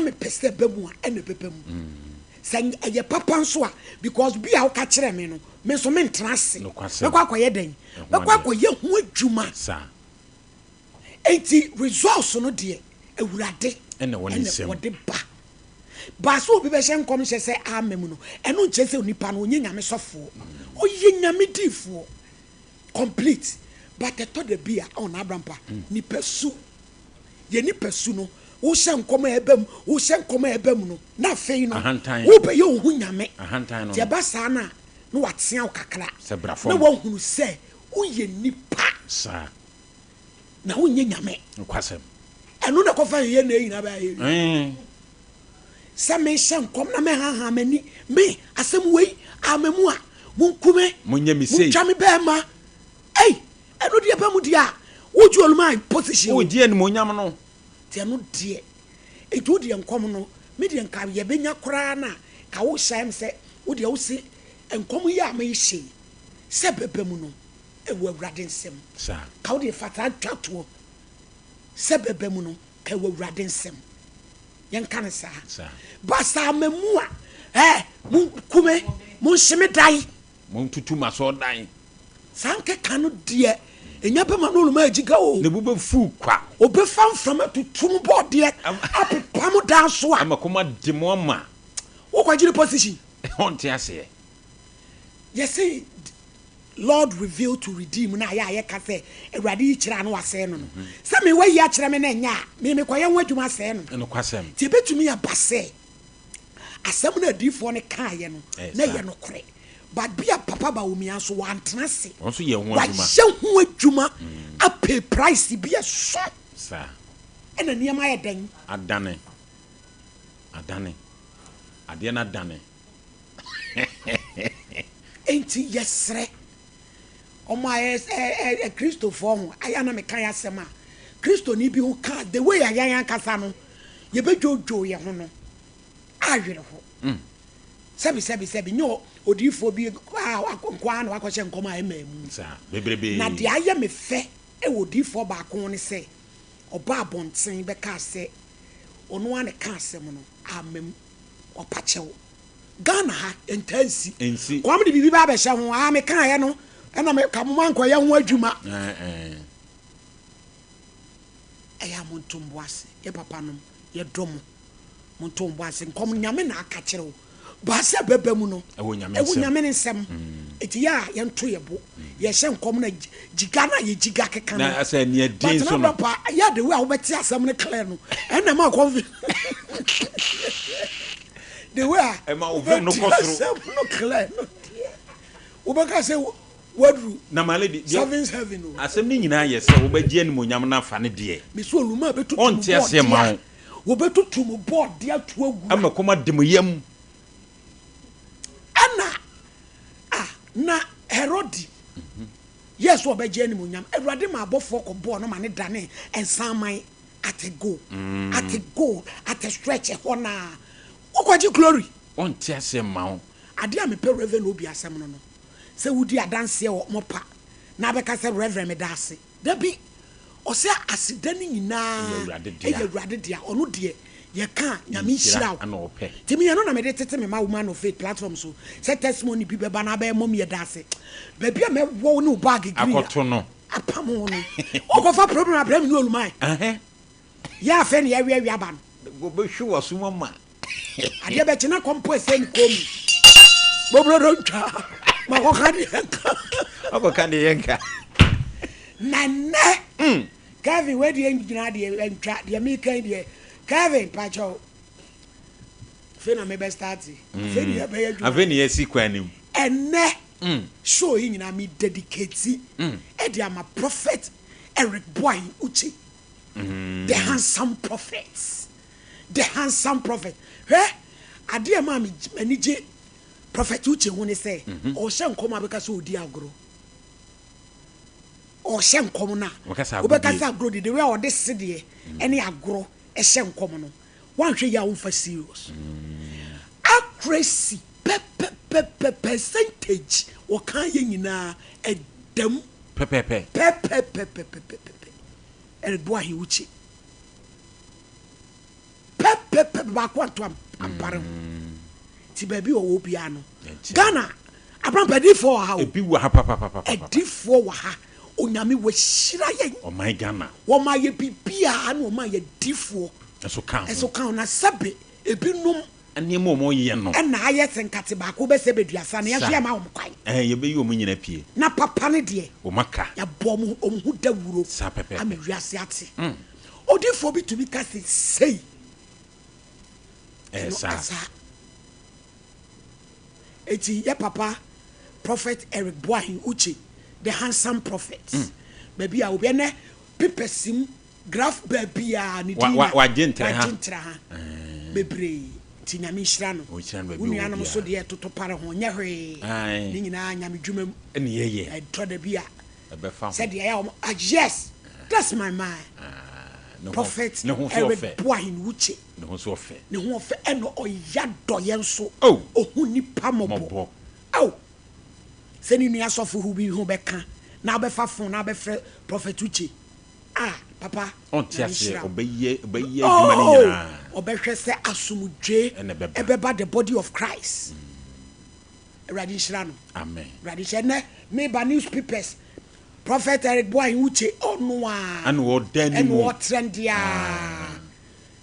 me pese bemu a ene bebemu say ye papa nso a because bi a wo ka kire me no me so me ntrase me kwa akoye den me kwa akoye ho adwuma sa enti results no de ewurade ene wode ba so obi be hye nkom hye say amem no eno nche say onipa no onye nyame sofo oye nyame difo complete but the third beer on abrampa ni pesu ye ni pesu no wo hye nkom ebem wo hye nkom ebem no na fei no wo be ye ohu nyame ahantan no ye ba sa na no watea kakra na wo hunu say wo ye nipa sa na wo nye nyame nkwasem eno na kofa ye na yina ba ye sa me hye nkom na me haha mani me asem wei amemu a munkume munya mi sei twa me be ma ei eno de ba mu dia wo ju oluma position wo die ni monyam no te eno de e ju de nkom no me de nka ye benya kora na ka wo hyam se wo de wo se nkom ya ma hye se bebe mu no e wo awrade nsem sa ka wo de fata twato se bebe mu no ka wo awrade nsem yen kan sa ba sa mamu a munkume mun shime dai mun tutu maso dan sanke kanu de enya pema no luma ajiga o ne bube fu kwa obe fam from tutum board de apepam dan so a amakoma de mo ma wo kwagire position on te ase yes Lord revealed to redeem na ya ka say ewrade kira no wase no se me wa ya kira me na nya me koye ho adwuma se no kwasem ti betumi ya base asem na difo ne kaaye no na ye no kore but bia papa ba wo mia so wantena se won so ye ho adwuma wa ho adwuma a pay price bia so sa ena niam aye den adane ade na dane enti yesre Oma Christo form ayana me kan yasema Christo ni bi ho ka the way ayan kasa no ye bejojo ye ho no awere ho sebi nyo odifo bi akwa na akwache nkoma emamu sa bebrebe na de aye me fe e odifo ba ko ne se oba abonten be ka se ono ane ka asem no amem opachewo Ghana ha ensi kwam de bibi ba be hye ho me kan ye no ena me kamuman ko ya ho adwuma eya montumbo ase ye papa no ye dom montumbo ase nkom nyame na aka kire wo ba se bebe mu no ewo nyame nsem eti ya ye nto ye bo ye hye nkom na jiga na ye jiga keka na ase ne din so no papa ya de we a wo beti asem ne clear no ena ma ko de we a ma wo no kosoro no clear no wo ba ka se wadru na maledi sevens heaven no asem ni nyina ye se wo ba gie ni monyam na fa ne de me so oluma betutu on ti ase ma wo betutu mo board de atu agu ama koma de mo yam ana na Herodi yes wo ba gie ni monyam Ewrade ma abofo ko board no ma ne dane ensaman at a go at a stretch e hona wo kwaji glory on ti ase ma ade a me pe reverend obi asem no se wudi adanse o mopa na beka se reverend me dase da bi o se asidani nyina Ewrade dia ono de ye ka nyame hira o timi ye no na me de tete me ma woman of faith platform so se testimony bi beba na ba mom ye dase ba bia me wo no bag green akoto no apamo no o ko fa problem abram ni olumai ya fe ne ya wi aba no go be hwe wasuma ma ade be chena compose ni komi bobro don twa Makokandi yenka. Nane. Kevin, where do you engineer the American? Kevin, Pacho. Fena me best starty. Aveni yesi kwani. Ene. Show in na me dedicate. Edi am a prophet Eric Boy Uchi. The handsome prophets. The handsome prophet. Hey, adi ama mi manije prophet Uche woni say o hye nkom abeka so odi agro o hye nkom na obeka sa agro de we o de sede ene agro e hye nkom no wan hwe ya wo fa serious accuracy percentage o kan ye nyina edam pepepe ere boa hi Uche pepe ba ko to ampare ho ti ba bi wo bia no Ghana abrampedifo ha ebi wo ha papa edifo wo ha onyame wo hyira ye o my Ghana wo ma ye bibia na wo ma ye difo eso kan na sabe ebinum ani mo ye no na aye senkate ba ko be se beduasa na ye so ye ma wo kwan ye be yi o nyina pie na papa ne de o maka ya bom hu dawuro sa pepe amawiase ate odifo bi to bi ka sei sa eti ye papa Prophet Eric Boahin Uche, the handsome prophet. Baby, I will be a pipesim graph baby. Wa gentra Bebre, Tinami Shrano, Unianum so dear to para hon, Yahweh, Nina Yamijum, and ye, I tried the beer. Said the yes, that's my mind. Prophet Eric Boahin Uche, no so fair, no fair, and oh, Yadoyan so, oh, who ni pamobo. Oh. Seni nua sofo hu bi hu beka na obefa fon na obefre Prophet Uche papa on tiase obeye adwuma ni nyina obehwe se asumudwe ebeba the body of Christ Eradi Shira no amen Eradi Shene me ba newspapers Prophet Eric Boahin Uche onu and wo dani mu and what trendia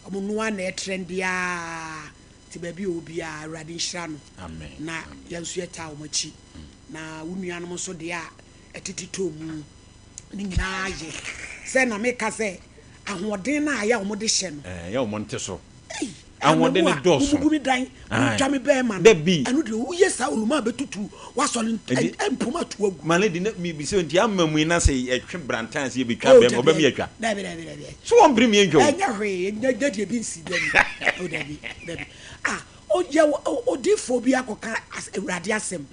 omo na trendia ti ba bi obi a Eradi Shira no amen na yansu eta omachi na unuanom so de a etitito mu ni nyina ye se na me ka se ahoden na aya omode hye no ya omonte so ahoden ne doso mu dan twa me be ma anu de uye sa oluma betutu wasole empuma to agu maledi na mi bi se nti amamu na se etwe brantan se bi twa be oba mi atwa dabi so won brim ye ntwo enya hwe de bi nsi dabi o dabi oje odifo bi akoka Ewurade asem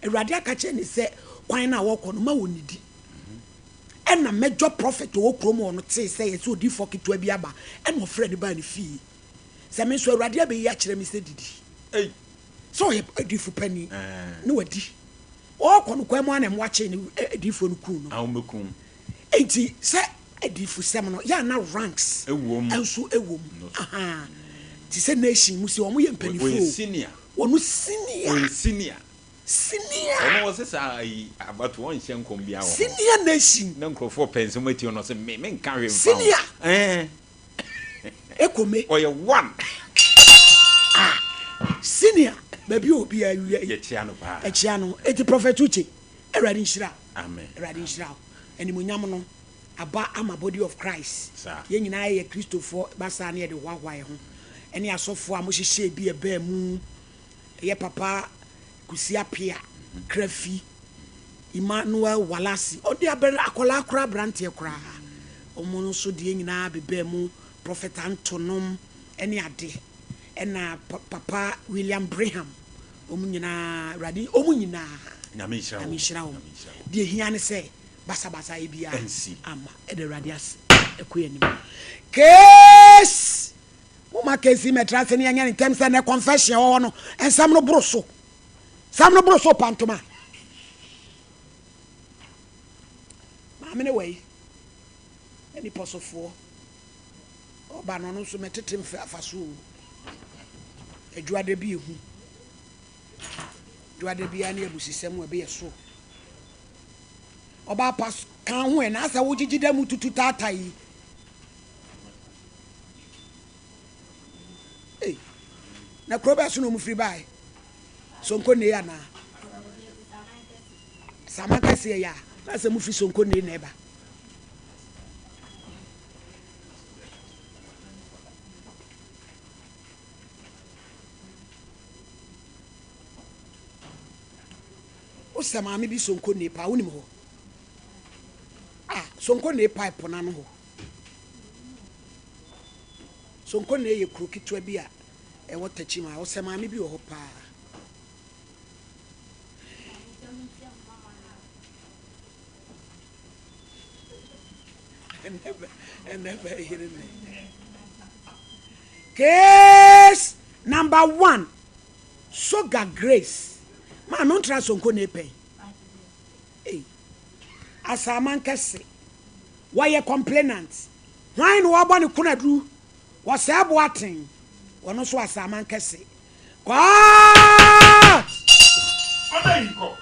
Ewurade akache ni se kwan na wo kono ma wonidi na major prophet wo kromo no te se ye so odifo kitwa bi aba na ofre de ba ni fi se me so Ewurade abe ya kire me se didi so ye odifo pani na wadi o kono kwan mu na mo ache ni odifo no ku no awomekun enti se odifo sem no ya na ranks enso ewom aha ti se nation musi omo ye mpanifo senior wonu senior ono was say about one shenkom bia wo senior nation na nkrofo pense mati ono se me nka hwe mfa senior ekome oye one senior baby obi awie ye chia no pa echia no eti Prophet Uche Eradi Nshira amen Eradi Nshira enimunyam no aba ama body of Christ ye nyina ye Christopher basa na ye de hwahwae ho eni asofo a mo hihye bi eba mu ye papa kusiapia krafi Emmanuel Walasi odi abere akola akora brante kora omo no so de nyina beba mu Prophet Antonom eni ade ena papa William Braham omu nyina radi omu nyina nyame shira de hia ne se basa e bia ama e de radi as ekoye nim case uma case metrase ne anya in terms na confession wo no ensam no broso pantoma ma me ne wey any posofo oba no so metete mfa afaso adwade bi ehu adwade bi ani abusisem we be yeso oba pas kan ho e na asa wo gigida mu tutu tatai na kroba so no mu free buy sonko ne ya na samaka se ya na se mu fi sonko ne na eba o sama me bi sonko ne pa wonim ho sonko ne pipe na no ho sonko ne ye krokitwa bi a e wotachi ma o sama me bi ho pa never hearing me. Case number 1 Soga Grace man no trust sonko ne pay asaman kese why complainant why no aba ne kunadu was abo aten Ono so asaman kese. Kwa! Oda yiko.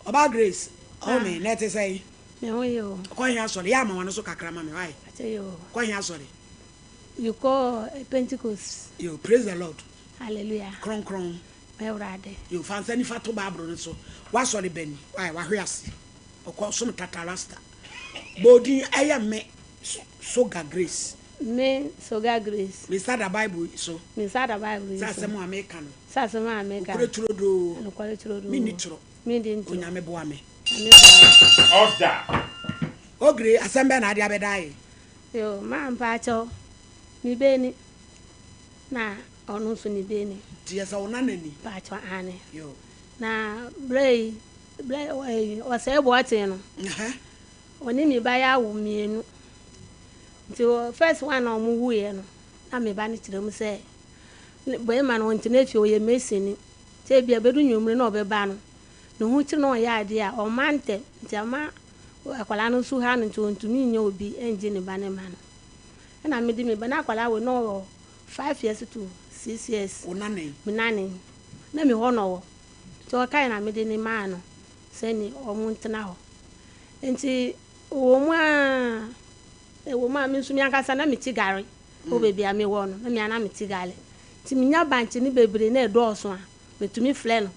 Oba Grace. Oh me, let us say. Me ho yo. Kwa hia sori ya ma wano so kakra ma me why? Ate yo. Kwa hia sori. You call Pentecost. You praise the Lord. Hallelujah. Kron kron. Meurade. You fancy ni fato babro no so. Wa sori beni. Why wa hwiase. Okọ so tata rasta. Bodi eye me Soga Grace. Me Soga Grace. Me start the Bible so. Me start the Bible. Sa semo America no. Sa semo America. Kure turodo. No kwale turodo. Me ni turo. Me din turo. Onyame boa me. Order. Ogre asembe na ade abedai. Yo, ma mpa cho. Mi beni. Na onu so ni beni. Tie sa ona nani. Pa cho ane. Yo. Na brei o se bo ate no. Oni mi ba ya wu mienu. Nti first one na omu wu ye no. Na me ba ni tire mu se boy man won ti na fi o ye meseni. Te bia bedu nwumre na obeba no. No hu tire no ya ade a o mante nti ama akwala no su ha no nti ontumi nya obi enje ne ba ne ma no. Na me di me ba na akwala we no 5 years to 6 years. Onane. Minane. Na me ho no wo. So kai na me di ni ma no. Se ni omu ntena ho. Nti wo ma mi sumi ankasa na mi tigare o bebi a mi wo no na mi ana mi tigale ti mi nya banchi ni bebre na edo oso a metumi fle no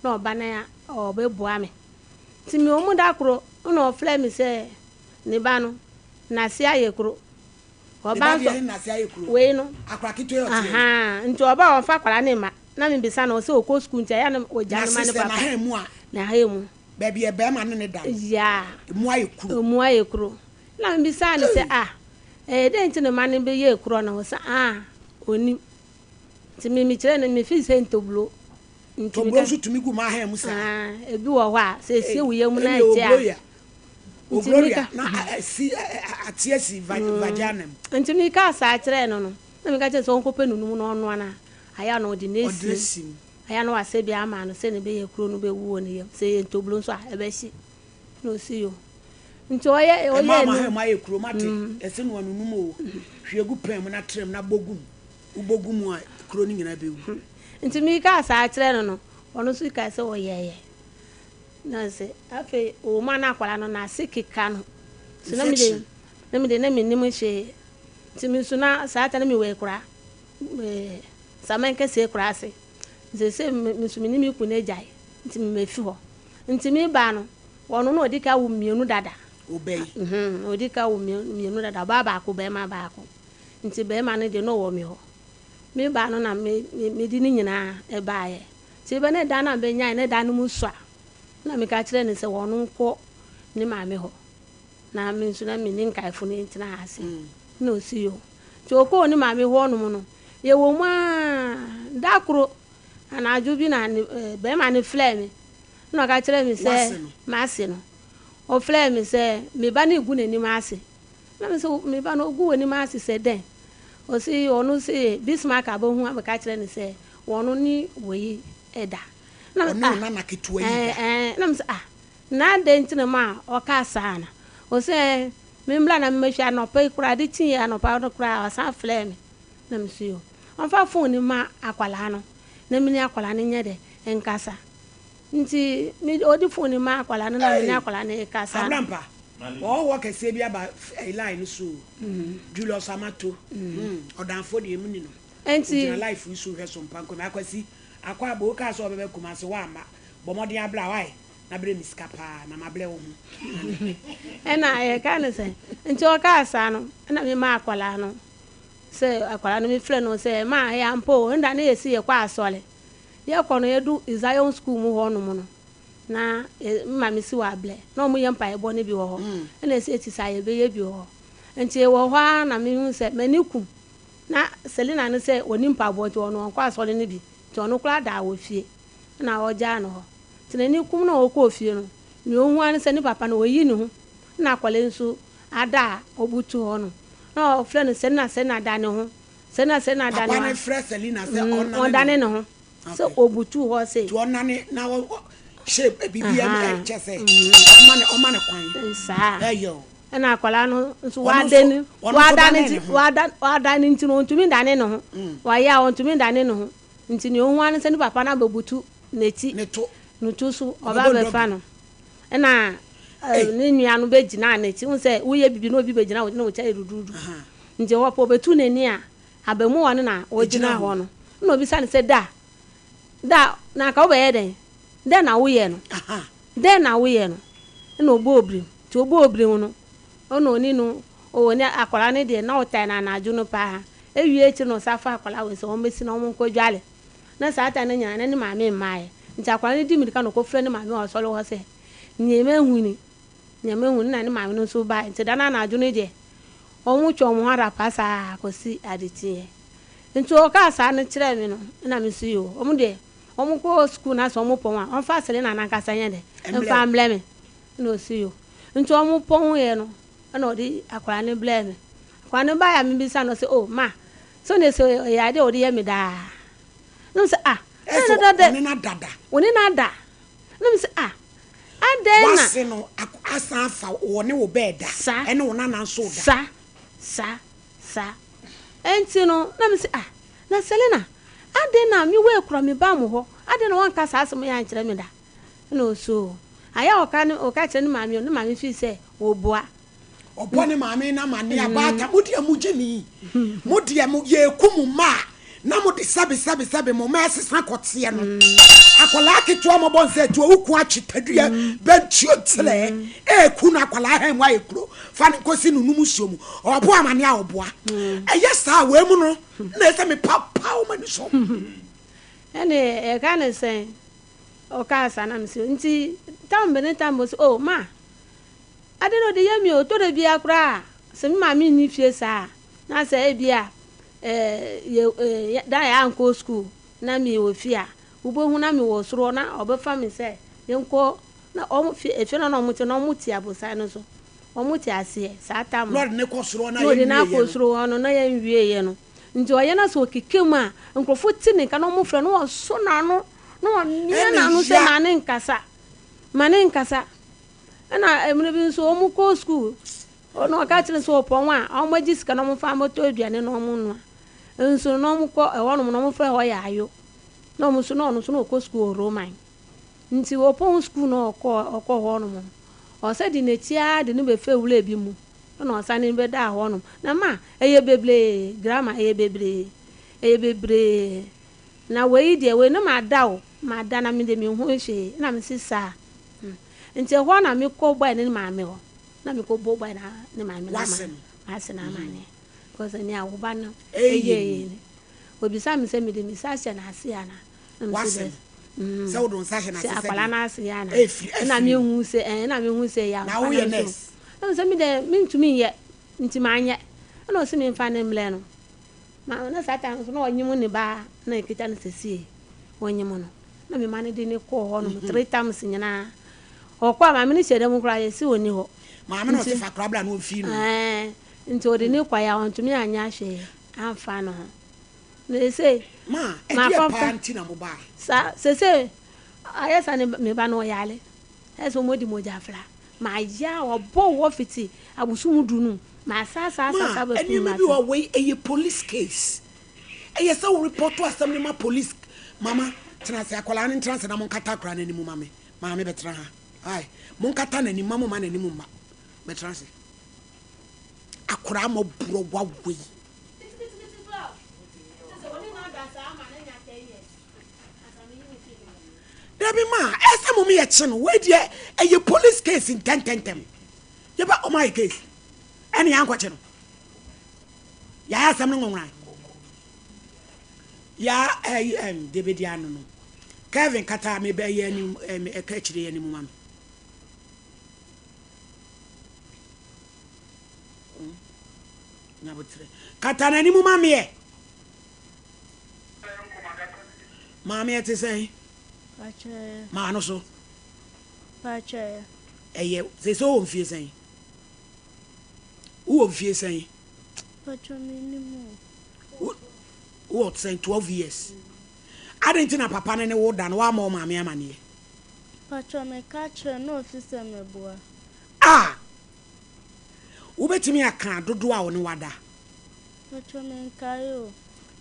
na oba na ya oba bua me ti mi omu da kro na o fle mi se ni ba no na si ayekro oba so na si ayekro we no akra kitu e o ti aha nti oba o fa kwara ni ma na mi bisa na o se o ko school nti ya na o ja no ma ni papa na ha mu a na ha mu baby e be ma ne da ya mu ayekro mu ayekro na mi bisa ni se de nti ne mane be ye kro na wo sa oni ti mi kire na mi fi se ntoblo ntoblo so tumi gu ma ha mu sa ebi wo ho a se sie wo ye mu na etia Ogloria na si atiesi vajanam nti mi ka sa kire no no na mi ka che so nkope nunu no no na aya no de nesi aya no ase bia ma no se ne be ye kro no be wu oni ye se ntoblo so a ebe shi no si yo nti oye mama ma ekuro mate ese no anu mu hwegu pam na trem na bogum ubogum a kuro ni nyina bewu nti mi ka sa kire no no ono so ka se oyeye na se afi o ma na kwala no na sikika no so na mi de na mi nim hwe nti mi so na sa ta na mi we kura saman ke se kura se se mi so mi nim ku na jai nti mi mefi ho nti mi ba no wono no odika wu mienu dada obey odika wu mienu dada baba ko be ma ba ko nti be ma ne de no wo mi ho mi ba no na me di ni nyina e ba ye ti be ne da na be nya ne da no mu so na me ka kire ne se wono nko ni ma me ho na me nso na me ni nkaifo ne ntina ase na osi yo ti okọ ni ma me ho no mu no ye wo mu da kro ana aju bi na be ma ne flame no ka kire mi se maase no o fle mi se me ba na egu nani maase na me se me ba no gu wani maase se den o si onu se Bismarck abohu am ka kire ni se wonu ni woyi eda na na ketua yi na me se na de ntine ma o ka sana o se me mla na me hwa no pa kura de tin ya no pa no kura o sa fle mi na me se yo on fa phone ni ma akwala no na me ni akwala ni nye de enkasa nti mi odi phone ma akwala na mi akwala na kasa abrampa wo ka se bia ba line so Julius Amato odanfo de emu ni no enti life so hwe Sompa Nkomo akwasi akwa bo ka so bebe kuma se wa ma bomodin abla wai na bre miskapa na mabre wo hu ena e ka ne se nti o ka asa no na mi ma akwala no se akwala no mi frɛ no se ma ya mpo nda na esi ye kwa asole ye kono yedu Zion school mu ho no mu no na mma mi si wa ble na mu ye mpa ebo ne bi wo ho na esi eti sa ye be ye bi ho nti wo ho na mi hu se maniku na Selina no se oni mpa bo nti ono kwa asole ne bi ti ono kura da wo fie na o ja no ho ti na ni kum na o ko fie no mi o hu an se ni papa no oyi ni hu na akwale nso ada obutu ho no na o frɛ no se na da ne ho se na da ne papa ne frɛ Selina se on da ne no ho so obutu ho se to onane na shape bibia chese o mane kwan sa ayo na akwala no nso wadani wadani ntino ntumi dane no ho waya ontumi dane no ho ntini ohu an se ni papa na babutu neti neto so oba be fa no na ni nua no begina neti hu se woye bibi no obi begina wo na wo cha erududu nje wo po betu nani a abamu won na ogina ho no na obi sa ne se da na ka wo be yeden da na wo ye no da na wo ye no na obo obrim ti obo obrim no ono oni no oni akwala ne de na otai na aju no pa ewie chi no safa akwala we so o mesi na o nko dwale na saata na nya na ni maame mmae nti akwala ne di mirika no ko frɛ ne maame o so lo ho se nyeme huni na ni maame no so ba nti da na aju ne de o mu twa mu hara pasa akosi aditi nti o ka sa ne kire me no na me si yo o mu de o mu ko school na so mu pon a on fa sele na na kasa nya de mfa emblem no si yo nti o mu pon ye no na odi akwala ne blame akwala ne ba ya me bisa no se oh ma so ne so ya de odi ya me da no se oni na da no me se adena wase no asan fa woni wo beda ene wona na so da sa enti no na me se na Selena adena mi we kura me ba mo ho adena won ka sa asem ya nkire me da no so aya o ka kire ni maami fi se wo boa obo ne maami na mane abata mudi amugini mudi am ye kumu ma na mudi sabe mo ma sesa kote no akola keto mo bon se to uku achitadua bentio tele ku na akola han wa ekuro fa ne kosi no numu suomu obo amane a oboa eye sa we mu no na se me papa o mani so ene e ka ne se o ka sa na me se nti tambe ne tambo se oh ma adeno de yemi o to de bia kura se mi maami ni fie sa na se e bia da ya anko school na mi wo fia ubo hu na mi wo soro na obefa mi se yenko na o fie na mo ti abosa no so o mo ti ase sa tam lord ne ko soro na ye na ko soro no na ye nwie ye no nti o ye na so kikem a nkrofo ti ne ka no mo frɛ no o so na no no ni na no se mane nkasa ana emre bi so o mo ko school no ka tire so opon a o mo gisika no mo fa moto aduane no mo no nso no mo ko e wono no mo frɛ ho ya ayo no mo so no no ko school roman nti opon school no okọ ho no mo o se di netia de ne be fe wule bi mu no o sa ne be da ho no na ma eye bebre grammar eye bebre na we die we no ma da na me de me hu hwe na me sisa nti ho na me ko boy ne maame ho na me ko bo boy na ne maame na asena mane because ni awoba no eye obi sa me se me de mi sa hye na ase ana na me se se wo don sa hye na ase akwala na ase ya na me hu se ya na wo ye ness na me se me de me ntumi ye nti ma anye na o se me mfa ne mle no ma na satan so na onyim ne ba na ekita ne sesi onyim no na me ma ne de ne ko ho no 3 times nyina okwa ma me ne hyede mu kra ye si oni ho ma me no se fa kra bla no fi no nti odi ne kwa ya ontumi anya hwe amfa no ne se ma e dia panti na mo ba sa se ayesa ne me ba no yale eso modi moja fla ma ya obo wo fiti abusumu dunu ma sa ba fi ma bi wa we a police case e yesa wo report to assembly ma police mama transe akola ne transe na mo kata kra na ni mu mame betra ha ai mo kata na ni mama ma na ni mu ma betranse akura mo buro wa we Debi ma esa mo me ye che no we de a police case in 10 ye ba o my case ene ya nkwache no ya asam no ngonwan ya David Anu no Kevin kata me be ye ni e ka chire ye ni mu mama na botre kata na ni mu mama ye mama ye te say pache ma no so pache eye se so on fie say who on fie say pache minimum what say 12 years adentina papa ne wo da no wa ma mama amane pache me ka che no officer me boa Ubetimi aka dodo a woni wada. Pacho me nkayo.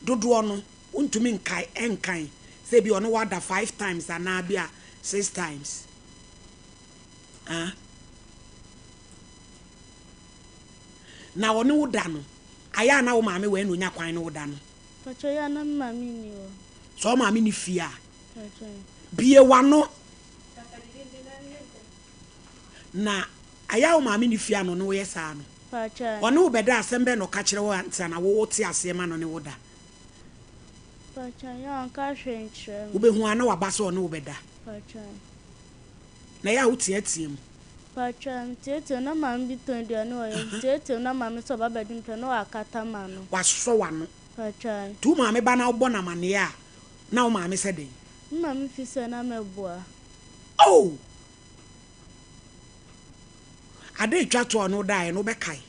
Dodo no untumi nkai enkan. Say bi ono wada 5 times and na bia 6 times. Na woni woda no. Aya na wo maame we no nya kwan no woda no. Pacho ya na mami ni o. So maame ni fia. Pacho. Bie wano. Na aya wo maame ni fia no no ye sa no. Pacho. Ono wo beda asembe no ka kire wo ansa na wo ti asema no ne woda. Pacho ya anka hwenchre. Wo be hu ana waba so ono wo beda. Pacho. Na ya wo tiatiem. Pacho mtete na mami bitondi ano wa mtete na mami so baba dimpe no akata mano. Waso wano. Pacho. Tu maame ba na wo bona mane a na wo maame se den. Mami fi se na meboa. Oh. Ade twa to ono dai no be kai.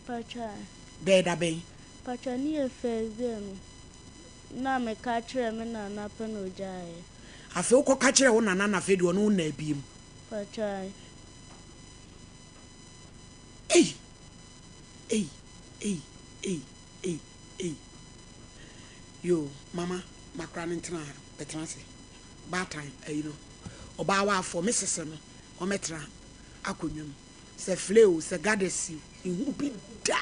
Pacho. De da ben. Pacho ni efezem. Na me ka kire me na na pe no jae. Afi wo ka kire wo nana na fe de ono na biem. Pacho. Hey. Yo, mama, makran ntra betra se. Bad time, you know. Oba wa for Mrs. no, o metra akonwum. Se fleo, se gadesi, ihu bi da.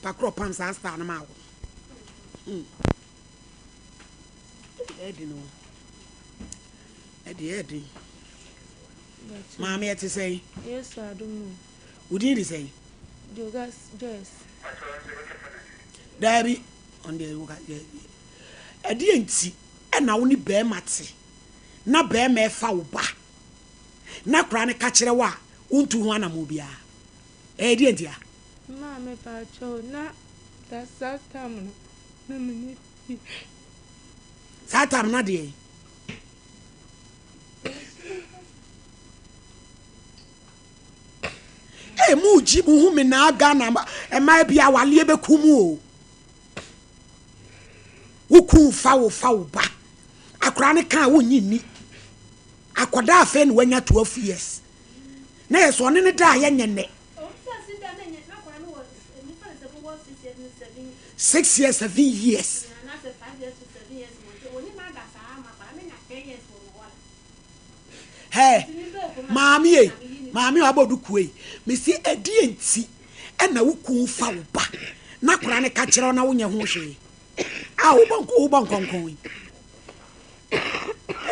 Pakro pam sa star na ma wo. Edi no. Edi. Mama yet say. Yes, I don't know. Would you say? Jogas, yes. Dabi on the woga. Edi enti e na woni be mate. Na be me fa wo ba. Na kra ne ka kire wa untu ho anamo bia. Edi enti a. Ma me pa cho na that satam no. Na me ni. Satam na de. Mu ji mu hu me na aga na e mai bia wale be kumu o wuku fa wo ba akora ne kan wo nyini akoda afa ne wanya 12 years na yeso ne ne da ye nyene 6 years 7 years hey Mami abodu kue me si edi enti e na wuku fa wo ba na kora ne ka kire na wo nya ho hwe a wo bon konkon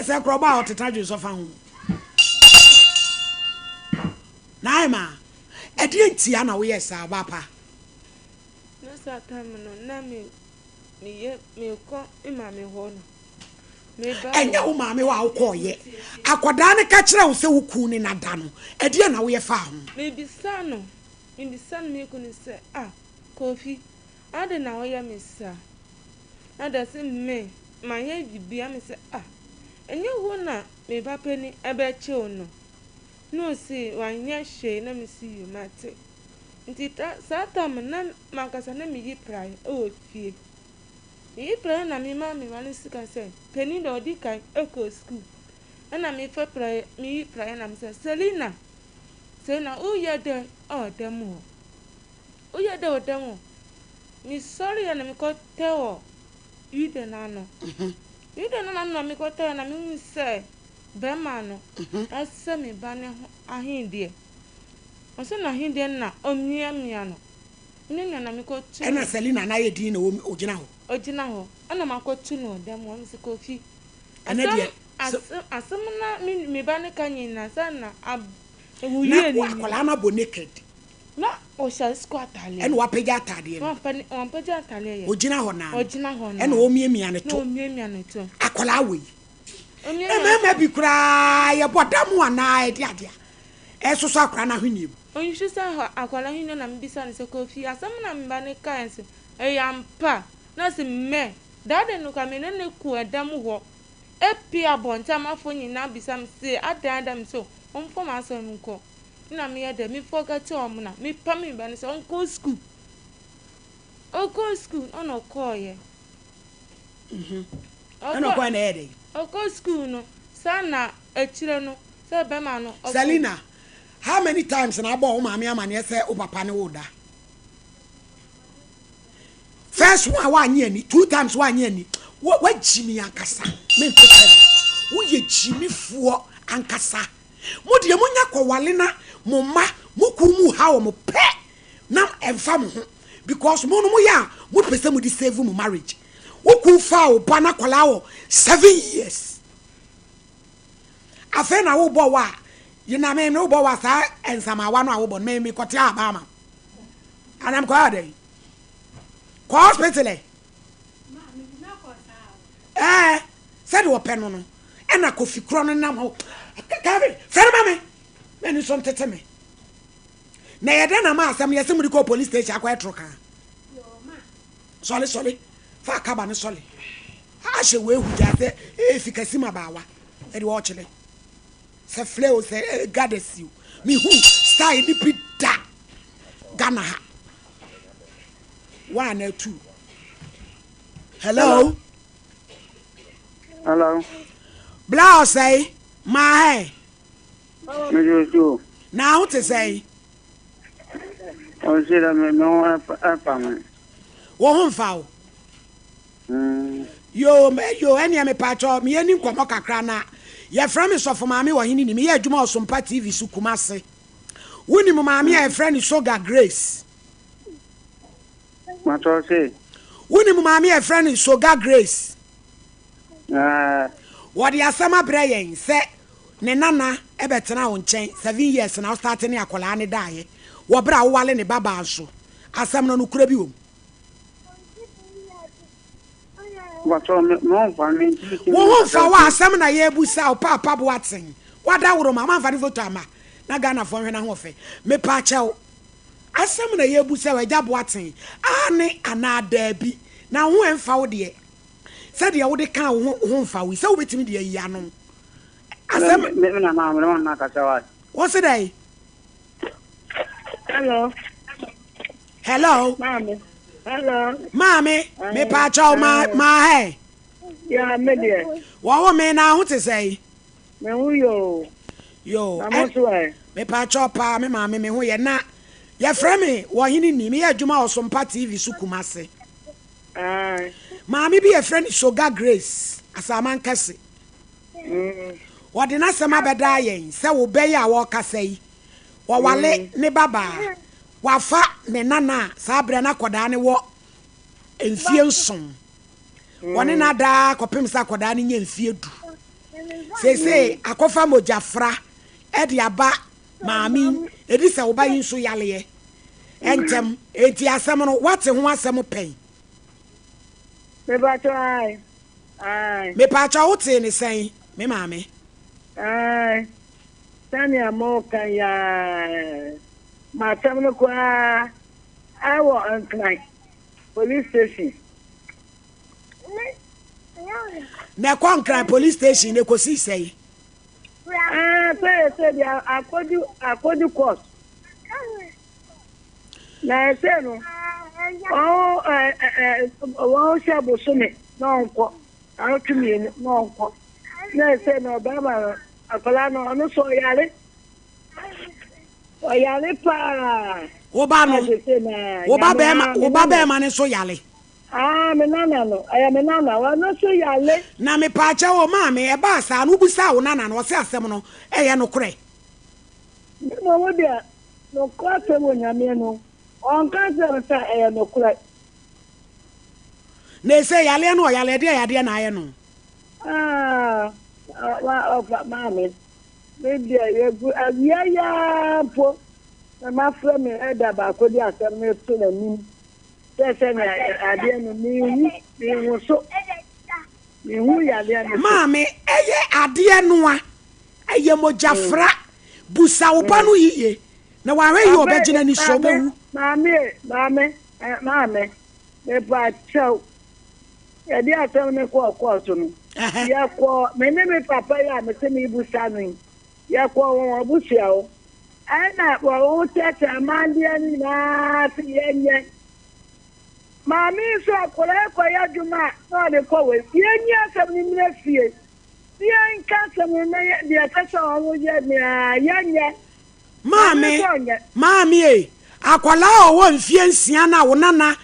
ese kro ba otetaje so fa ho naima edi enti ya na wo yes aba pa na sa time no na me ko imame ho no enya wo maame wa wo koye akoda ne ka kire wo se wuku ni nada no edi na wo ye fa ho me bisa no me ko ni se kofi ade na wo ye me sa ada se me ma ye bibia me se enye wo na me ba pani ebe che ono no si wanye hwe na me si yu mate nti satam na makasa na me yi prai o fie yi prai na me ma me wani sika se peni do di kai eko school na me fa prai me yi prai na me se Selina o ye de o demo o ye de o demo mi sorry na me ko teo yi de na no na me ko teo na me se be ma no ase me ba ne ahindie o se na ahindie na omia mia no nne na me ko tu ena Selina na ye din na ogina ho ana makotu no dem won se kofi ana dia asem na me ba ne kanyi na sa na ewuye ni akola na bo naked na o sha squat ale ena wapeja atade won peja atale ye ogina ho na ena o miemia ne to to akola we emema bi kura ye bodamu ana e dia esoso akora na hwenim onyi hwesa akola hwene na mbisa ne se kofi asem na mba ne kanse eyampa na se me dade no ka me ne ku edam ho epi abonta mafo nyina bisa mse adam so onfo ma so nko na me ye de me forget om na me pa me ba ne se onko school ono ko ye ono ko na ede oko school no sana echire no se be ma no Selina how many times na abo mama amane say o papa ne wo da first one wa anye ni 2 times wa anye ni wa jimi ankasa me mpeka wo ye jimi fuo ankasa mo de mo nya kwale na mo ma mo ku mu ha wo mo pe na emfa mo ho because mo no mo ya mo pese mo di save mo marriage wo ku fa wo pa na kwala wo 7 years afa na wo bo wa yina me no bo wa sa ensama wa no a wo bo me kote abama anam ko ade ko hospital said wo pe no no e na kofi kro no nam ho kabe fere mame me ni so ntete me na yede na ma asem yese muri ko police station akwa etroka yo ma sorry fa kaba ne sorry ha she we hu jate e fikasi mabawa e de wo chele se fleo se goddess you me hu style ni pita Ghana ha 1 and 2 hello bla say ma hey me do now to say o se da me no apa me wo hu fa o yo eni me pacho me eni nkomo kakra na ye fra me so for maame wo hini ni me ye adwuma Sompa TV su Kumase woni mo maame ye fra ni Sugar Grace ma to se woni mo maame ye fra ni Sugar Grace what the asama brayen se ne nana ebetena wo nchen 7 years na start ne akola ne dae wo bra wo wale ne baba so asam no kura bi wo wo fa wa asam na ye busa o papa bo aten wada woro mama fa ne foto ama na Ghana fo hwe na ho fe me pa chew asam na ye busa wa ja bo aten ane anada bi na ho emfa wo de said you would can home for we so with me the yano. What's the day? Hello, Mommy. Hello, Mommy. Me patch out my hair. Yeah, media. What me now to say? Me who yo. I'm also me patch up pa me mammy me who ye na. Ye frame what he need me a Juma or Sompa TV su Kumase. Mami be a friend Sugar Grace asaman kase wode na sema beda yen se wo be ya wo kase wo wale ne baba wafa ne nana sa bre na koda ne wo enfie nson woni na da kopem sa koda ne nya enfie du se akofa mojafra e de aba mami edi se wo ba yin so yale entem enti asem no wate ho asem pen me pacho ai me pacho wote ne sen me maame tani amoka ya matam no kwa awo anknai police station na kwankran police station ne kosi sei say dia akodu court na say no oh shabo sume no nko atumi no nko na say no baba akola no so yale pa wo ba no wo ba be ma ne so yale me nana no aya me nana wa no so yale na me pa cha wo ma me e ba sa no busa wo nana no se asem no eye no kure no wo dia no ko te wo nyame no on ka se sa eye no kure na se yale no yale de na aye no ma me dia ye gu ya po na ma fra me eda ba ko di asem me to na ni se na ade no mi hu so mi hu yale no maame eye ade no a eye mojafra busa wo pa no yiye na wa hwe yi obegina ni so bewu maame me ba chau ya di asem me ko so no ya ko me papa ya me se me busa no ya ko won obusia o ana wo tete mandi ani na tiyenye mami so akora ko ya juma no de ko we tiyenye asem ni mre fie tiyen ka asem na de atasa wo ye me ayanye Mami akwala owo mfie nsia na wo nana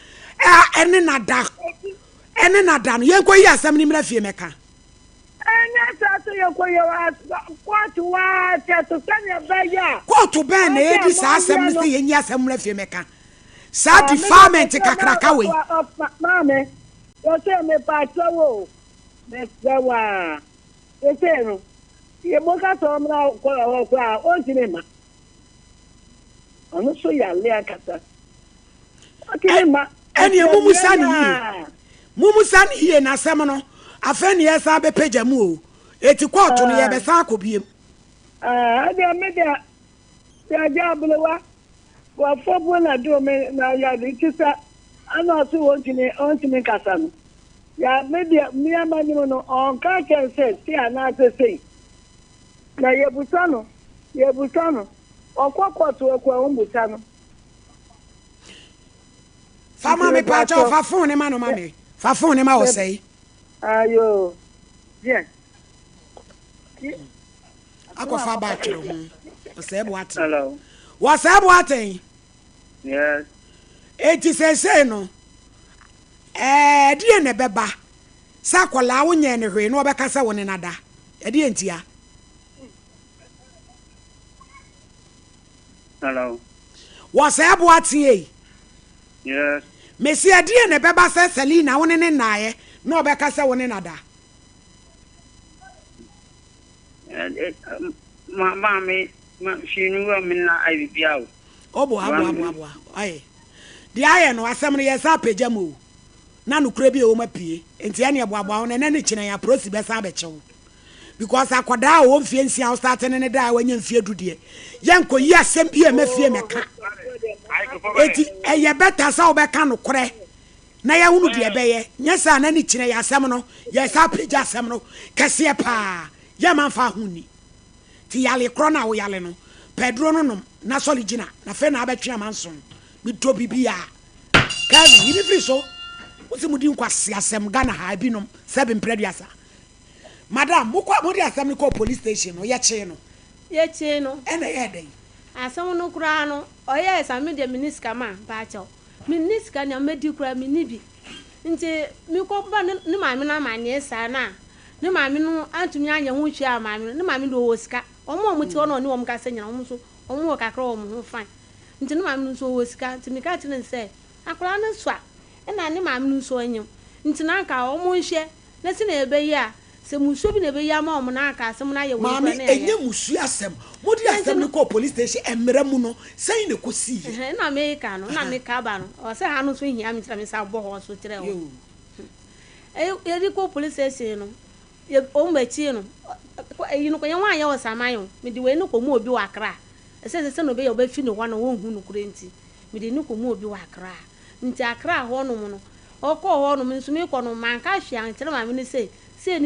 ene nada no yenko yi asem ni mra fie meka enya sato yekoye wa kwatu wa teto kanya baya kwatu ben na edi sa asem ni se yenyi asem mra fie meka sa defilement kakraka we mame yo se me patrowo me sewa no ye boka to mra kwa o sinema ono so ya le akata akema eni mumu sani ye na asem no afa ni esa be pagya mu o eti court no ye be sa akobiem ada media ya jablewa wa fobo na do me na ya dikisa ana so wontini kasa no ya media mi amani no on ka ken say ti ana say na yebusano okwakoto ekwa ombusano fama me pa cho fa phone ne ma no mame fa phone ne ma wo say ayo bien akofa ba twero ho o say bo ate hello wo say bo ate yes eti say no die ne beba sakola wo nye ne hwe no obekasa wo ne nada die ntia hello wo say bo ate yes Messi die ne beba say Selina wo ne naaye no obekasa wo ne nada mama shinu wa minna aibiawo obo ai di aye no asem no yesa pagya mu na no kura bi e wo mapie enti ya ne eboabo wo ne ne kine ya prosi be sa bechewo because akoda wo mfie nsia wo start ne da wanya mfie dudie yenko yi asem bi e mafie meka enti eye beta sa wo beka no kore na ya hunu de beye nyesa na ne kine ya asem no yesa pagya asem no kese pa ya manfa huni ti yale krona wo yale no pedro no na soligina na fe na abetwe amanson bi to bibia kazi yiri free so wosi mudi nkwase asem Ghana ha binom 7 preduasa madam mukwa mudi asem ni ko police station no ye che no ene ye den asem no kura no oye esa me de miniska ma ba cho miniska na medi kura minibi nti mi ko ba ni ma me na ma ne esa na ni ma me no antumi anya ho hwia ma me ni ma me do wosika omo ti ono ni wo mka senya omo so omo kakra omo ho fine nti ni ma me so wosika nti mi ka ti ne se akora na swa na ni ma me so anyem nti na ka omo hwe na si na ebe yi a se musu bi na ebe ya ma omo na aka asem na ye wo na ye enye musu asem modi asem ni ko police station emere mu no sai ne ko si na me ka no na me ka ba no o se ha no so hia me tira me sa bo ho so tire o ye di ko police station no ye o mbachi no yi no ko ye wan ye o samayo me di we no ko mu obi wa kra se no be ye oba fi no ho no won hu no kurenti me di no ko mu obi wa kra nti akra ho no mu no o ko ho no me nso me ko no man ka hwe an tire ma me ni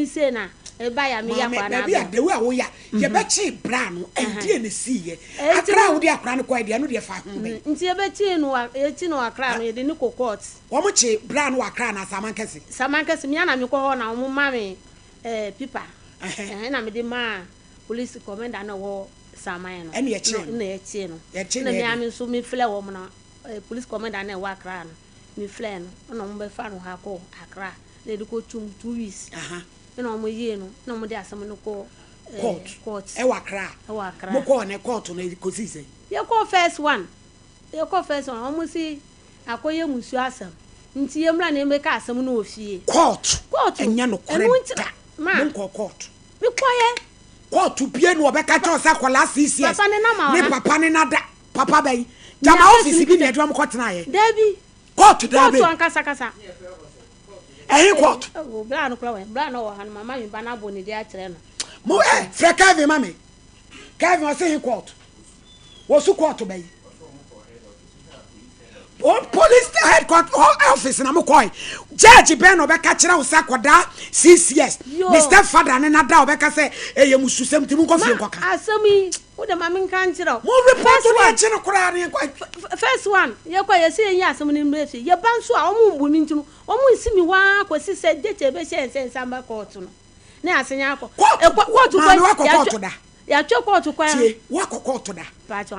se na e ba ya me ya kwa na ba de we a wo ya ye be chi bra no e ne si ye akra wo di akra no ko e de no de fa ho be nti ye be chi no e chi no akra no ye de ni ko court wo mo chi bra no akra na samankese me na me ko ho na mo ma me pipa na me de ma police commander na wo samay no ene ye chi no na me am so me fle wo mo na police commander na wa akra no me fle no na mo be fa no ha ko akra na de ko 2 weeks na mo ye no na mo de asem no ko court e wa akra mo ko ne court no ko si se ye ko first one mo si akoye musu asem nti ye mra na me ka asem no ofie court enya no correct ma mo ko court mi koye court bie no obeka cho sa kola CCS ne papa ne nada papa bai jama office bi na edwam court na ye dabi court dabi court kasa court o bra no kra we bra no han mama mi ba na bo ni dia kire no mo fra Kevin mama Kevin o say court wo su court bai police headquarters office na mo koi judge ben obeka kire wo sakoda CCS Mr Father ne nada obeka say eye mususem ti mu ko fie nkoka asemi wo de mama nkan kire mo report na kire no kura ne first one ye kwa ye say yin asem ni mrefi ye ban so a omo mbu mi ntinu omo nsimi wa kwesi say date be say samba court no na asenya akọ court ko ya ya twa court kwa tie wa court da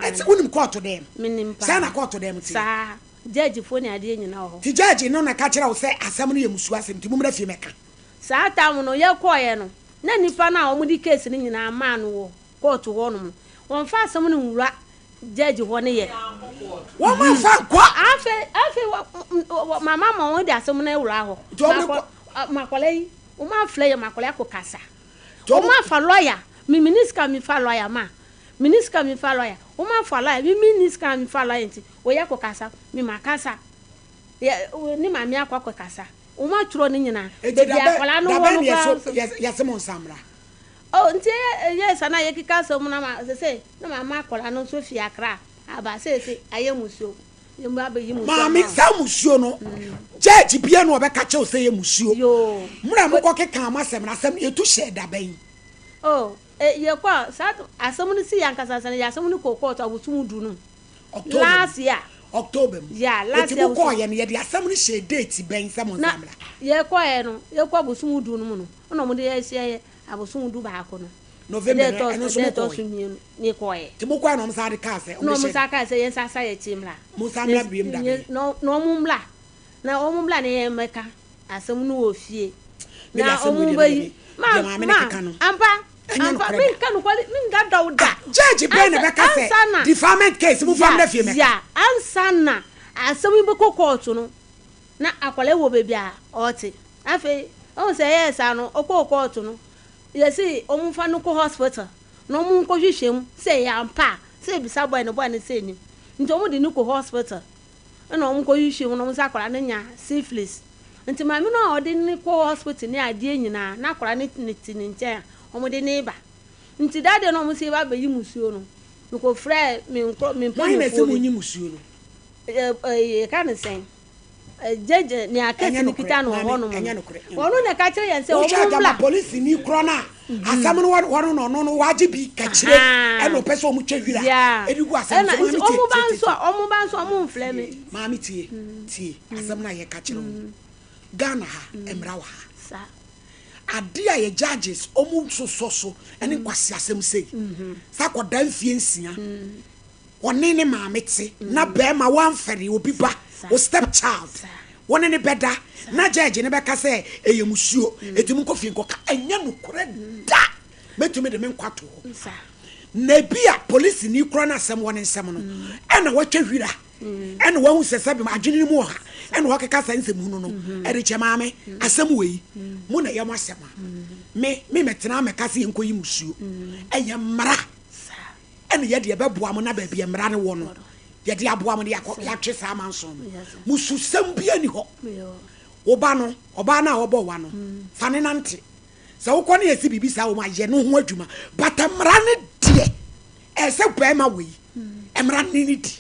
eti unim court dem minim pa sa na court dem tie sa judge fo ni ade nyina ho ti judge no na ka kira wo se asem no ye musu asem ti mumra fie meka sa tam no ye koye no na nipa na o mudi case ni nyina ma no wo court ho no won fa asem no nwura judge ho ne ye won ma fa kwa afe mama mo won de asem no nwura ho makolei o ma fle ye makolei akokasa o ma fa lawyer mi minister mi fa lawyer ma minister mi fa lawyer o ma fa lawyer mi minister mi fa lawyer nti o ya kokasa mi makasa ni ma mi akokasa o ma tro ni nyina e dia akola no wo ya se mon samra oh nti yes na ye kika so mu na ma se na ma akola no so fi akra aba se aye musuo ye mu abayi musuo ma mi sa musuo no judge bia no obeka che o se ye musuo yo mura mo ko keka amasem na asem ye tu she da ban oh ye kwa sa asem no si yankasa sa ya asem no ko court abusum du no last year October yeah last year ko ye ne ye asem no she date ben se mo samra ye kwa ye no ye kwa abusum du no mu no mo de ye sie abusum du ba ko no November eno so ko ni ko ye ti mo kwa no msa de ka se no msa ka se ye sa ye timla mo samra biem da no mumla na o mumla ne ye meka asem no ofie na o mumba yi ma ampa min kanu kwali min ga dauda judge brain be ka se defamation case mu fam na fie me ya ansana asem be ko court no na akwale wo be bia oti afi o se yes anu o ko court no yesi o mu fa no ko hospital no mu ko hwehwem se ya ampa se bisa boy no se ni nti o mu di ni ko hospital na o mu ko hwehwem no mu sa akwala na nya syphilis nti ma mi no o di ni ko hospital ni ade nyina na akwala ni nche omude neighbor nti dade no mo se ba bayi musuo no me ko frɛ me mpani na se munyi musuo no kan sen jeje ni akati ni kita no ho no wono na ka kire yen se o mo police ni kro na asam no wono no waje bi ka kire e no pese o mu twehwira edigu asam so o mu banso o mu mfle me maami tie asam na ye ka kire Ghana ha emra wa sa adia ye judges omu so ene kwase asem sei sa koda mfie nsia woni ne maamete na be ma wanfere obi ba o step child woni ne beda na judge ne be ka se eyemusuo etim ko fie ko ka enya no kore da metumi de me nkwato na bia police ni kro na asem woni nsem no ena watwahwira ena wahu sese be adwene mu ha ena wakeka sanse mu no eri chemaame asem wei mu na yam asem me metena me kase enkoyi musuo enya mara ena ye de beboa mo na ba bia mara ne wo no ye de aboa mo de ya twe sa manso musu sem bia ni ho oba na obo wa no fane nante se wo kone yesi bibisa wo ma ye no ho adwuma bata mara ne de ese gba ma wei emra ni di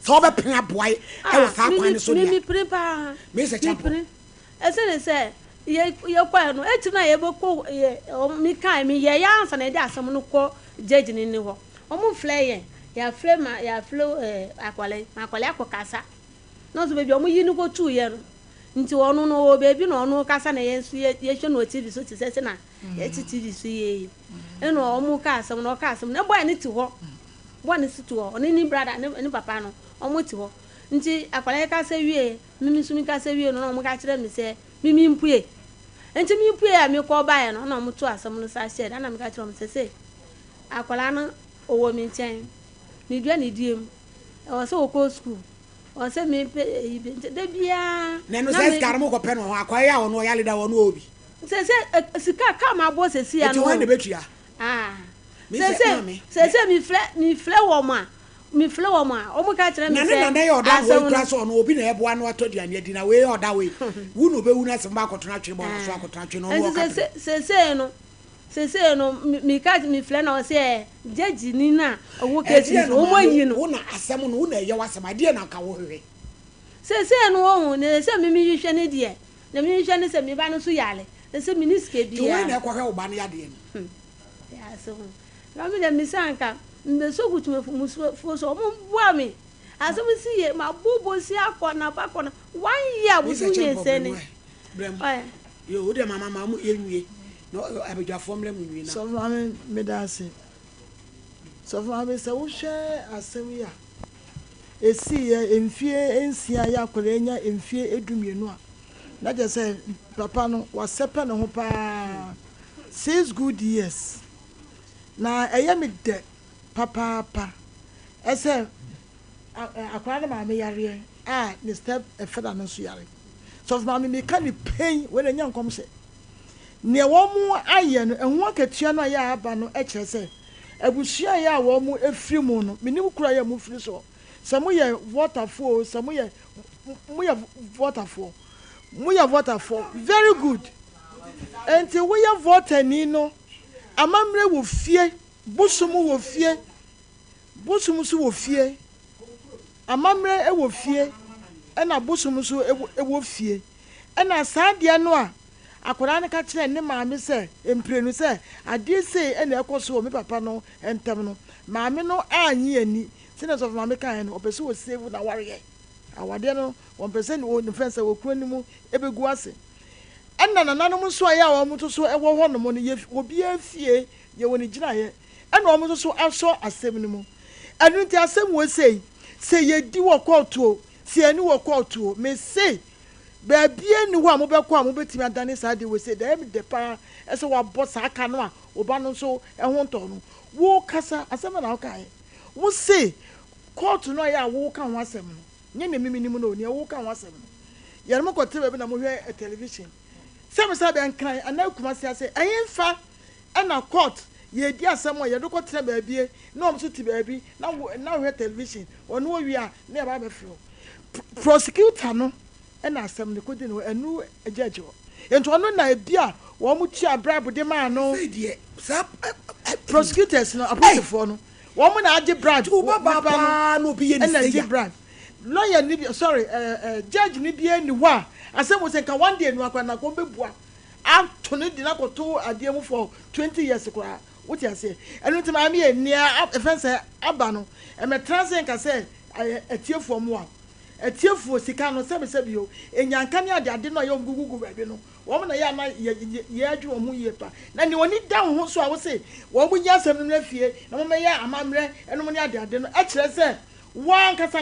so be pen aboa e wo sa kwan ne so dia mi prepare me se chapo ese ne se ye kwa no eti na ye beko mi kan mi ye ya ansa na de asem no ko judge ni ho omu fly ya flow akwale akokasa no so bebi omu yi ni ko tu ye no nti onu no bebi no onu kasa na ye hwe no TV so ti se na ye ti TV so ye eno omu ka asem no ka asem na boy ni ti ho boy ni si tu ho oni ni brother ni papa no omu ti ho nti akwale ka se wie mimi sumi ka se wie no omu ka kire mi se mimi mpue nti mi mpue ya mi ko ba ye no na omu tu asem no sa share na mi ka kire mi se akwala no owo mi nchen mi dua ni diem o se okọ school o se mi de bia na no se skar mo ko pe no akwa ya wo no ya leda wo no obi se sika ka ma bo se si ya no ti won de betua se mi fle wo ma o mo ka kire mi se na ya oda wo kura so no obi na ebo anu atodi ane di na we oda we wu no be wu na se mba akotona twe bo so akotona twe no wo ka se no mi ka mi fle na o se jeji ni na owo kesi o mo yi no wo na asem no wo na ye wasem ade na ka wo hwe se no wo ne se mi hwe ne de na mi hwe ne se mi ba no so yale se mi ni ske bia wo na ko hwe wo ba no ya de no ya so na mi de mi sanka mbe so gutume fo so mo bua mi asem si ye ma bobo si akona pa kona 1 year bu su ye se ne yo wo de mama mu yenwie no abedwa formula mu wi na so mama me da ase so mama se wo hwe asem ya esi ya emfie ensia ya akora enya emfie edumienu a na je say papa no wasepe ne ho pa 6 good years na eyemi de papa ese akora ne mama yare ne step efeda no so yare so mama me can pain when enya nkom se ne wo mu aye no ehun akatua no ya aba no e kire se abusua ya wo mu efiri mu no menim kura ya mu firi so some ye waterfall some ye waterfall very good enti we ye water ni no amamre wo fie busum wo fie busum so wo fie amamre e wo fie ena busum so e wo fie ena saade no a akwara ne ka kire ne maame se emprenu se ade se ena ekoso me papa no entem no maame no anyi ani sinners of maame kan no opese wo save na warrior awade no 1% wo ne fense wo kuro nimu ebegu ase ena nananom so aya wo muto so ewo ho no mo ne obi afie ye woni gina ye ena wo muto so aso asem no mu anu nti asem wo sei se ye di wo kotu se ani wo kotu me sei ba bia ni wo amobekọ amobetimi adane saade we sei da em de pa ese wa boss aka no a oba no so ehun to no wo kasa asem na wo kai wo sei kotu no ya wo ka ho asem no nye ne mimi mu no ne wo ka ho asem no yare mo kote be na mo hwe television sem sa be nkan ana kuma sia se ayemfa na court ye di asem ye do kote ba bie na om so ti ba bi na hwe television ono wi a na ba be fro prosecutor no na asem ne kodi no enu judge wo ento ono na bia wo mu tia bribe de ma no prosecutors no approve no wo mu na age bribe o baba no bi ye ni say bribe lawyer ni sorry judge ni bi ni wa asem wo se ka one day no akwa na ko bebua ato ne di na ko to ade mu for 20 years kwa what you say enu ti ma me enia offense aba no e me transen ka say etiefo mu a etiefo sika no se bio enyanka ne ade no ye gugugu ba bi no wo na ya na ye adwu omu ye pa na ne oni da ho so a wo se wo mu nya asem no afie na mo me ya amamre enu mo ne ade no e kire se wan kasa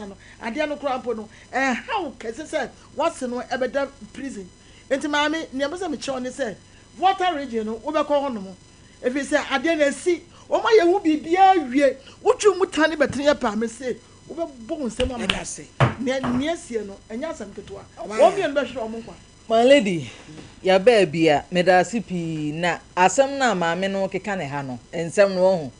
no ade no kura mpo no how kese se what's no ebeda prison enti maami ne mo se me chew ne se water region no wo be ko ho no mo efi se ade na si o ma ye hu bibia wie wotwu mutane betre pa me se wo be bo nsem am da se ne asie no enya asam ketoa wo mi no be hwe o mo kwa my lady ya ba bia me da sipi na asam na maami no keka ne ha no ensem no ho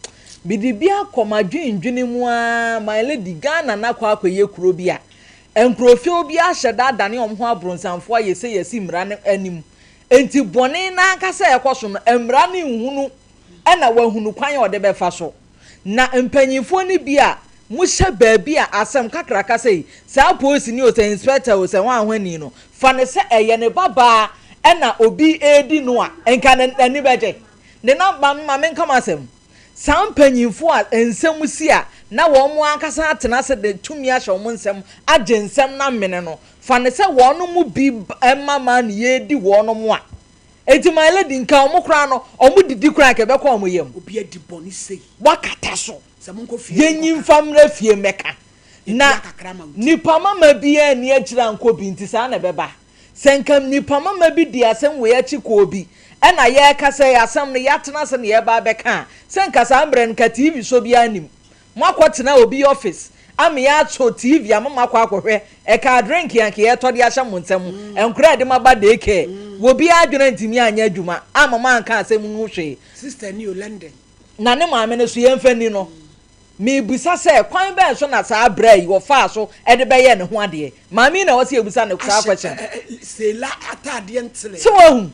bidibia komadwindwene mu a my lady Ghana na kwa akwaye kuro bia enkrofio bia hyeda dane omho abronsanfo yesi mra ne anim enti bone na akasa ekoso no emra ne nhunu na wahunu kwan ode befa so na empanyifo ne bia muhye baabia asem kakraka sei sa police ni o se inspector o se wan ahwani no fa ne se eye ne baba na obi edi no a enka ne beje ne na mama nkama asem sampanyinfo a ensem si a na wo mu ankasa atena se de tumi a hye mo nsem agensem na mene no fa ne se wo no mu bi mama ne ye di wo no mu a enti my lady nka o mu kra no o mu didi kra ke be ko o mu yem obi adi boni sei wakata so samonko fie yenyin famra fie meka na nipa mama bi e ne akira nko bi nti sa na beba senkam nipa mama bi di asem we achi ko obi ena ye kasa ya asem ne yatena se ne ye ba beka senkasa ambre nka TV so bi anim mwakotena obi office am ya cho TV amama kwa akohwe e ka drink yanke ye to de ahya montem enkura de maba de ke wo bi adwena ntimi anya adwuma amama anka asem nu hwe sister ni London na ne maame ne so ye mfani no me busa se kwan be so na sa brai wo fa so e de be ye ne ho ade maame na wo se ebusa ne kwa question sela atade ntle so wahu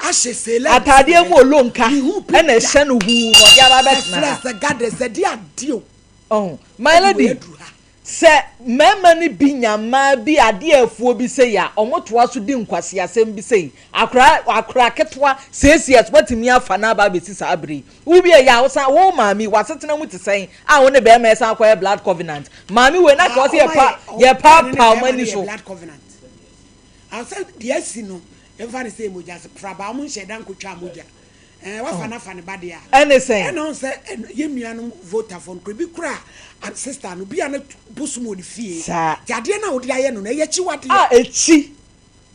ashe sela atade mu olonka e na hye no hu no ya ba bet na the goddess the adio oh my lady se mema ni binyama bi ade afuo bi se ya omotoa so di nkwase asem bi se akra ketwa CCS watimi afa na ba be sisa abri ubi ya wo san wo maami wasetena mu tesen a wo ne be ma san kwa blood covenant maami we na ka wo se ye pa mani so blood covenant I said yes no Ever the same moja fraba mo hye dan kotwa moja. Wafa na fa ne ba de a. Anything. No say yemnuanu voter for nko bi kura and sister no bia na bosumo ni fie. Jade na odi aye no na ye chi wade. Echi.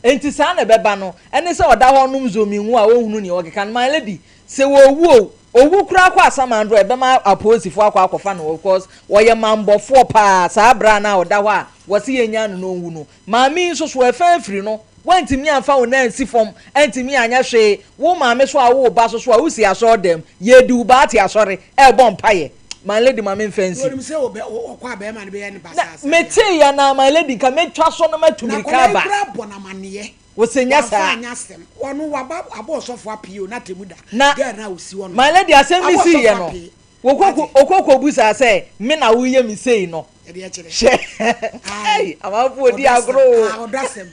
Enti sa na beba no. Ene se oda ho num zomi hu a wohunu ni okeka my lady. Se wo wu owu kura kwa asamandro ebe ma aposifo akwa no of course woye mambofo pa sa bra na oda ho a wose yenya no wu no. Maami nso so efa afiri no. Wantimi amfa wo na nsi fom antimi anya hwe wo maame so a wo ba so a wo si aso dem ye di uba ati asore e bom paye my lady maame fancy wo say okwa be ma ne be ya ne basasa mete ya na my lady ka metwa so na matumi ka ba na ko bona mane wo senya sa anya sem wono waba abo sofo apio na temuda ga na osi wono my lady asem mi si ye no okoko busa say me na wo ye mi sei no hey amafu odi agro odasem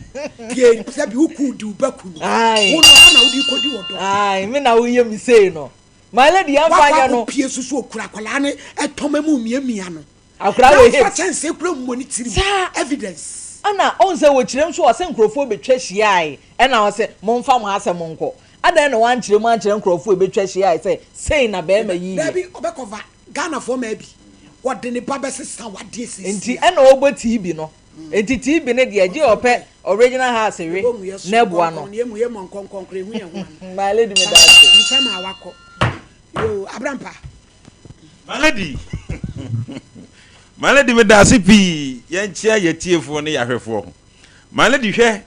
ye se bi uku di ubaku no wono ana odi kodi wodo ai me na wo ye mi sei no my lady amfanya no pie susu okura kwala ne etomamu miamia no akura we he chance ekura mmoni tiri evidence ana onse wo kirem so ose nkrofo betwa hia ai na ose momfa mo asem nko adan na wan kirem nkrofo betwa hia ai sei na be ma yi Baby obekova Ghana for maybe what the baba sister what this is enti ena ogbo TV no enti TV ne de age ope original house we na bua no yemu nkonkonkre hu ye hu my lady me that nsama awako yo abrampa my lady me da sipi yenchia yetiefo ne yahwefo my lady hwe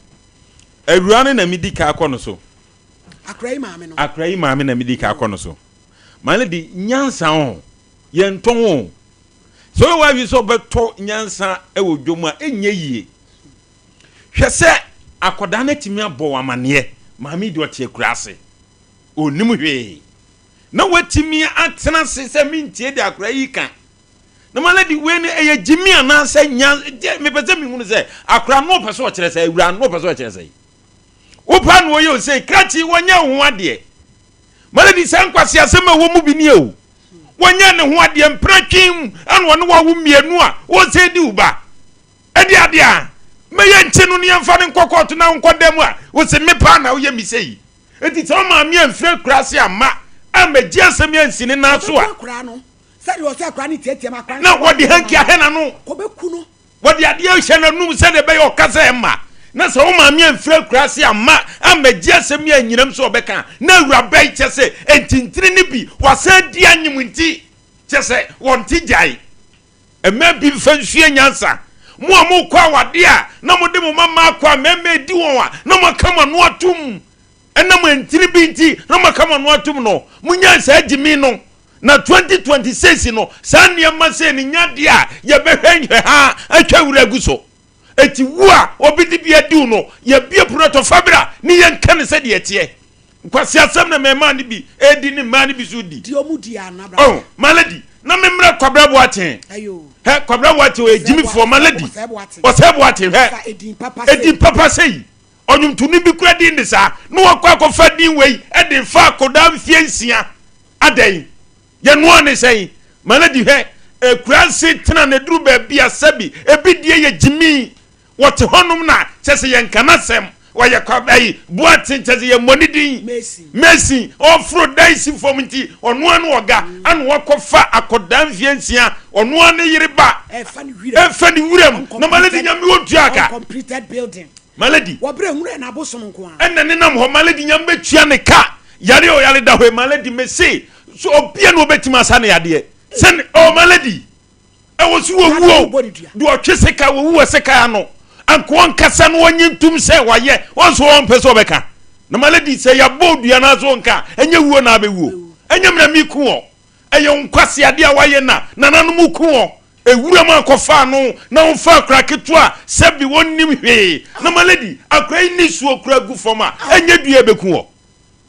awuane na midika akono so akrai maame na midika akono so my lady nyansa ho yenton so wa wi so beto nyansa ewo dwom a enye yie hwese akoda na timi abo amane maami de otie kurase onim hwe na watimi atena se mintie de akora yi kan na maladi we ne eye jimi ana se nya me pese mi hunu se akora no pese o kire se awura no pese o kire se wo pa no ye o se krati wonya ho ade maladi san kwase asema wo mu bi ni o wonya ne ho ade mpratwim anu won wo mienu a wo se di uba ade ade a me ye nchenu ne yemfa ne nkokoto na nkodam a wo se me pa na wo ye mi sei enti so ma mi amfre kurase ama amaji asem ye nsini na so a said you say kwani tietie makwan na wodi hanki ahena no kobeku no wodi ade ahye na num se de be yo kasa emma na se wo ma mi amfre kurase ama amaji asem ye nyinam so obeka na awura bai chese entintiri ni bi wasa di anyim nti chese wonti jai ema bi fanhue nyansa mo kwa wade a na mo de mo mama kwa meme di won a na mo kama no atum ena mo entiri bi nti na mo kama no atum no munya sa agimi no na 2026 no sania mase ni nyade a ye behwenhwe ha atwa wura guso eti wu a obidi bia di no ye bia proto fabra ni ye nkan se de etie kwasi asem na mema ni bi edi ni ma ni bi so di omudi anabra oh maladi na memra kwabra bo aten ayo he kwabra bo aten e jimi for maladi osebo aten he edin papa sei onyum tuni bi kura din de sa no wakwa akofa din wei edi fa akoda mfie nsia adan ye no ne sei maladi he ekransi tena ne duru ba bia sabi ebi die ye jimi wote honum na chese ye nkana sem waya kwabai buatin chese ye monidin messi ofro daisi fomnti onu anu oga anu wakofa akoda mfie nsia onu anu yiriba efani wurem na maladi nyame wotuaka completed building maladi wabre hunu na abosom nko a enne ne nam ho maladi nyam betua ne ka yare o yare da ho maladi mesi so obia no betima asa ne yade sen o maladi e wo su wo do otwese ka wo seka no anko ankasa no wonyintum se waye wonso won pese obeka na maladi se ya bodua na so nka enye wuo na abewuo enye mra mi ku o eye nkwase ade a waye na nananum ku o ewura ma kofa no na onfa kraketo a sebi wonnim hwe na maladi akrai ni su okura gu foma enye dua beku o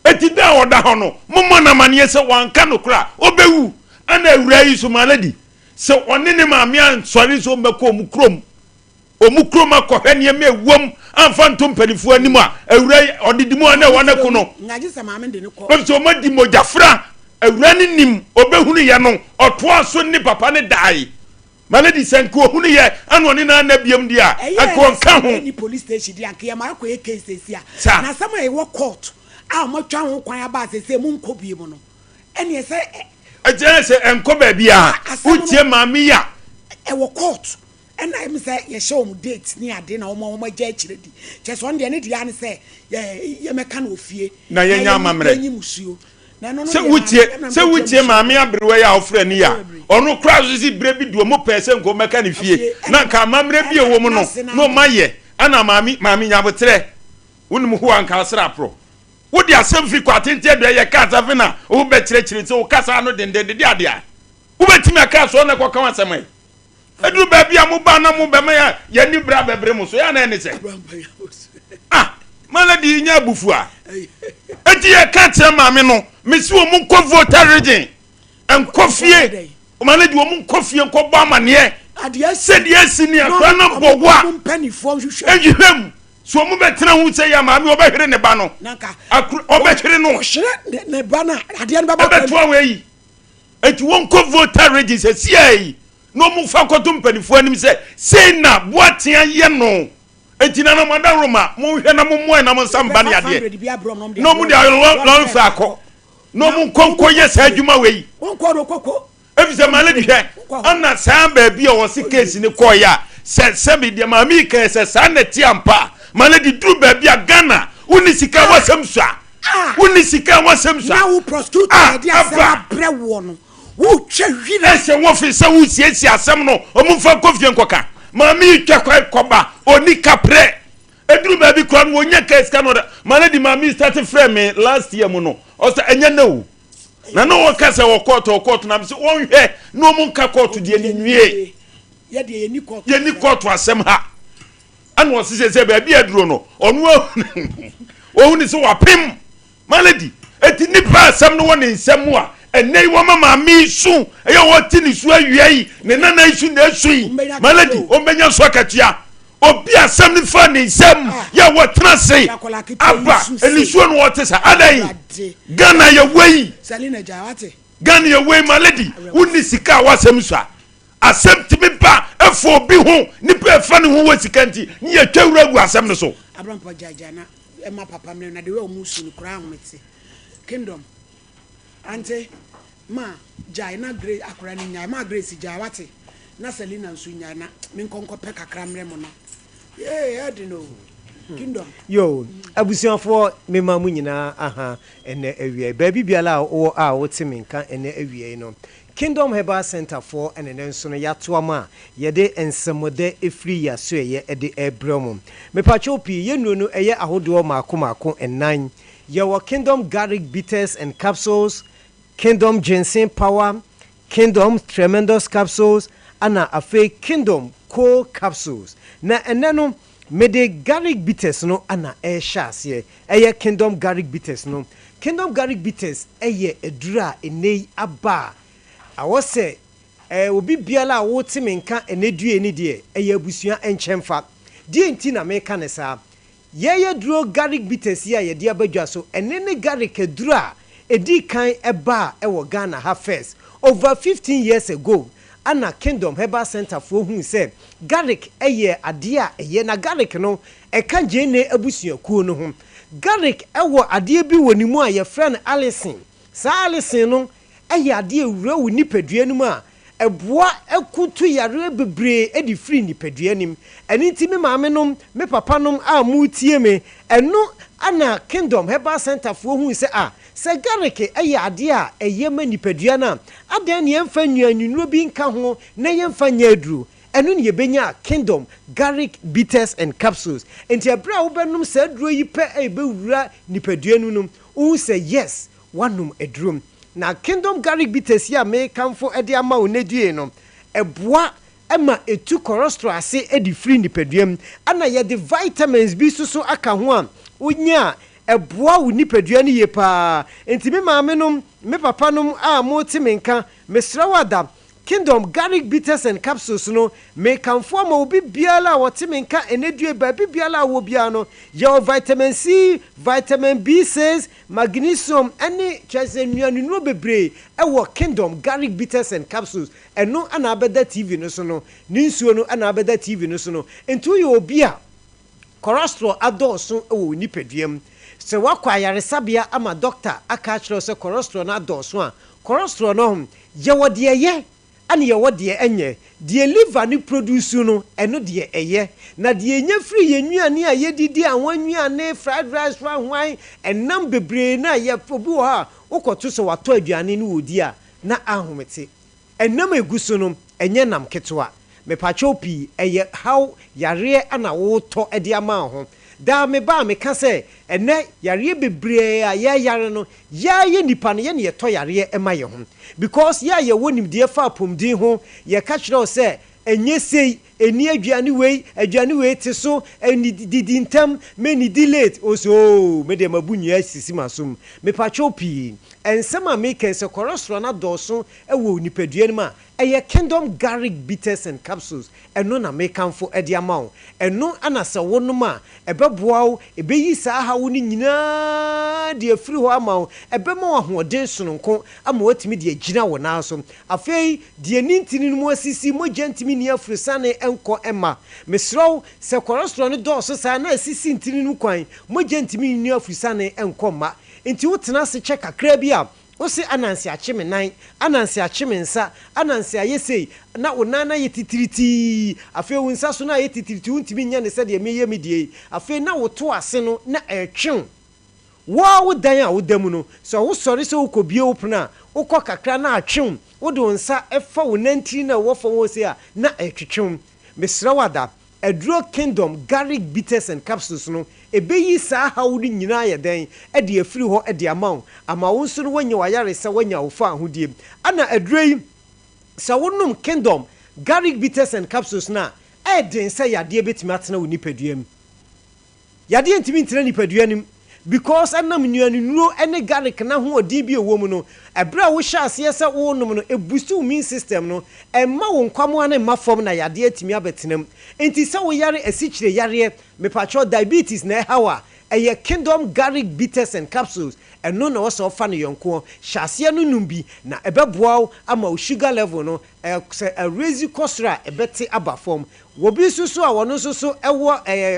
eti da oda ho no mommo na mane se wanka no kura obewu ana ewura yi so maladi se onene ma me ansori so mbeko omukrom akohwe ne ewom amfa ntom panifu anim a ewura odidimu ana wanaku no ngaji se ma me de ne ko so madi mojafra ewura ne nim obehunu ye no oto aso ni papa ne dai malady senko hunu ye anu oni na na biam dia akon ka ho ni police station dia ke ma ko e case sia na sama e wo court a mo twa ho kwan aba sese mu nko biem no ene se aje se enko ba bia utie maami ya e wo court ena em say ye show mu date ni ade na omo gya akire di che so nde ne dia ne say ye meka na ofie na ye nya mamre nyi musuo na no no se wutie maami abrewe ya ofre ni ya onu kra so si bre bi do mo pese nko meka ne fie na ka mamre bi ewo mu no maye ana maami nya botre wonu ho anka sra pro wodi asem fi kwatente do ye kasa fi na wo be kire se wo kasa no dendende di ade a wo betimi aka so na kwaka wasemai edu ba bia mo ba na mo be ma ya ni bra bebre mo so ya na ene se maladi nya bufu a eti ye ka tire maame no mesi wo mu ko voter region enkofie maladi wo mu nkofie nko ba amane ade se de sini akwa na bogwa mpanifo hwehwe ehwem so mu betra hu se ya maame obehwere ne ba no obehwere no hwere ne ba na ade ne ba ba beto aweyi eti wo nko voter region se siai no mu fa koto mpanifo anim se sei na boatia ye no etina na madaroma mu hwe na mu moe na mu nsamba ne ade no mu dia lon fa ko no mu konko ye sa adwuma wei konko do koko efise maladi hwe ana saa ba bia wo se case ni ko ya se bi dia mami kan se sa na ti ampa maladi dru ba bia Ghana uni sika wasam sua na wo prostitute ade asem bre wo no wo twa hwina se wo fi se wo siesie asem no omfa kofie nkoka mami twa koba oni kapre eduru ba bi kwa no wonya case ka no da maladi mami start frame me last year mu no o se enya na na no wo kase wo court na bi se won hwe no mu nka court de ni nwie ye de ye ni court asem ha anu wo se ba bi aduro no onu wo ni se wapem maladi eti nipa asem no woni nsem a enei wo mama mi su eya wo ti ni su awiei ne nana isu na esui maladi o menya so akatua obi asem ni fa ni nsem ya wo trase aba elisu no wo tesa adai Ghana ye wei Salina Jawate Ghana ye wei maladi woni sika wasem so asem timi ba efo bi ho nipa efa ne ho wo sika nti ni ye twawura gu asem no so abrampo jajana ema papa me na de we omusu ni kura ahomete kingdom ante ma jai na grace akura ni nya ma grace jai wate na Selina nsu nya na me nkonko pe kakra mre mo no I don't know kingdom yo abusianfo me ma mu nyina aha ene awie baby biala o a wote me nka ene awie no Kingdom Herbal Center for ene nso no yato ama ye de ensemode efri ya so ye de ebremu me pacho pi ye nuno eye ahodo maako enan ye wo Kingdom Garlic Bitters and Capsules, Kingdom Ginseng Power, Kingdom Tremendous Capsules, ana afe Kingdom Cold Capsules. Na eneno me de Garlic Bitters no ana shase eye Kingdom Garlic Bitters no. Kingdom Garlic Bitters eye edura enei aba. Awose obi biala wote menka enedue ni de eye abusua enchemfa. Die nti na meka ne sa. Ye duro Garlic Bitters ya ye de abadwa so enene garlic edura edi kan eba ewo Ghana ha first over 15 years ago. Ana Kingdom Herbal Center for hu say garlic eye ade a eye na garlic no e kan je ne abusuakuo no ho garlic ewo ade bi wonimu a ye friend Alison sa Alison no eye ade ewura wo nipadua nimu a eboa ekutu yare bebre edi free nipadua nim eni nti me maame nom me papa nom a mu tie me eno ana Kingdom Herbal Center for hu say se garlic eye ade a eye ma nipadua na adan ne yemfa nnuanu bi nka ho na yemfa nyaduru enu ne yebenya Kingdom Garlic Bitters and Capsules enti abra wo benum sa duro yi pe ebewura nipadua nu num wo say yes wanum edrum na Kingdom Garlic Bitters ya me kamfo ede ama wo nedue no eboa ema etu cholesterol ase edi free nipaduam ana ye de vitamins bi so aka ho a onya eboa wo nipadua ne ye pa enti me maame nom me papa nom a mo ti menka mesra wada Kingdom garlic bitters and capsules no may can form obi biala what menka enedue baby biala wo biano your vitamin C, vitamin B6, magnesium any chese nuanu bebre ewo Kingdom garlic bitters and capsules and no anabeda TV no so no ninsuo no anabeda TV no so no ento yo obi a cholesterol adolso ewo nipaduam se wakwa ayaresabia ama doctor aka kire se cholesterol na adolso a cholesterol no ye wode ye ane ye wode enye de liver ni produce no eno de eye na de enya free ye nnuane a ye didi awon nnuane fried rice fa hwan enam bebre na ye obu ha ukoto so wato aduane ni wodi a na ahomete enam eguso no enye nam ketwa me pacho pi eye how yare ana wo to ede ama ho da me ba me ka se ene yare bebre a ye yare no ya ye nipa no ye ne to yare ema ye ho because ya ye wonim de fa pomdin ho ye ka kire se enye sei eni aduane wei te so eni didi ntam me ni delete oso me de mabunyu asisi masum me pacho pi ensema me ken se cholesterol na doso ewo nipadua nima eye Kingdom garlic bitters and capsules eno na me kanfo ede amawo eno anase wonuma ebeboawo ebeyi saa hawo ni nyina de afiri ho amawo ebema wo hoden sononko ama watimi de agina wo na so afei de nintini mu asisi mogentimi ni afrisane enko ema mesro se cholesterol no doso saa na asisi ntini nu kwan mogentimi ni afrisane enko ma enti wotena se check akra bi a Osi anansi achime nine, anansi achime nsa, anansi ayesei, na onana yetitiriti, afe unsa so na yetitiriti untimi nya ne sede meye medie, afe na woto ase no na etwen. Wa wo dan a wo damu no, so wo sori se wo kobie wo pna, wo kọ kakra na atwen, wo de unsa efa wo nanti na wo fa wo se a na etwetwen. Mesra wada Edro Kingdom garlic bitters and capsules no ebeyi saa hawudi nyina ye den e de afiri ho e de amawo ama wo nso no wanya wayare se wanya wo fa ahodie ana edrei sa wonum Kingdom garlic bitters and capsules na e den se yade betimi atena wo nipaduam yade ntimi ntena nipaduanim because anam nuanu ene garlic na ho odin bi ewo mu no ebra wo hya ase se wo num no ebustu immune system no emma wo nkwamo na emma fom na yade atimi abetenam enti se wo yare asichire yare mepacho diabetes na hawa eye Kingdom garlic bitters and capsules eno na wo fa no yonko hya ase no numbi na ebeboa ama wo sugar level no raise cholesterol ebete aba fom wobi susu a wono susu ewo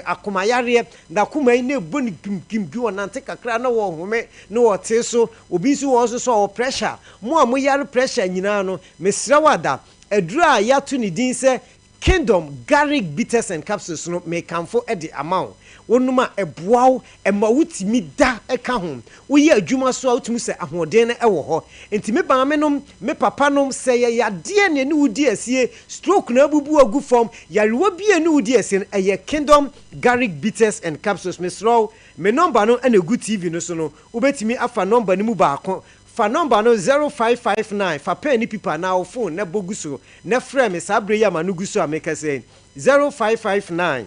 akoma yare na akoma yi na boni kimkimgi wonante kakra na wo home na wo te so obi su wo susu o pressure mo a mo yare pressure nyina no mesra wada edura ya to ni din se Kingdom garlic bitters and capsules no me kanfo e de amount wonuma eboaw ema wutimi da eka ho woye adwuma so a wutimi se ahoden na ewo ho enti me ba menom me papa nom se ye yade ne wudi asie stroke na abubu agu form yarewa bie ne wudi asie eye Kingdom garlic bitters and capsules me sro me number no na gu TV no so no wobetimi afa number ni mu baako fa number no 0559 fa pen ni pipa na wo phone na boguso na frame me sabre ya manu guso ameka say 0559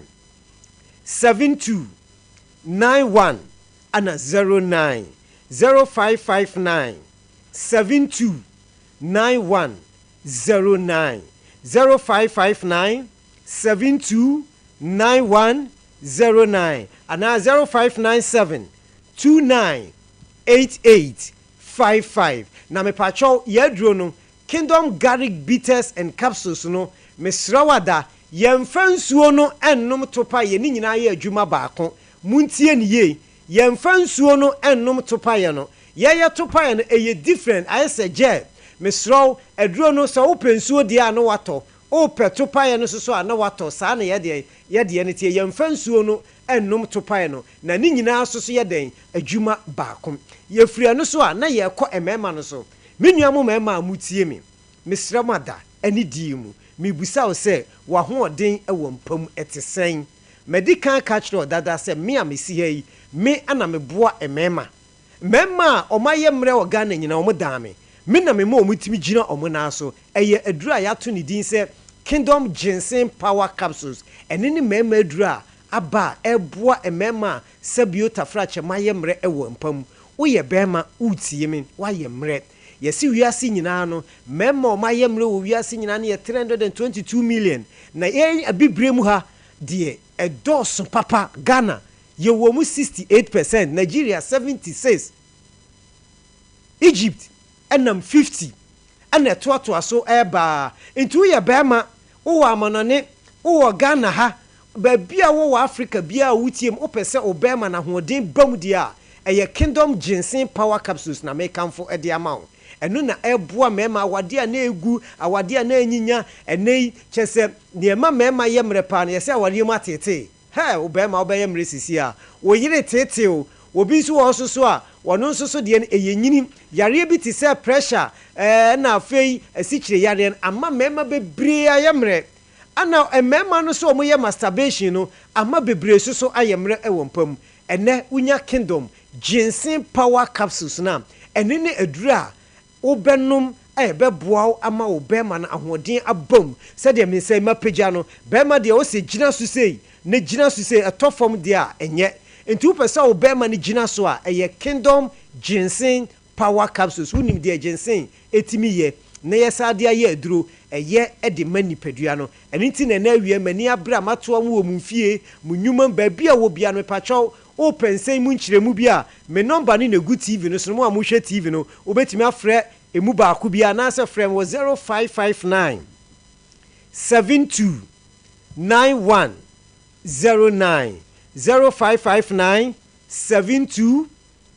7291 ana 09 0559 7291 09 0559 7291 09 ana 0597 2988 55 na me pacho yadro no Kingdom garlic bitters and capsules no mesrawada yemfansuo no ennom topa ye ni nyina ye adwuma baako muntie ne ye yemfansuo no ennom topa ye no ye topa ye no eye different I say je mesraw adro no so opensuo dia no wato o topa ye no so a no wato saa na ye de ne tie yemfansuo no ennom topa ye no na ni nyina so ye den adwuma baako ye firi no so a na ye kɔ emema no so menua mo mema amutie me mesramada ani di mu mibusa wo se wa ho odin ewo mpam etesen medical culture dada se me amesi hei me ana meboa emema mema omaye mre organ nyina omodame me na me ma omutimi gina omona so eye adura ya to ni din se Kingdom ginseng power capsules enini mema adura aba eboa emema sabiota frache maye mre ewo mpam woye bema utie me waye mre yesi wiase nyina no memma o mayemre wo wiase nyina no ye 322 million na ye abibre mu ha de edoso papa Ghana ye wo mu 68%, Nigeria 76%, Egypt enam 50, ana toatoa so eba ntu ye bema wo amanone wo Ghana ha ba bia wo Africa bia wutiem opese obema na hoden bam dia eye Kingdom Ginseng Power Capsules na mekamfo ede amawo enu na eboa mema awade a na egu awade a na anyinya enei chese niema mema yemre pa na yese awade mu atete he obema obeye mre sisi a wo yire tete o obi nso wo soso a wono nso so de eyenyini yare bi ti se pressure na afei asikyire yare ama mema bebre ayemre ana mema no so omoye masturbation no ama bebre so ayemre ewompam ene unya Kingdom Ginseng Power Capsules na ene ne adura obenum beboa ama obema na ahoden abom se de me say mapagya no bema de o se gina so sei ne gina so sei atofom de a enye nti upesa obema ne gina so a eye Kingdom Ginseng Power Capsules unim de ginseng etimi ye na yesade aye aduro eye de mani padua no ene nti na na awie mani abra mato mu mfie munyuma ba bia wo bia no pacho o pensei mu nkyiremu bia me number ni na gu TV no so mo amhwe TV no obetimi afre emu ba ku bia na se frem wo 0559 72 9109 0559 72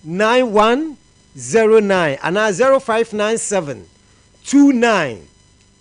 9109 ana 0597 29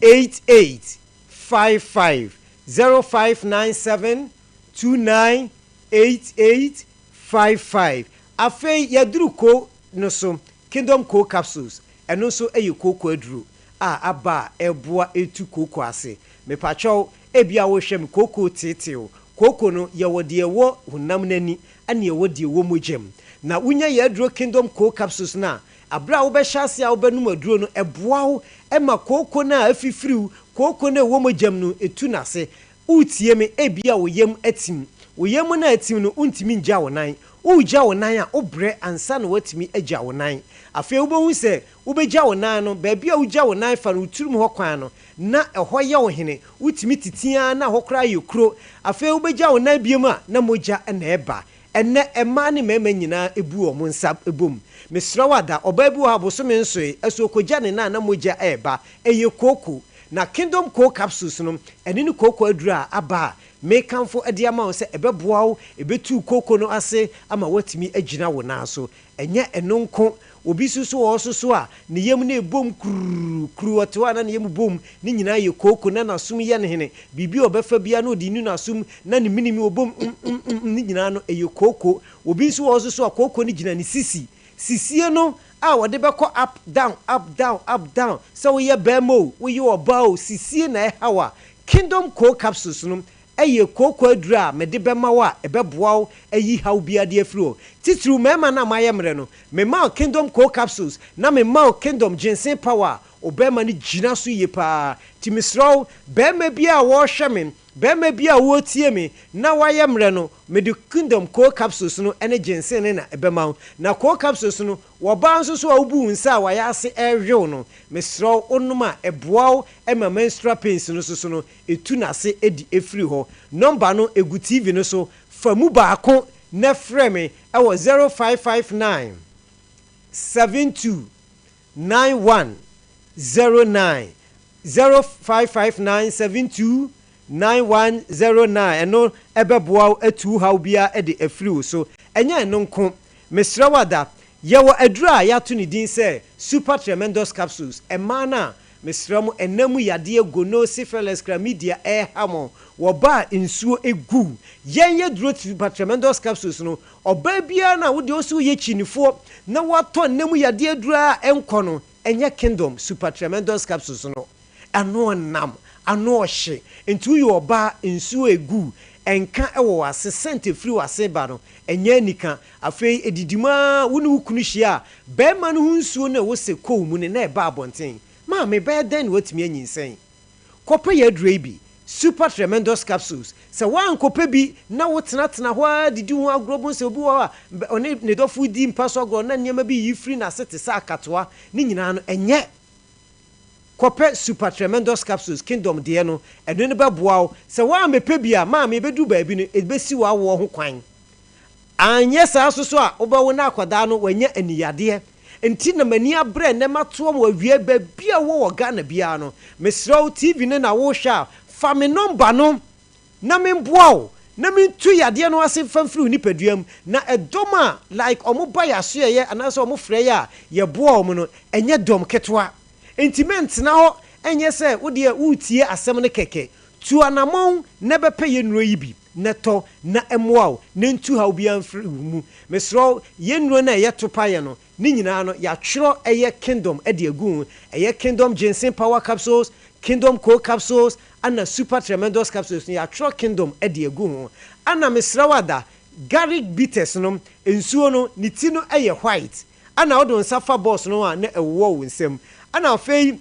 8855 0597 29 8855 afei yadruko no so Kingdom Co Capsules eno so eyikoko aduru aba eboa etu koko ase mepacho ebia wo hwem koko teteo koko no ye wode ewo hunam nani ane ewo de ewo mojem na unya yaduro Kingdom Co Capsules na abra wo be hyase a wo benum aduro no eboa wo ema koko na afifiriw koko na ewo mojem no etu nase utie me ebia wo yem atim wo yem na atim no untimi nja wo nan ugya wo nan a obre ansa na watimi agya wo nan afei ubohu se ubegya wo nan no ba bia ugya wo nan fa no turum ho kwan no na eho ye wo hene utimi titia na hokra yekro afei ubegya wo nan biema na mogya na eba enne ema ne mema nyina ebu o monsa ebom mesra wada oba bi wo abosome nso eso kogya ne na mogya eba eye koko na Kingdom Co Capsules no ene ni koko adura aba mekamfo ade ama wo se ebeboa wo ebetu koko no ase ama watimi agina wo na so enye enonko obi susu wo susu a ne yem na ebom kru otewa na ne yem bom ni nyina ye koko na nasum ye ne hene bibi obefa bia na odi ni nasum na ne minimi obom ni nyina no eye koko obi susu wo susu a koko ni gina ni sisie no a wode beko up down so we ye bemo we you oba sisie na hawa Kingdom Co Capsules no eye koko adura me de bema wa ebeboa ayi haw bia de afiro titru mema na mayemre no me ma Kingdom Co Capsules na me ma Kingdom Ginseng Power obema ni gina so ye pa timisro bema bia wo hwemen bema bia wo tie me na wayemre no me de Kingdom Co Capsules no ene ginseng na ebema na Co Capsules no wo ba nso so awbu nsa wa ya ase ehwew no mesro onuma eboa ema menstrual pains no so no etu na se edi efiri ho number no egu TV no so famu baako na frame ewo 0559 72 9109 0559 72 9109 eno ebeboa atu haw bia ede efiri so enya enonko mesra wada yewo adura ya to ni din se Super Tremendous Capsules emana mesramu enamu yade gono syphilis chlamydia hamo wo ba nsuo egu yenye duro Super Tremendous Capsules no oba bia na wo de osu ye chinifo na wato enamu yade adura enko no enye Kingdom Super Tremendous Capsules no ano nam ano hye ntu yo oba nsuo egu enka ewo wase sente free wase ba no enye nika afei edidima wonu kunu hia be ma no hunsuo na wo se ko mu ne na eba abonten ma me be den watimi anyinsen kopa ya dure bi super tremendous capsules sɛ woankɔpɛ bi na wotenatena hɔ a didi ho agorɔ bo sɛ obi wɔ a ɔne ne dɔfo di mpa so agorɔ na nneɛma bi yi firi n'ase te sɛ akatoa ne nyinaa no ɛnyɛ kɔpɛ super tremendous capsules kingdom deɛ no ɛno ne bɛboa wo sɛ woammɛpɛ bi a maame bɛdu baabi no ɛbɛsi wo awoɔ ho kwan anyɛ saa so a wobɛwo na akwadaa no wanya aniyadeɛ nti na mani abrɛ ne matoɔ mo awie baabi a wɔ Ghana biara no mesrɛ wo TV ne na wohwɛ a fa me nɔmba no na memboa wo na mentu yadeɛ no ase famfiri nipaduam na ɛdɔm a like ɔmo ba yɛasoɛyɛ anaasɛ ɔmo frɛ yɛ a yɛboa ɔmo no ɛnyɛ dɔm ketewa nti mentena hɔ ɛnyɛ sɛ wodeɛ wotie asɛm no kɛkɛ tu anamɔn na bɛpɛ yɛ nnuro yi bi na tɔ na ɛmoa wo na ntu ha obiara mfiri wo mu mesrɛ yɛ nnuro no a ɛyɛ topayɛ no ne nyinaa no yɛatwerɛ ɛyɛ kingdom ɛde agu ɛyɛ kingdom ginseng power capsules kingdom cold capsules ana super tremendous capsules no yɛatwerɛ kingdom ɛde agu ho ana mesrɛ wada garlic bitters no nsuo no ne ti no ɛyɛ white ana wode nsa fa boss no a na ɛwɔ wo nsam ana afei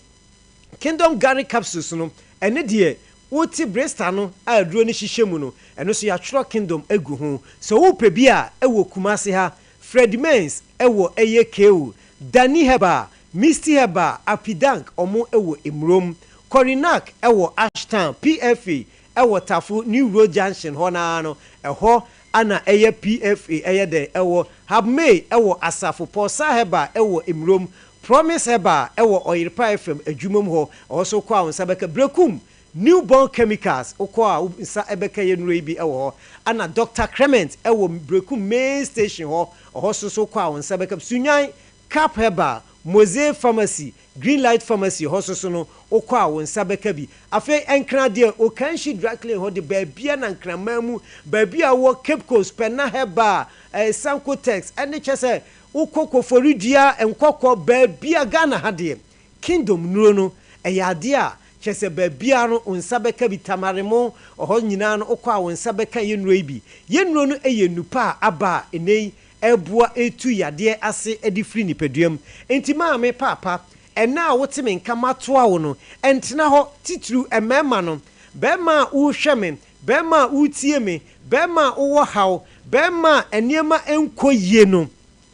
kingdom garlic capsules no ɛne deɛ wote bresta no a aduro no hyehyɛ mu no ɛno so yɛatwerɛ kingdom agu ho so wopɛ bi a ɛwɔ Kumasi ha Fred Mens ɛwɔ ɛyɛ KO Dani Heba Misty Heba Apidank ɔmo ɛwɔ Emrom Corinac ɛwɔ Ashtown PFA ɛwɔ Tafo New Road Junction hɔ naa no ɛhɔ ana ɛyɛ PFA ɛyɛ dɛ ɛwɔ Habmay ɛwɔ Asafo Posa Heba ɛwɔ Emrom Promise Heba ɛwɔ Oyirpa FM adwumam hɔ ɔso kɔ a nsa bɛka Brekum Newborn Chemicals okɔ a nsa ɛbɛka yɛ nuro yi bi ɛwɔ hɔ ana Dr. Clement ɛwɔ Brekum main station hɔ ɔhɔ so kɔ a nsa bɛka Sunyan Cap Heba Mose Pharmacy Greenlight Pharmacy hɔ so no okɔ a nsa bɛka bi afei ɛnkra deɛ Okanshi Dry Clean hɔ de baabia na nkraman mu baabia wɔ Cape Coast Penna Heba Sankotex ɛne kyɛ sɛ ukoko foridua enkokɔ baabia Ghana ha deɛ Kingdom nuro no ɛyɛ adeɛ a kyese baabia no onsa bɛka bi tamaremo ɔhɔ nyinaa no okɔ a onsa bɛka ye nuro bi ye nuro no ɛyɛ nupa aba enei ɛboa etu yadeɛ ase edi firi nipaduam enti maame papa ɛna a wote me nka matoa wo no ɛntena hɔ titru ɛmɛma no bɛma a wohwɛ me bɛma a wotie me bɛma a wowɔ haw bɛma a nneɛma ɛnkɔ yie no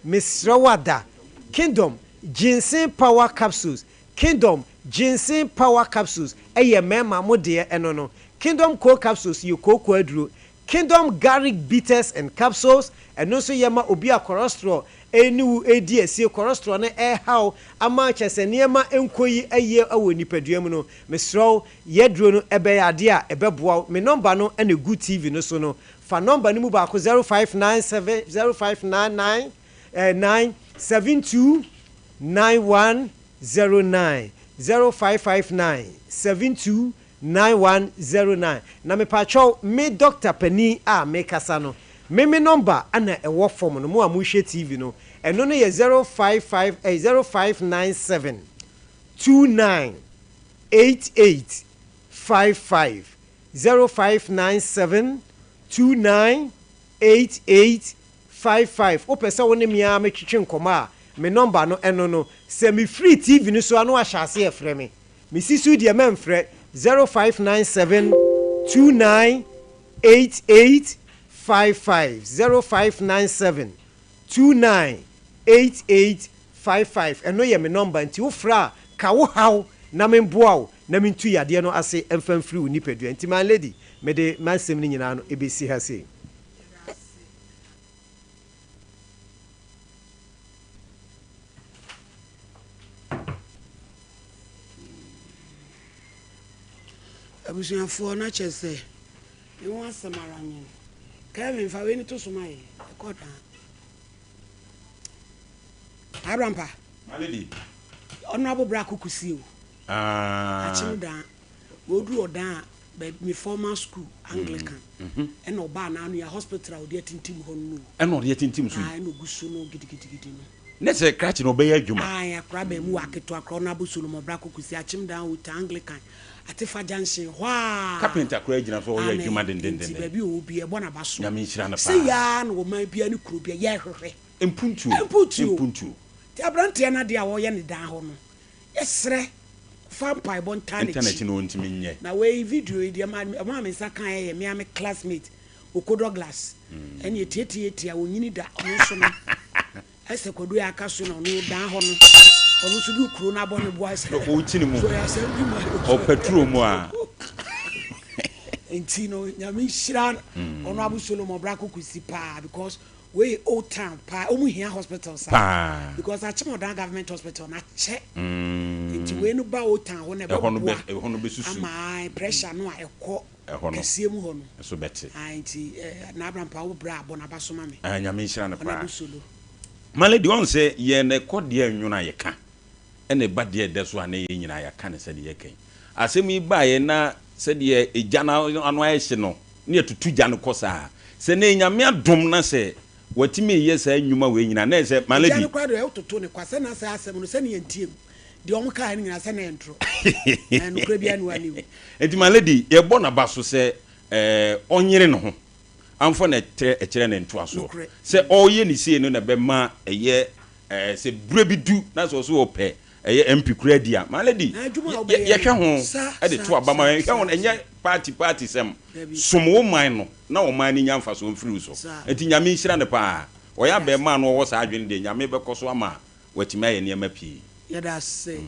mesrɛ wada Kingdom ginseng power capsules Kingdom ginseng power capsules ɛyɛ mɛma mo deɛ ɛno no Kingdom cold capsules yɛ koko aduro Kingdom garlic bitters and capsules ɛno nso yɛ ma obi a cholesterol ɛniwu edi esie cholesterol ne ɛhaw ama kyɛsɛ nneɛma enkoyi ɛyɛ ɛwɔ nipaduam no mesrɛw yɛduro no ɛbɛyɛ adeɛ a ɛbɛboa me number no ɛna gu TV no so no fa number no mu baako 0597 0599 972 9109 0559 72 9109 na me pacho me Dr. Penny a me kasa no me number ana ɛwɔ form no mo a mo hwɛ TV no ɛno no yɛ 0597 29 88 55 0597 29 88 55 opɛ sɛ wo ne me a metwetwe nkɔmɔ a me number no ɛno no sɛ me free TV no so ano ahyase ɛfrɛ me me sisu deɛ memfrɛ 0597 29 88 55 0597 29 88 55 ɛno yɛ me number nti wo fra ka wo haw na memboa wo na mentu yadeɛ no ase ɛmfa mfiri wo nipadua nti my lady me de mansɛm no nyinaa no ɛbɛsi ha sei abusuafoɔ na kyɛ sɛ ɛho asɛm ara nyɛ Kevin fa wei to soma yɛ ɛkɔda Abrampa maledi ɔno abobra kokusie o akyem da wodu ɔdan me former school Anglican ɛna ɔba na anu ya hospital ɔde atintim hɔ no ɛna ɔde atintim so ɛna ogusu no gidigidi no ne sɛ krakye no bɛyɛ adwuma akra ba mu aketo akra na abosu no mobra kokusie akyem da o ta Anglican atifa junction hwa carpenter kura gyina so ɔyɛ adwuma dendenden ba bi o bi e bona baso nyame nhyira na pa sɛ ya na wo man bia ne kuro bia yɛ hwehwɛ empuntu ti abrante na de a wo yɛ ne dan ho no yɛsrɛ fan pai bon tane internet no ntimi nye na we video e dia ma me sa kan ye me am classmate Okodo glass ene tietie wonyini da no so no ese kodo ya aka so no dan ho no ono so bi kuro na bone bo ase o tini mu so ya se bi ma o petrol mu a entino nyame shiran ono abu Solomon brako kusi pa because we old town pa omu hia hospital sa because a Chimodan government hospital na che enti we no ba old town ho na be ho be susu ama pressure no a ekọ kasie mu ho no so beti enti na Abraham pa wo bra abona ba so ma me nyame nhyira ne pa male di on say ye ne kode anwuna ye ka ene ba de de so ana ye nyina ya ka ne se de ye kan asemi ba ye na se de eja na anu aye hye no ne tutu ja no kosa se ne nyame adom na se watimi ye sa anwuma we nyina na se male di ja no kwado e ototo ne kwase na se asem no se ne yentiem de om ka ne nyina se na entro na no kra bia no ani enti male di ye bo na ba so se onyere no ho amfo na ekire ne nto aso se oye ni sie no na be ma eye se bure bi du na so so ope eye MP kura dia malady ye hwe ho e de to abama ye hwe ho enye party sem somwo man no na wo man ni nyamfa so mfiri so enti nyame nhira ne pa oya be ma no wo sa adwene de nyame be koso ama watima ye ne ma pi ye da say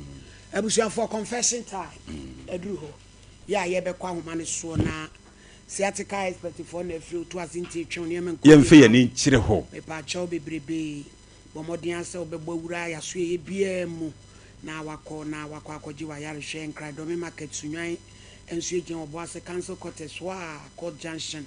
abusia for confession time edru ho ya ye be kwa homa ne so na Siatica expert for na free to asinti twon ne men ko yemfe ye ni kire ho me pa chaw bebrebe bomodian se obegbo wura ya so ye bia mu na wakọ akọji wa yare hwe nkra do me market sunwan enso egin obo ase council quarters wa court junction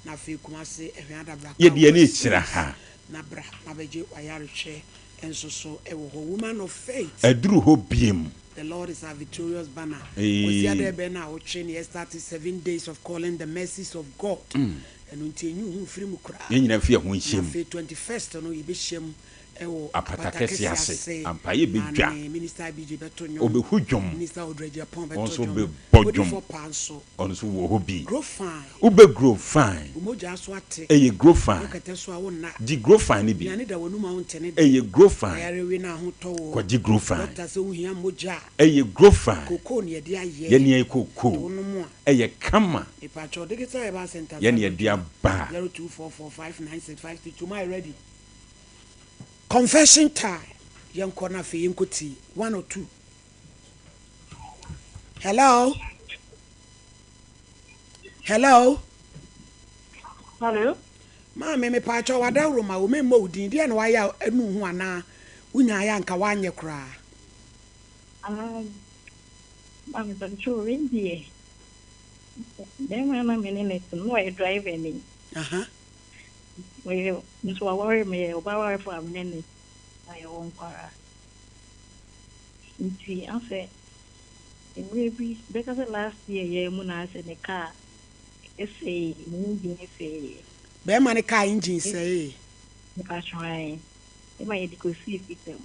na fe kumase ehwe adabra ye de ni kire ha na bra mabeje wa yare hwe enso so ewo ho woman of faith eduru ho biem. The Lord is our victorious banner. We see there be now training started 7 days of calling the mercies of God. And until you free mukra. Ye nyina fi ho nhiem. 21st no ye be hiem ewo apatakesi ase ampaye bedwa minister BJ betonyo obehudwom minister Odreja Pon betonyo onso be bodwom onso wo hobi grow fine ube grow fine umoja so ate eye grow fine keteso a wonna di grow fine ni bi yani da wonu ma wontene eye grow fine yare we na ho to wo ko di grow fine doctor se ohia moja eye grow fine koko ne de aye ye ne koko eye kama ipacho digital eba center ye ne de aba 0244596522 my ready confession time yanko na fe yankoti 1 or 2 hello ma me pa cho wada roma o me mo din dia na wa ya anu hu ana unya ya nka wa anye kra ma me ban cho rendi dem na me ne no e drive ni we nso wa worry me o ba worry for am nene I won kwara nti afa maybe because last year ye mu na se ne car say mu bi say be ma ne car engine say e pa try e ma ye diko see fitem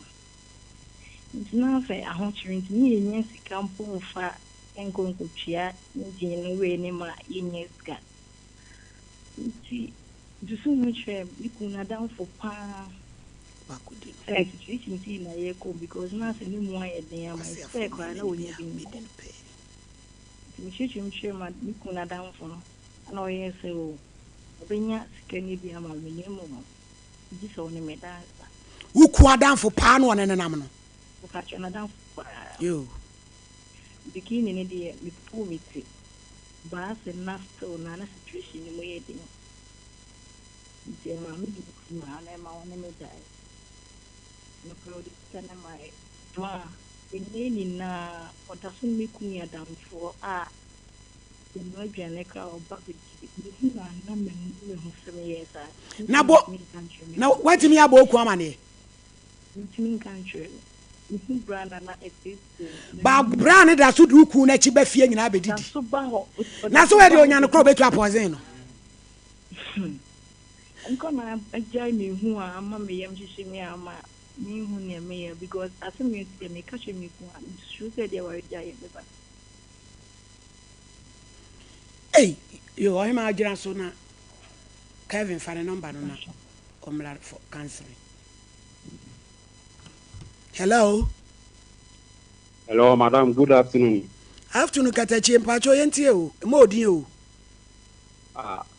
nti na fa ahon chiri nti ni yenye sika mpo fa enkonko tua engine no we ni ma yenye sika nti dusu mu chere ikuna down for pa bakudi situation na ye ko because na se ni mu aye den ama se kwa na woni bi mi chere ma ikuna down for no na o ye se o obenya sika ni bi ama me ni mu no ji so ni me da uku down for pa no ne nam no o ka chona down for yo bikini ni de mi pu mi ti ba se na still na situation ni mo ye den ma mi di ma na ma wona me dai no product na mai ma ni na otasun mi kunya damfo a no adwane ka oba bi na me ho seme yesa na bo na what me abo ku amane min country ni brand na ba brand da so du ku na chi ba fie nyina abedidi na so we de onya no kro betu apozen no nko na ajai mi hu a ama me yam hihye mi ama mi hu ne me ya because asem me tie me ka che mi ku a sure say they were ajai be ba hey yo o ma ajira so na Kevin fa ne number no na omla for canceling hello Hello, madam. Good afternoon. Afternoon, Katachi and Pacho Yentio, more deal.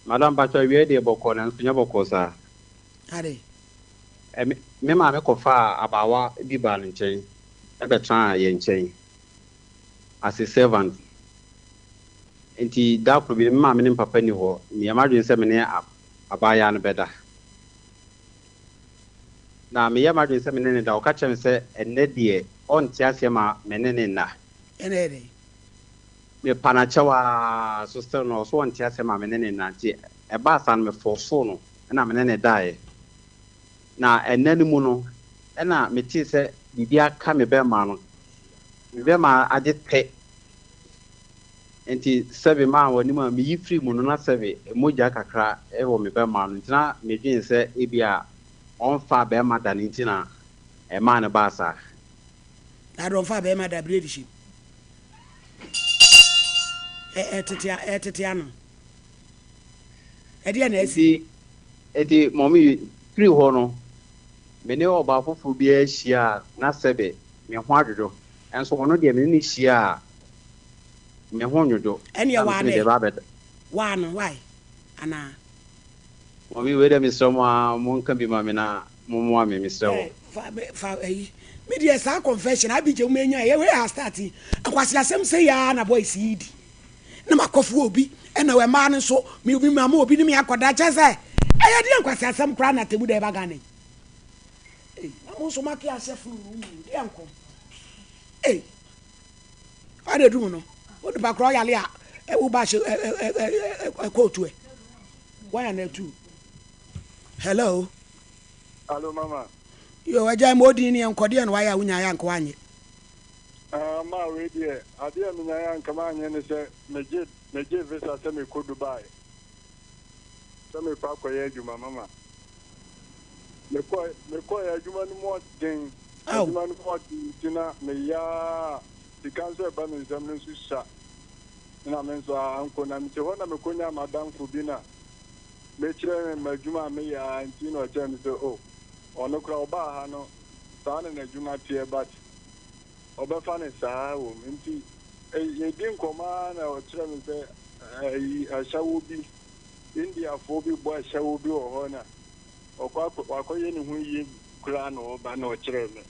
Madam Pacho, we are the Boko and Sunyabokosa. Are Me ma me kofa abawa bi ba no nkyɛn ɛbɛtena yɛ nkyɛn as a servant nti da koro bi me ma me ne papa ni hɔ nneɛma dwen sɛ me ne abaya no bɛda na me yɛ ma dwen sɛ me ne ne da ɔka kyerɛ me sɛ ɛnɛ deɛ ɔnte aseɛ ma me ne ne nna ɛnɛ me panakyɛwa so sɛ no ɔso ɔnte aseɛ ma me ne ne nna nti ɛba asa no me fɔ so no ɛna me ne ne daeɛ na ɛnɛ no mu no ɛna mete sɛ biribi aka me bɛma no me bɛma agye pɛ nti sɛbe ma w'anim a meyi firi mu no na sɛbe mogya kakra ɛwɔ me bɛma no nti na medwene sɛ ebi a ɔmfa bɛma da ne nti na ɛma no ba saa na ɔmfa bɛma da breadship ɛtete ano ɛdeɛ na asi ɛti mɔmi firi hɔ no me ne ɔba foforɔ bi ahyia na sɛbe me ho adwodwo ɛnso ɔno deɛ me ne hyia a me ho nwodwo ɛneɛ waa no why anaa mɔmi wei dɛ mesrɛ mo a monka bi ma me na mommoa me mesrɛ wo fa ayi medeɛ saa confession abigye mu anya yɛwei a start akwase asɛm sɛ yɛa na boys yi di na makɔfo obi ɛna wɛmaa no nso mama obi ne me akɔda kyɛ sɛ ɛyɛ deɛ nkwase asɛm koraa na temu dɛ ɛbaga ne mo nso make asɛ funu mu deɛ nkɔ ɔde dum no wode pa korɔ yale a wo ba hyɛ kootu waya na tu hello mama yo agya ma odi ne nkɔdeɛ no wayɛ a wonya yɛ nkɔ anye ma we deɛ adeɛ me nya yɛ nkama anye ne sɛ megye visa sɛ mekɔ Dubai sɛ mekɔ akɔyɛ adwuma mama mekɔ yɛ adwuma no mu ɔden adwuma no mu ɔden nti na meyaa sika nso ɛba me nsɛm no nso hyɛ na me nso anko na mete hɔ na mekɔnya madamfo bi na mekyerɛ me m'adwuma a meyɛ a nti na ɔkyerɛ me sɛ ɔno kora ɔbaa ha no saa ne n'adwuma teɛ but ɔbɛfa ne saa wɔ m nti yɛdi nkɔmaa na ɔkyerɛ me sɛ ahyɛwo bi indiafoɔ bi bɔ ahyɛwo bi wɔ hɔ na wakɔyɛ ne ho yie koraa na ɔba na ɔkyerɛ me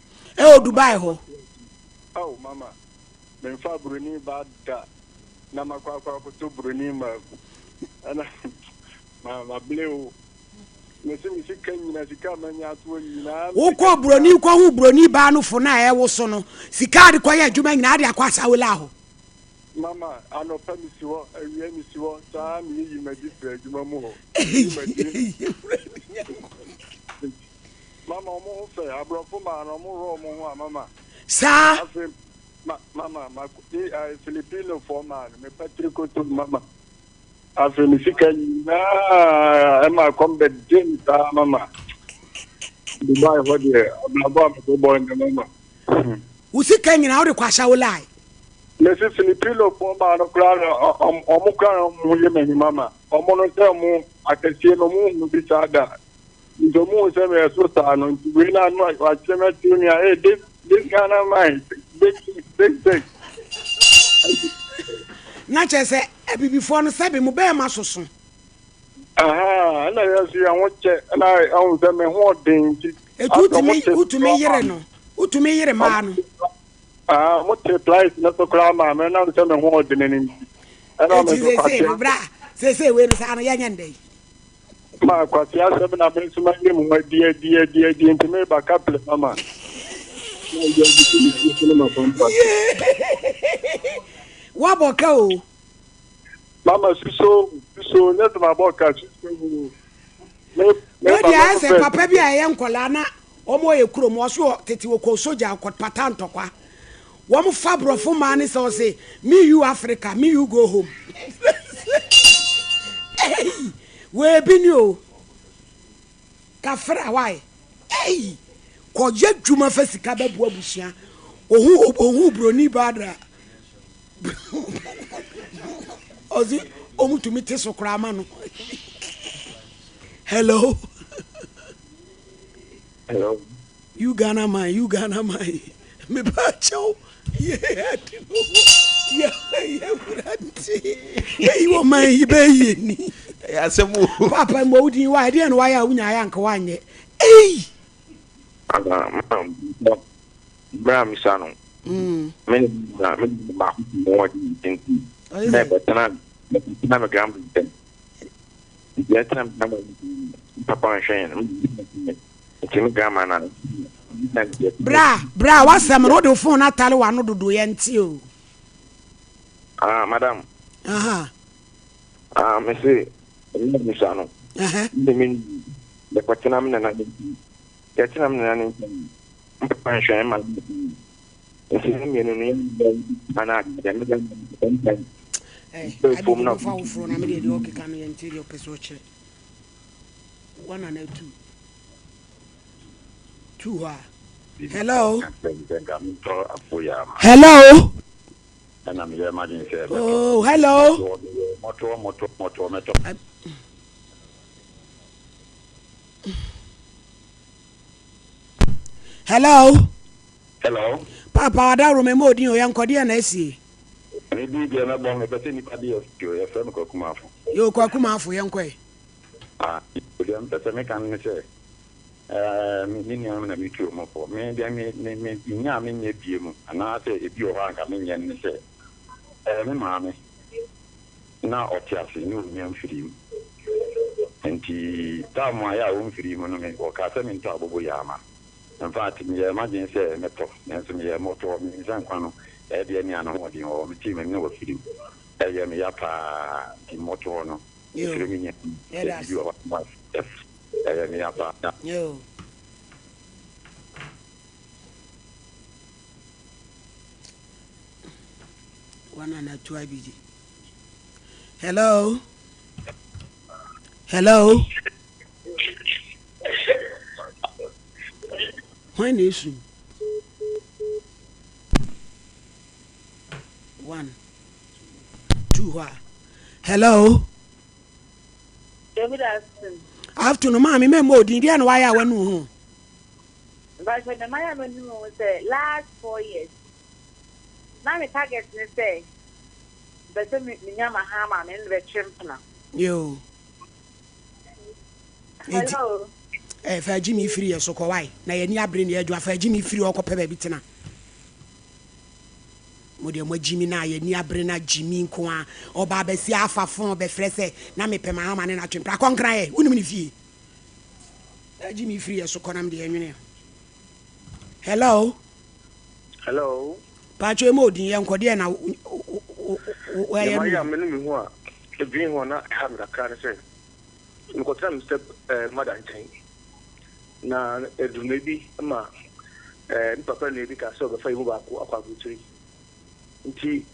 Dubai hɔ mama memfa buroni ba da na makɔ akɔto buroni maaku ɛna mabele o mese me sika nyina sika manya atoɔ nyinaa wokɔ buroni kɔho buroni baa no fo na ɛwo so no sika de kɔyɛ adwuma nyinaa de akɔ asawela hɔ mama anɔpa mesi hɔ awia mesi hɔ saa meyiyi madi firi adwuma mu hɔ mama ɔmo ho fɛ aborɔfo maa no ɔmo rɔ ɔmo ho a mama saa afei mama filipino fɔ maa no mepa tirikoto mama afei me sika nyinaa ɛma kɔm bɛden saa mama Dubai hɔ deɛ ɔbrabɔ a mekɔbɔ ne mama wo sika nyinaa wode kɔ asawela mesi filipino fɔ maa no koraa no ɔmo koraa no ɔmo yɛ m'ahi mama ɔmo no sɛ ɔmo akɛseɛ no ɔmo hu bi saa da nti ɔmo hu sɛ meyɛ so saa no nti wei na ano wakyerɛ me atiri me a this Ghana mine big na kyerɛ sɛ abibifoɔ no sɛbe mo bɛɛma soso ɛna yɛso yɛ ho kyɛ na ahu sɛ me ho ɔden nti wotumi yere no wotumi yere maa no mote plice na so koraa maa me na sɛ me ho ɔden no nti ɛna sɛsɛ wei no saa no yɛnyɛ ndɛ ma kwasi asɛm na me nso manyɛ mu ho adi nti meba kaple mama wabɔ ka o mama suso nyɛ sɛ mabɔ ka suso wode ayɛ sɛ papa bi a ɛyɛ nkɔlaa na ɔma ɔyɛ kurom ɔso tete wɔkɔ sogya akɔpata ntɔkwa wɔm fa borɔfo maa ne sɛ ɔ se me you Africa me you go home weebi ni o kafra wae kɔgye dwuma fa sika bɛboa busua ohu broni badra ozi omutumi te so kra ma no hello hello you Ghana man me ba chow You my baby. Yes, Papa Modi, why didn't why I win a yank one yet? Hey! Bram Sano. Many more I'm a gambling. That time, Papa and Shane. Bra, what's some road phone? I tell you, I know to do you. Madam. I say, Misano. They mean the Patanam and I get them and Papa and Shane. I don't know how from a mediocre can interior persuasion. 1 and 2. 2 Hello. Hello. Oh, hello. Hello. Hello. Papa, I don't remember you, young Cordian. I see. Maybe they are not born, but anybody else to a friend of Kumaf. You Kwakuma for young Quay. That's a mechanic say. Minium and a mutual more for me. They may be yamming a beam, and I say if you are coming and say, Mammy. Now, or Chelsea, no young film. And the time my own film or Cassam in Taboyama. In fact, me imagine say, Metal, and some year motor means Zanquano. Any animal or the team and no film. I am Yapa in Motono. You are Yapa. You. One and 2 IBG. Hello. Hello. When is you? 1, 2 Hello. David Aston. Afternoon, mommy, me more Indian why I went home. But when the man was the last 4 years. Now the target is say, but some Minyama Hammer and the Chimpana. You. Hello. If I Jimmy free, so why? Now you near bring the edge of Jimmy free or copper bitina. Mo Jimmy na ye ni abrena Jimmy nko a oba ba si afafon be frese na me pema ama ne na twempra konkran e wonu ni fie Jimmy free so konam de enwene. Hello. Hello. Pacho mo din ye nkode na ya ya me no ho a e bin ho na camera kan se nko tram step madam chain na edune bi ma papa ne bi ka so be fa hu ba ko akwa guturi nti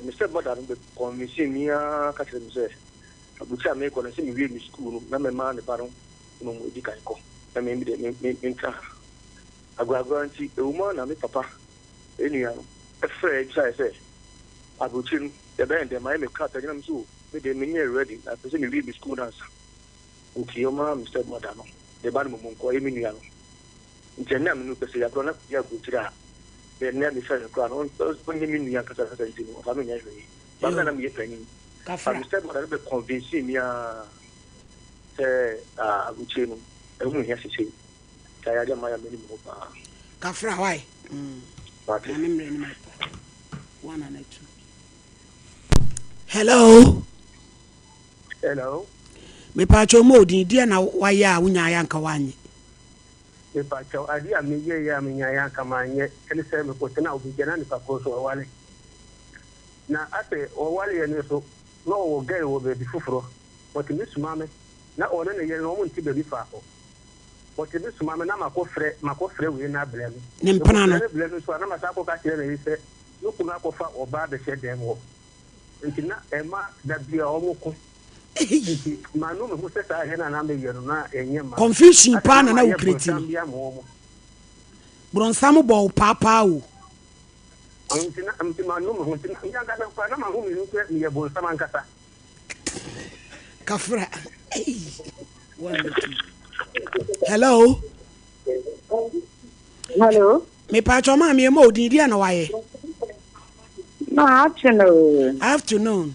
Mr. Madam be convince me a ka tell me say abucha me ko na se mi wi mi school na me ma ne baro no mo di kan ko na me de me nka agwagwa nti e wo na me papa enua no e frɛ try say abuchin the band my me cut na so me de me ready na se mi wi mi school dance nti o ma Mr. Madam no de ba no mo nko e mi nua no nti na me no pese ya bro na ya gutira the name is Crown. Only me, young Cassandra, I mean, but then I'm yet training. Instead, what I've been convincing me, say, Gucci, and who has to say, I am my minimum. Kafra, why? But I'm 1 and 2. Hello. Hello. Me Pacho Modi, dear now, why ya, when I am Kawani. If I tell idea, me, yeah, me, I come on yet, and say, me put now, we can answer for so a while. Now, I say, or while you so, no, gay will be before, but in this moment, not all in a year, no one to be far. But in this moment, I'm a co-friend, we not blame. Nimpanano, blame, so I'm a taco catcher, he said, you could not offer or bar the shed them walk. And not a mark that be almost. Confusion pan na ukreti. Bronsamo bo papa o. Kafra. Hello. Me pacho ma me mo din dia na waye. No, Afternoon.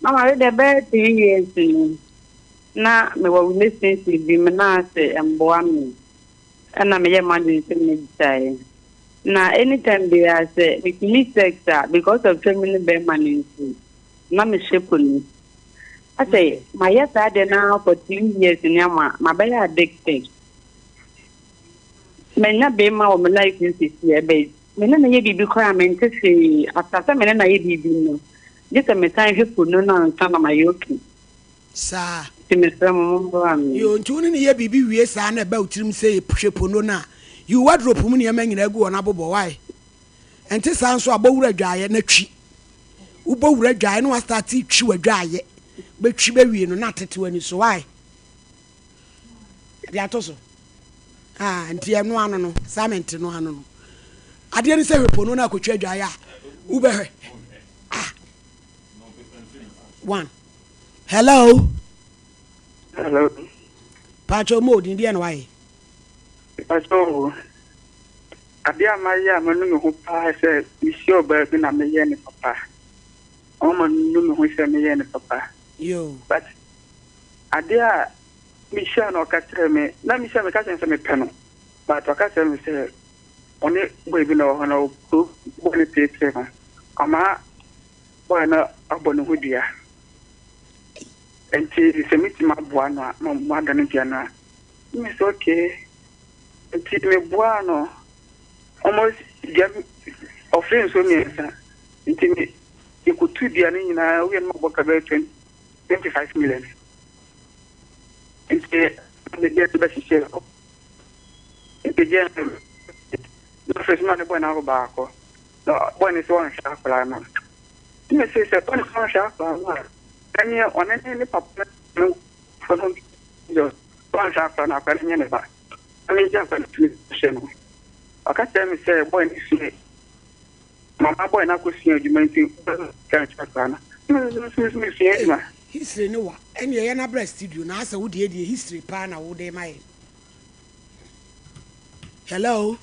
Mama, the bed 3 years. Na me wa relationship bi me na say emboa me. Na me ye man me say. Na anytime they are say with me sex because of family be man na me shape ni. I say my yes I dey now for 3 years nyama my be addicted. Me na be ma o me life is here be. Me na ye bibi kwa me ntese after me na ye bibi no. Just me time people no na ntana my yoki. Sa. Yo ntuni ni ye bibi wie sa na ba utirim say hwepono na. You wardrobe mu ne ma nyina gu ona bobo why. Enti sa nso abowura dwaaye na twi. Ubowura dwaaye no start twi wadwaaye. Be twi be wie no na tete wani so why. Dia toso. Enti eno ano no, sament no ano no. Ade ni say hwepono na akotwa dwaaye a ubehwe. 1. Hello. Hello. Pacho mo din dia na why. Pacho. Abia maya manu me ho pa se isi oba bi na me ye ni papa. O manu me ho se me ye ni papa. Yo. But adia mi sha no ka tere me na mi sha me ka se me peno. But o ka se me se oni boy bi no hono bo ni tete na. Ama boy na abonu hudia. Enti semiti mabuano mwada nikiana mi so okay enti me buano almost get offense so me enti me ikutu dia ni na we no boka be 25 million enti me get be share enti je no first man boy na ba ko no boy ni so on sha kala na me say boy so sha kala Kanye onene ni papa no fono yo bon shafa na kwa nyene ba ani ja kwa sheno akata mi say boy ni sue mama boy na ko sue adwuma nti kan chakana mi sue ma history ni wa ene ye na bra studio na asa wo de history pa na wo de mai. Hello.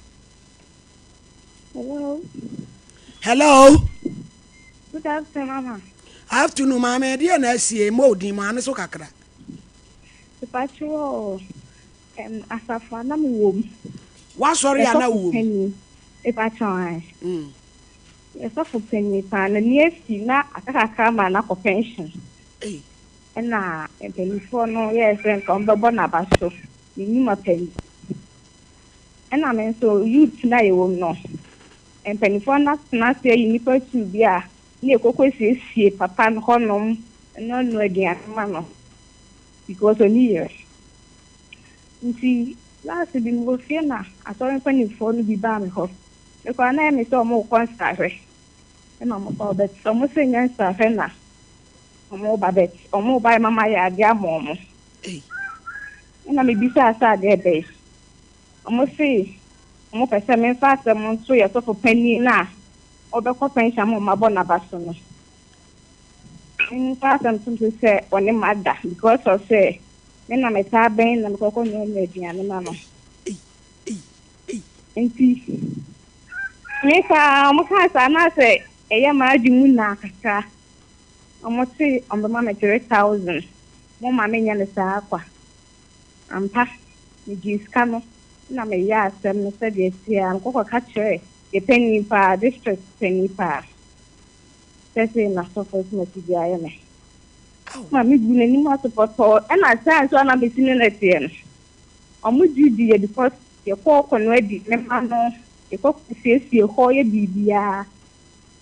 Good afternoon, Mama. Afternoon, mama. Dear Nancy, Modi, man, so kakra. The patrol, Asafana womb. What sorry, I know. If I try. Yes, of penny pan, and yes, you know, I come and up pension. And now, a penny for no years and come the bonabasso. You knew my penny. And I mean, so you tonight won't know. And penny for not say you need to be a. Near Cocoa see papa and honum and non again, mamma. Because on years. You see, last been with Fiona, I saw him penny for to be barmy hof. The name is all more constant. And I'm about that some saying answer, Henna. Or more babette, or more by mamma, ya mom. And I may be sad there, base. I must say, more per seven faster, Monsieur, so for penny now. Obeko pension mo mabona baso no. In fact, I'm to say on the mother because of say, then I'm a tabin and cocoa no median and mamma. Indeed, Miss I say, a young Majimuna Kaka. I must say on the mamma 3,000. More mammy and the aqua. I'm past the geese camo. Na me ya sem said yes here and cocoa catcher. A penny pa district penny pa. That's enough for Messiah. Mammy, you need more support, and I say, so I'm missing it here. I'm with you, because your pork and ready, Nemano, your cook says your hoya bibia.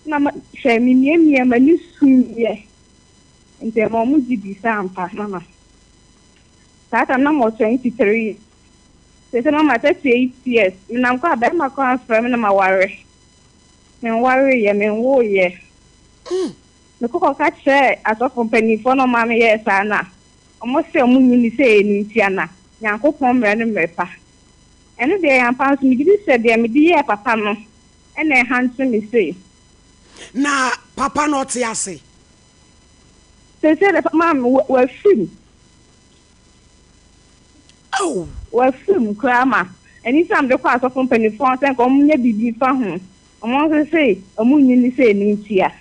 Mamma, share me, and my new soon, yes. And the moment you be sound, Mamma. That I'm not more 23. There's no matter 8 years. And I'm quite better my confirm in my worry. And worry, and woe, yes. The cocoa catch as a company for no mammy, yes, Anna. Almost say a moon say in Tiana. Yanko Pom and Repa. And they are past me, you said, dear me, dear papa, and they handsome me say. Na papa not say. They said that mamma were film. Oh, Well, film, Grandma. anytime the class of company for and come near be found. Among say, a moon in say, Nintia.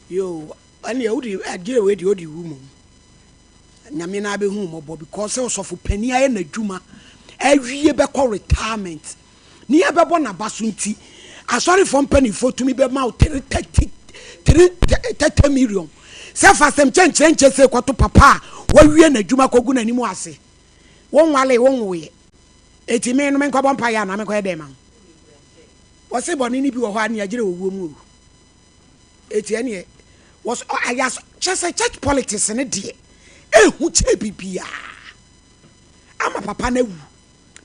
Yo, and you get away the old woman. Namina be home, because also for penny and a juma every year back retirement. Near Babona Basunti. I sorry from penny for to me be mouth 30 million. Self as them change say what to papa, when we in a juma cogun anymore. Say, one way. 80 men, men come on paya, and I'm a demon. What's a bonny be or one year, woman? 80 was I just a church politics in a day. Who bibia? I'm a papa ne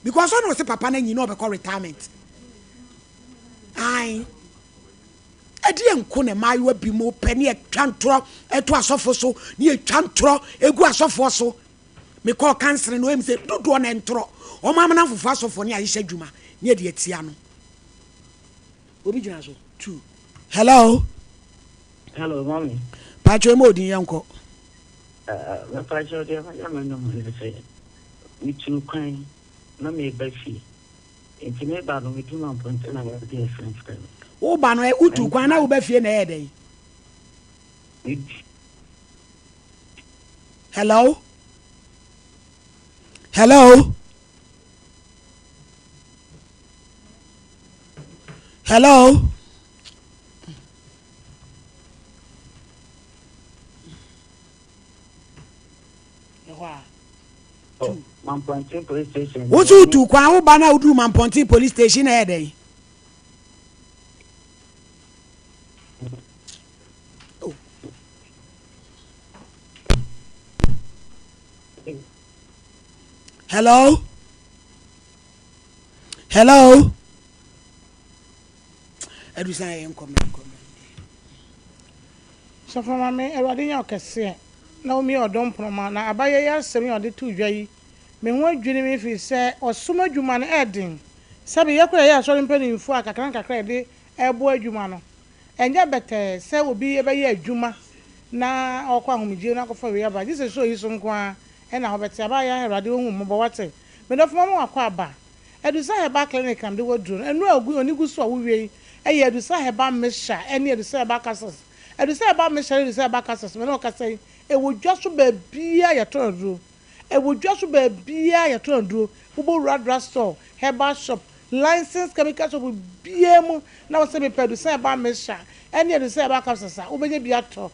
because I know say papa ne you know be retirement. Aye. Edi enko ne mayo bi mo pani e twantro eto asofo so ne e twantro egu asofo so me call cancer no em say dodo na entro o ma na fufu asofo ne ayehya dwuma ne de atia no obi gina so 2. Hello Mommy. Pacho mo din yanko. The Pacho de Yamano say we two kind no me bafi. Intime ba no me do man point na we dey friends kan. O ba no e utu kwan na wo ba fie na e dey. Hello? Hello? Hello? Mampontin police station. What's you to kwa bana udu Mampontin police station e dey? Oh. Hello? Hello? Edusa I am coming. So for mama erade nya okese na omi odon proma na abaye ya semi ode tu dwai me ho adwini me fi se osoma adwuma no edin sabe yakura ya so mpani mfu akakran de ebo adwuma no enye bete se obi ebe adwuma na okwa ahomije na akọfa we aba jise so yi so nko a na ho bete abaye erade ohun mo wate me do fuma mo akwa aba edusa heba clinic am de wodru enu agu onigu so awowe eye edusa heba mesha ene edusa heba kasas edusa heba mesha edusa heba kasas me no kasai ewodwa so ba bia ya tondu ewodwa so ba bia ya tondu ubo radra store heba shop license chemical shop bia mu na wo se me edusa heba mesha ene edusa heba kasas ubenye bia to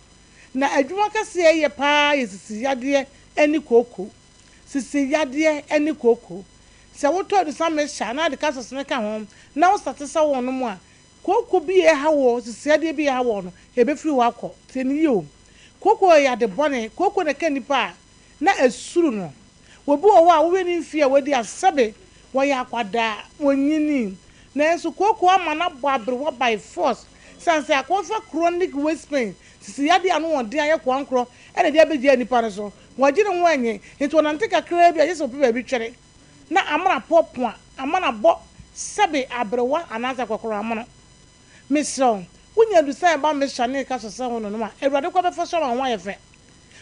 na adwuma kase ye pa yesisi yade eni koko sisi yade eni koko se woto edusa mesha na de kasas ne ka ho na wo satesa wo no mu a koko bi e hawo sisi yade bi e hawo no e be free wakọ teni yo koko ya de bone koko ne kanipa na esuru no wobu owo a wo ni mfie wodi asabe wo ya kwada wonyini na enso koko ama na bo abre wo by force sanse akofa chronic waist pain sisi yade anu won aye kwankro e de abeji anipa ne so wogire ho anye nti wonante kakra bi ayeso pe bi twere na amana popo a amana bo sabe abrewa anasa kokoro amana mission wunya du sai ba mesha ne ka sose ho no ma ewrade kwa be fa so ma ho ayefe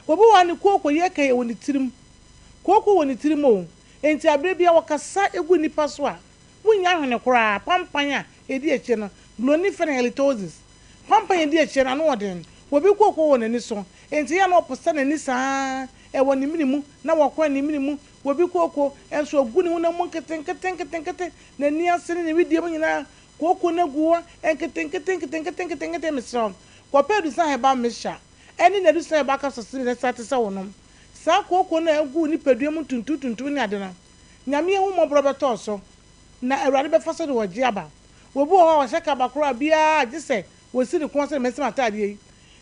obi wa ni koko ye kan woni tirim koko woni tirim o enti abre bia wakasa egu nipa so a wunya hwene kora pampan a edi eche no gloni phenylketosis pampan edi eche na no oden obi koko woni ni so enti ya no posa na ni saa e woni minimu na wakwa ni minimu obi koko enso ogu ni hu na mu keten na ni asene ni widie mu nyina koko na guwa enketen misron ko pedu san heba misha eni na du san heba ka sosiri na sate sa wonom sa koko na egu ni pedu mu tuntu ni adena nyame hu mo brobeto so na awrade be faso de woji aba wobu ho wa sheka bakura bia gise wosiri kon se mesi matade yi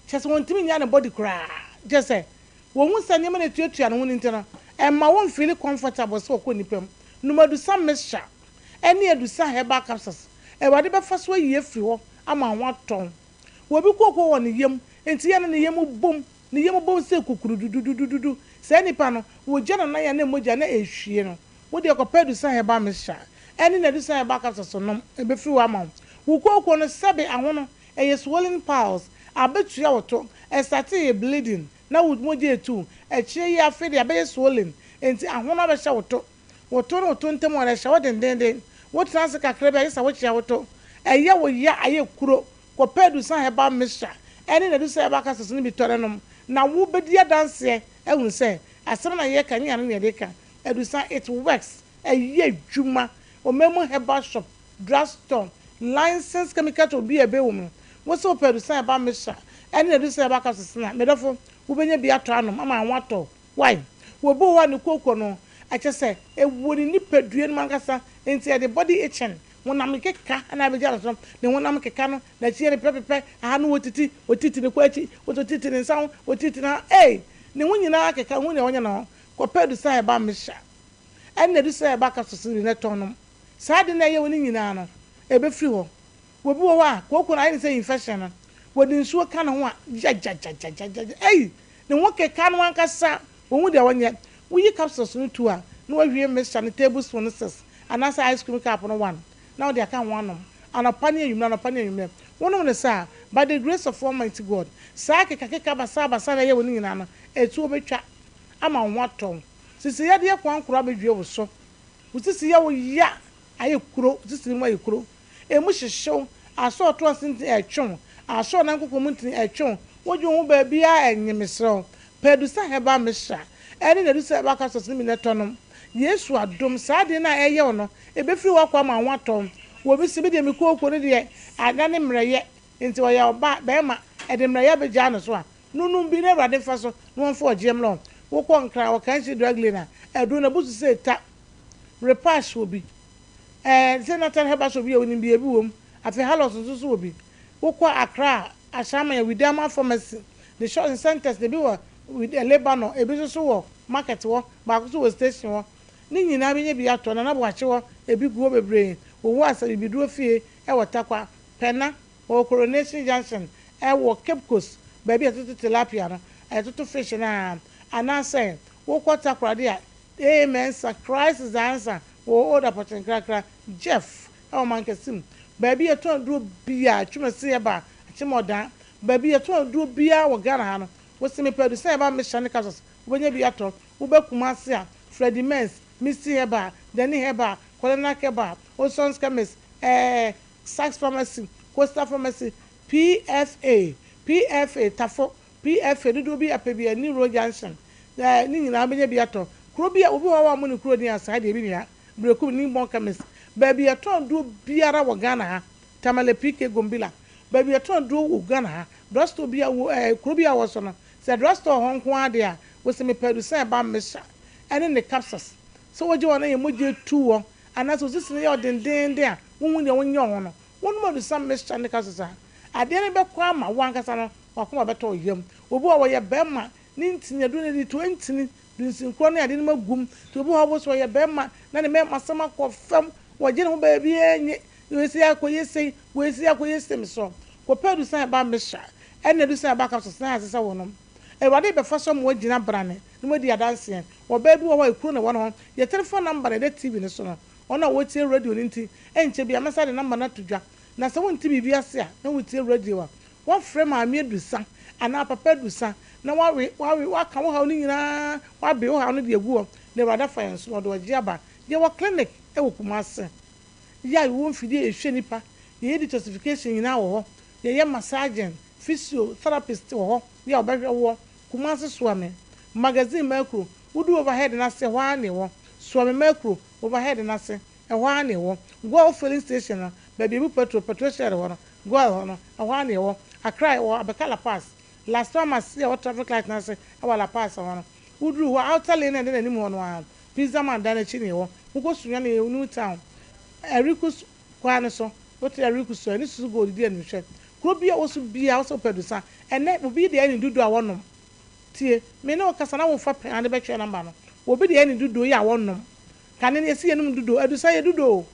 chese wontimi nya na body kra gise wo hu sane me na tuatua no hu ntena emma won feel comfortable so ko nipam numadu san misha eni edusa heba capsules ewade be faso yie firi ho ama ho aton wo bi koko wo ne yem enti ye ne yem bom se kokuru dudududu se nipa no wo gye na ya na emoja na ehwie no wo de kopedu sa heba mesha eni na du sa heba kapso no e be firi wo ama wo koko no sebe ahono eye swollen piles abetua woto e start e bleeding na wo moje etu e kire ya afede abe swollen enti ahono be hye woto woto no to ntem wala hye wo dendenden wo transe kakra be yesa wo chia woto eye wo ya aye kuro ko pedu san heba misha ene na du se heba kasa so bi tore nom na wo bedi adanse ehun se asem na ye kan ya no ye de ka edu san it works eye dwuma o memu heba shop drugstore license chemical to be ebe wo mu wo se pedu san heba misha ene na du se heba kasa so na medofo wo benya bi ato anom ama anwato why wo bo wa ne kokko no ache se ewori ni pedue no mankasa enti the body itching wonam keka ana be jara so ne wonam keka no na chie ne pepepe aha no wotiti ne kwachi wotiti ne nsan wotiti na ne wonyina keka hu ne wonya no ko pedu sai ba misha en ne du sai ba ka so ne tonom saade na ye woni nyina no ebe firi ho wo bi wo wa kokko na ai say infection no wodi nsuo ka no ho a jajajajajaja ne wo keka no ankasa wo hu de wonya we capsules no two a no we mixture no tablespoon 6 and as ice cream cup no 1 now they can one and a pani you one of the sa by the grace of Almighty God sa keka basa na ye woni nyina no etu obetwa ama nwaton sisi ye de kwa nkura bedwe wo so sisi ye wo ya aye kuro sisi mu aye kuro emu hyehyew aso to asinti etwon aso na nkoko mu ntin etwon wodwo ho ba bia enyemesro pedusa heba mesha ene na du se ba ka so mi netonom Yesu adom saade na eye ono ebefiri wakwa ma nwatom wo bi se bi de mi kokko ne de ada ne mreye nti wo ya oba be ma ede mreye be ja no so a nunum bi ne rade fa so no won fo ogiem lo wo ko nkra wo kan si dragley na edu na busu se ta repass wo bi senator heba so bi woni bi ebi wom afi halos so bi wo ko akra ashama ya widama pharmacy the shopping centers they be with a Lebanon ebi so wo market wo ba ko so wo station wo ni nyina bi nye bi ato na bo ache wo ebi guo bebre wo asa bi duo fie e wotakwa pena o Coronation Junction e wo Cape Coast ba bi atoto tilapia no atoto fish na anase wo kwata kwade a amen sir Christ is the answer wo order poten krakra Jeff e man kesim ba bi eto duo bia twuma se e ba chimoda ba bi eto duo bia wo Ghana ha no wo se me pedu se ba mission cases wo nya bi ato wo be kuma se a Freddy Mens Missy Heba Danny Heba Colonel Keba Osons Chemist Saks Pharmacy Costa Pharmacy PFA Tafo PFA do bi apebia ni Road Junction ni nyina be nya bi ato kro bia obi wa mo ni kro ni aside bi nia breku ni bon chemist ba bi ato do biara wo Ghana ha Tamale PK Gombila ba bi ato do wo Ghana ha drugstore bia wo kro bia wo so no se drugstore hon ko ade a wo se me pedu se ba mesha ene ne capsules so wo je wona ye moje tuwo anaso sisi ne ye odendende a wonwu ne wonye ho no wonu mo do sam mesha ne capsules a ade ne be kwa ma wankasa no wakoma beto yam obi wo ye bema ni ntinya do ne di 20 ni dinsin kro ne ade ne magum to obi wo so ye bema na ne me masama ko fam wo je ne ho ba bi enye wesi akoyese so ko pedu san ba mesha ene do san ba capsules na asesa wonom ewade be fa so mo gina brane no modi adanse wo ba bi wo ekuru ne wono ye telephone number na TV ne so no ona wo tie radio ni nti enche bia mesa de number na tudwa na se won ti bibia ase a na wo tie radio a wo frame ami edusa ana papa edusa na wa ka wo ha ni nyina wa be wo ha no de egu ne wada fa yenso no do gi aba ye wo clinic e wo Kumase ya wo mfidi ehwe nipa ye detoxification nyina wo ho ye massage physiotherapist wo ho ya obehwe wo Kumase Swame magazine makro udu overhead na se hwa ne wo Swame makro overhead na se hwa ne wo go filling station na ba bi petrol share wo no go ho no hwa ne wo Accra wo Abekala Pass last time see what traffic light na se awala pass wo no udu wo outer lane na ni mo no a pizza man da na chi ne wo go sunya na new town Erikus kwa ne so what Erikus so ni su go di anu hwe kro bia wo su bia wo so pedusa ene obi de ani dudu a wonom tie me no kasa na wo fa pen ade be twa number no obi de ani dudu ya wonom kane ne esi enum dudu edusa ye dudu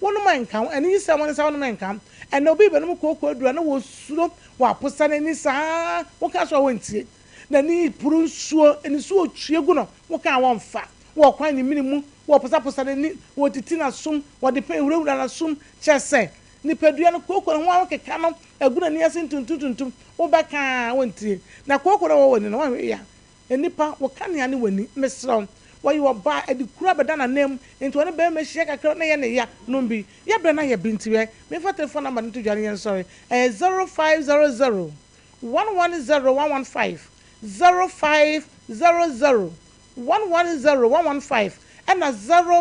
wonom enkan eni yi se won se wonom enkan ene obi be no kokko adura na wo suro wa posa na ni saa wo ka so won tie na ni puru nsuo eni so otwie gu no wo ka won fa wo kwan ni minimu wo posa na ni wo titi na sum wo de pe wura na sum chese ni pedua no kokko no ho keka no aguna ni ase tuntuntuntum wo ba ka wontie na kokko no wo woni no wo ya enipa wo ka ne ane woni mesro wɔyɛ ɔbaa ɛde kura bɛda na nam nti wɔne bɛrima hyia kakra na yɛ ne ya nom bi yɛbrɛ na yɛ bintiwɛ mefa telephone number no to dwane yɛn sɔre ɛyɛ 0500 110115 0500 110115 ɛna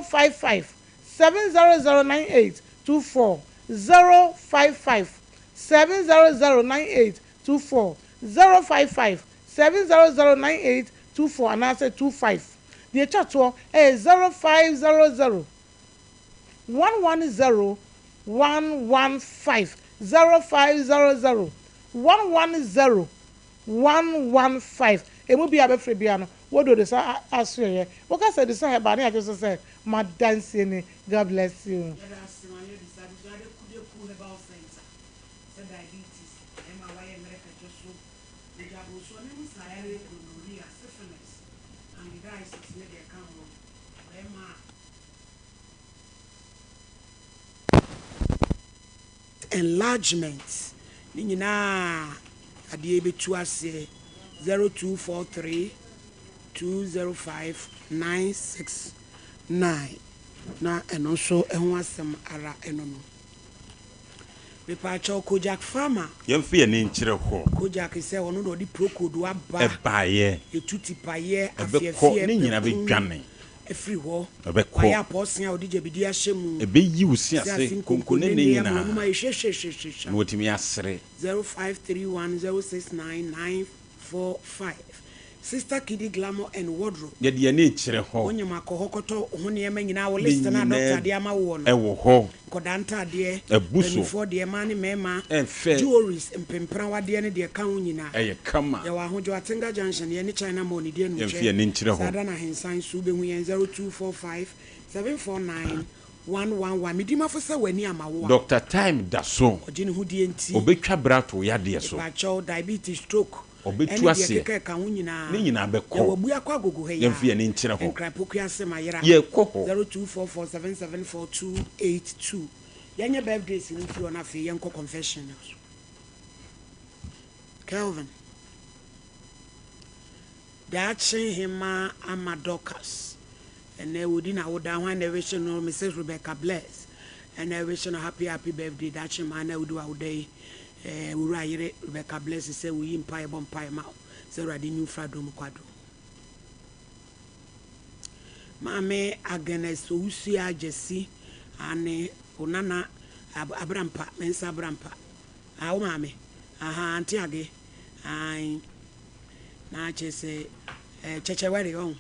055 7009824 055 7009824 055 7009824 anaasɛ 25 deɛ kyatoɔ ɛyɛ 0500 110 115 0500 110 115 emu bi abɛfrɛ bia no wodo de sa asoyɛ woka sɛ de sa hɛ ba ne agye so sɛ madansie ni God bless you. Enlargement ne nyinaa adeɛ bɛtu ase 0243 205 969 na ɛno nso ɛho asɛm ara ɛno no mepaakyɛw Kojak Farmer yɛmfe yɛ ne nkyerɛ hɔ Kojak sɛ ɔno na ɔde prokodo aba ɛbaayɛ ɛtuti payɛ afɛfɛ ne nyina bɛdwane ɛfiri hɔ ɛbɛkɔ wayɛ apɔsen a ɔde gyabidi ahyɛ mu ɛbɛyi wo si ase konkone ne nyinaa na ɛhwehwehwehwehwɛ wɔtumi asere 0531069945 Sister Kiddy Glamour and Wardrobe yɛde yɛ ne nkyerɛ hɔ wonyam akɔhɔ kɔtɔ ho nneɛma nyinaa wɔ list na doctor de ama wo no ɛwɔ hɔ nkɔda ntadeɛ abuso before deɛ ma ne mɛma ɛfɛ jewelries mpempra wadeɛ ne deɛ ka ho nyinaa ɛyɛ kama yɛwɔ ahodwo Atenga Junction yɛ ne China Mall ne deɛ no yɛmfe yɛ ne nkyerɛ hɔ sada na hensan so bɛhu yɛn 0245 749 111 medimafo sɛ w'ani ama wo Dr. Time da so ɔgye ne ho die nti obɛtwa brato yadeɛ so bakyɛw diabetes stroke obetu ase ne nyina bɛkɔ yɛmfe yɛ ne nkyerɛ hɔ yɛkɔ hɔ 0244774282 yɛnyɛ birthdays no mfiri ɔno afei yɛnkɔ confession Kelvin daakye hema ama Dorcas ɛnɛ wodi na woda ho ana wish no Mrs. Rebecca Bless ɛnɛ wish no happy birthday daakye ma na wodi wa woda yi wura ayere Rebecca Bless say we empire bompai ma say radi new fradom kwado mame agene so usia jesi ane onana abrampa mensa abrampa awo mame aha anti age ai na chese cheche were on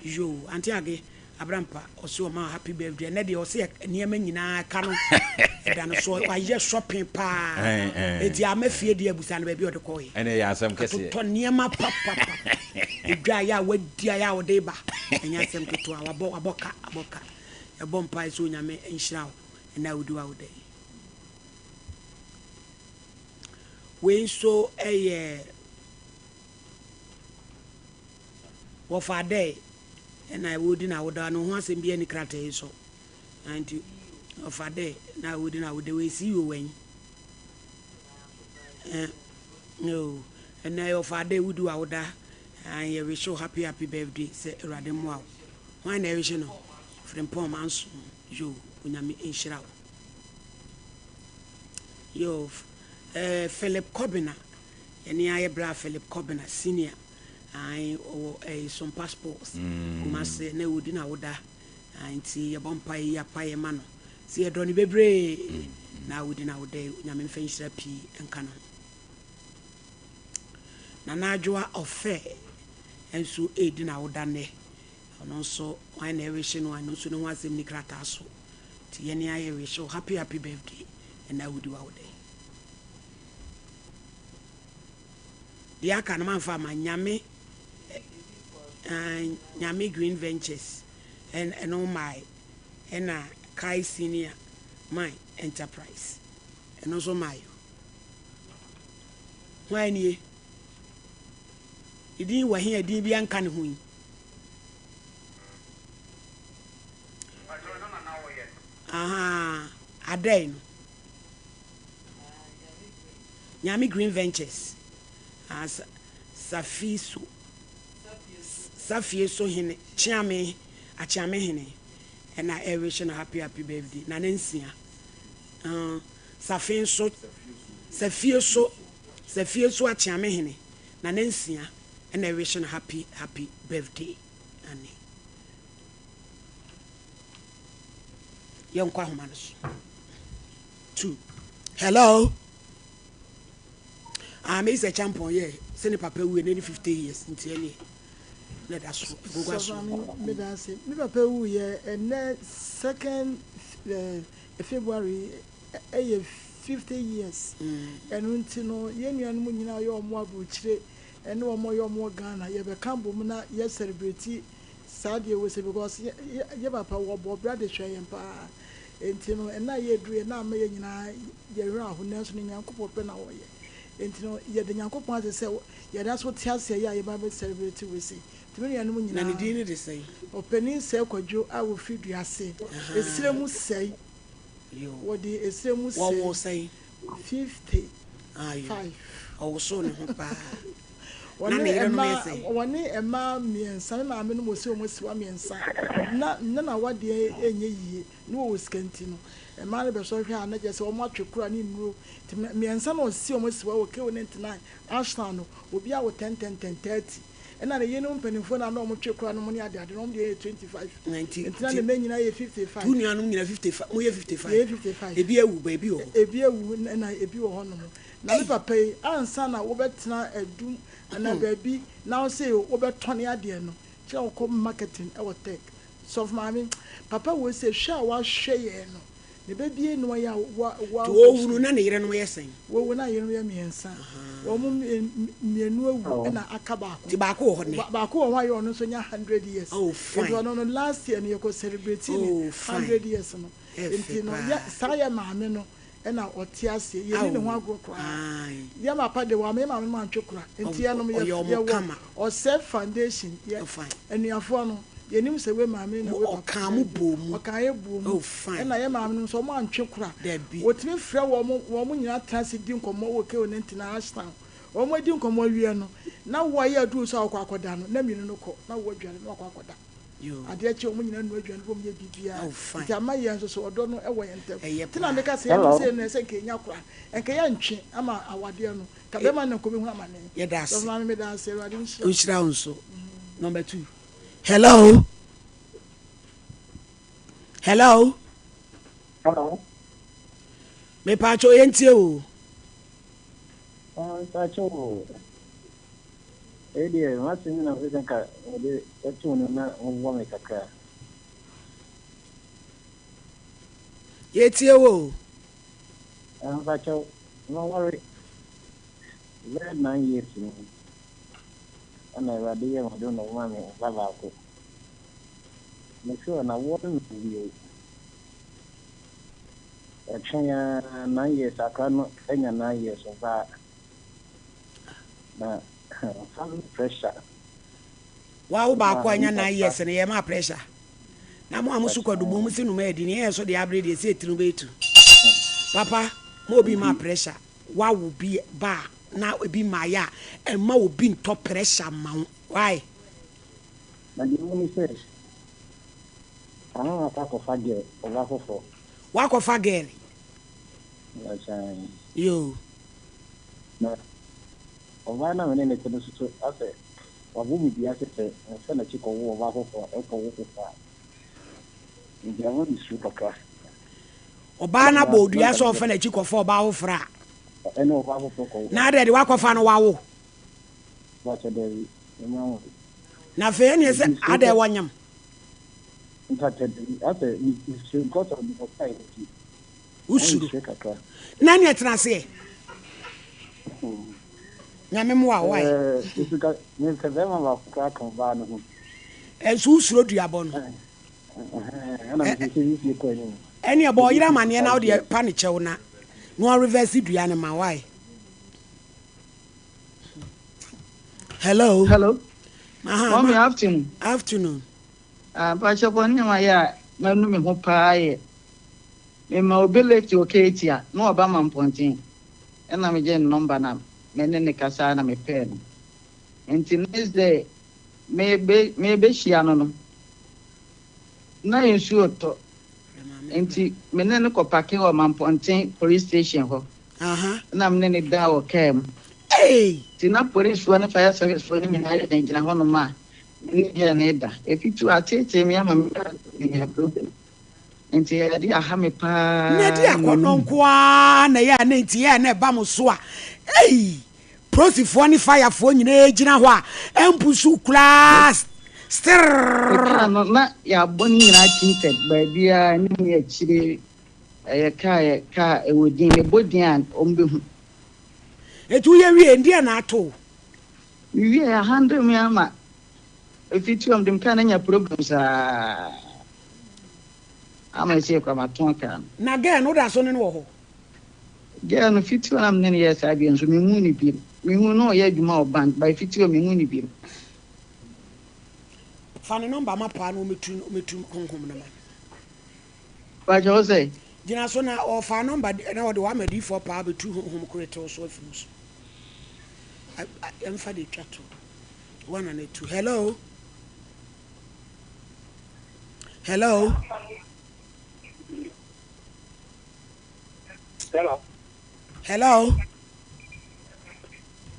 yo anti age abrampa oso ma happy birthday na de oso niema nyina ka no dan so waye shopping pa edi amafie de abusa no ba bi odekọ ye ene ya asem kese to niema papa edwa ya wadi ya wode ba enya asem to aboka ebom pa so nyame enhyira wo na wodi wa wode we so wo fa day na wodi na woda no ho asem bi ani krata yi so anti ofade na wodi na wode we see you when no and na ofade wodi wa woda and you wish you happy birthday say erade mo aw why na wish no frimpom manso yo unyame enhyira yo Philip Kobina eni aye bra Philip Kobina senior I o some passports kuma se na wodi na woda anti yebompa ya paye ma no se yedoni bebre na wodi na woda nyame mfa nhyira pi enka no na najwa ofe enso edi na woda ne ono so wan na wish no wan so no wasem ni krata so ti ye ne aye wish happy birthday and na wodi wa woda dia kan man fa ma nyame Green Ventures and oh my and Kai Senior my enterprise and also my when you didn't were here didn't be uncanny who a day Nyami Green Ventures as Safiso Safie so hene chiame achiame hene and I wish a happy birthday na nensia Safie so achiame hene na nensia and I wish a happy birthday ani yonkwa homanos 2 hello is a champion yeah send papa we nearly 50 years until let us go so me papa we and 2nd February 50 years and until no yenu mu nyina yo mo abuchire and no mo yo mo Ghana ye be kambo mu na ye celebrate sadie we say because ye papa wo bo brother hwe pa entino and na ye due na ma ye nyina ye hwe ahuna so ni nyankopɔ pe na wo ye entino ye de nyankopɔ ase se ye da so tiase ye ye ba be celebrate we say timi ya no nyina na ne din ne de sei openi se kwadwo a wo fidu ase esiremu sei yo wo di esiremu sei wo sei 50 5 o so ne ho pa wani ema miensa na ame no mo se o mo siwa miensa na wade enye yie no wo skanti no ema le be so hwe anaje se o mo atwekura ni nuro miensa na o si o mo siwa o ke 99 ashtan no obi a wo 10 30 ena na yenu mpanifo na no mo twekura no mo ni ade no mo de 25 19 entina le menyina ye 55 tu nuanu nyina 55 mo ye 55 ebi ewu ba ebi ewu na ebi wo ho no na me papa yi ansa na wo betena adum na baby now say wo betone ade no che wo ko marketing e wo tech so for mama papa wo say hwa wa hwe ye no ne baby no ya wa to wunu na ne yere no yesen wo na yere no ya miensa wo mu mienu awu na akaba ko ti ba ko ho ne ba ko ho ayo no so nya 100 years oh fine no last year ne ko celebrate 100 years no enti no ya saya mama no ena otiase ye ni ho agro ya mapa de wa me ma me antwekura enti ya no ye o self foundation ye enuafo no ye nim se we ma me na we papa mu bomu o kan ye bomu ena ye ma me no so mo antwekura wotimi frɛ wo mo nyina trans di nkomo wo ke oni ntina ashtan wo mo di nkomo wie no na wo ye adu so akwakoda no na mi no ko na wo adwane no akwakoda ade che omo nyina nu adwane bom ye bibia nti amaye nso so odo no ewo yentem tina me ka se no se kenya kura enke ya ntwe ama awade no ka be ma na ko be hu amane ye das so na me da se rade nshira nso number 2 hello me pa cho entie o Pacho Eddie, what's in the tune on woman kaka? Yet you, Pacho, no worry. 9 years, and I don't know one in make sure I wouldn't be a 9 years. I cannot 9 years of that. Some pressure. Wow, back when you're 9 years and you have pressure. Now, I'm also called the woman who made in here, so the average is 8 to Papa, more be my pressure. What will be bar now will be my ya and more be top pressure, mount. Why? But the woman says, I don't attack of a girl or walk of a girl. You. Ovana menene teno so ase wabu bi ase se se na chiko wo wa ko wo fa ndi awu ni su paka obana bodu ase ofa na chiko fo ba wo fra ene o ba wo ko na de wa ko fa no wa wo wa che de ema na fe ne se ade wanyam ntate ase ni su ko to ni ko sai ti usuru na ne trase nyame mo wa wai isuka ne kavema ba ka kan ba no ensu usuro duabo no ana mi se yi ko ni eni abo yira mane na ode pa ne chew na no reverse dua ne ma wai hello Mommy, afternoon pa chopo ni ma ya manu me ho pa ye me ma ability oketia no oba man pontin ena me je number na menene kasa na me pen until next day Maybe she no. Na nsuo to. Enti me ne ko pake o Mamponten police station ho. Na me ne da o kem. Ti na police one fire service for me na gina ho no ma. Ni dia na da. If you atete me ama me problem. Enti ya di aha me pa. Na di akono nko a na ya na enti ya na ba mo so a. Prosifo ni firefo nyina gina ho a empusu class. Stir. Na ya boni na tinted baby a ni ya chire ka e wodin me bodian ombehu. Etu ye wie ndia na ato. Wie ya handle me ama. If you am dem kan anya problems ama se kwa maton kan. Na girl no da so ne wo ho. Girl no fitu am ne yes abi nso me hu ni bi. Me hu no ye adwuma o bank by fitu me hu ni bi. Fane number ma pa no metu konkom na ma. Ba jo say Gina so na o fa number na o de wa madi for pa be tu hom correct so afus. I am fa de twato. 1 and 2. Hello. Hello. Hello. Hello.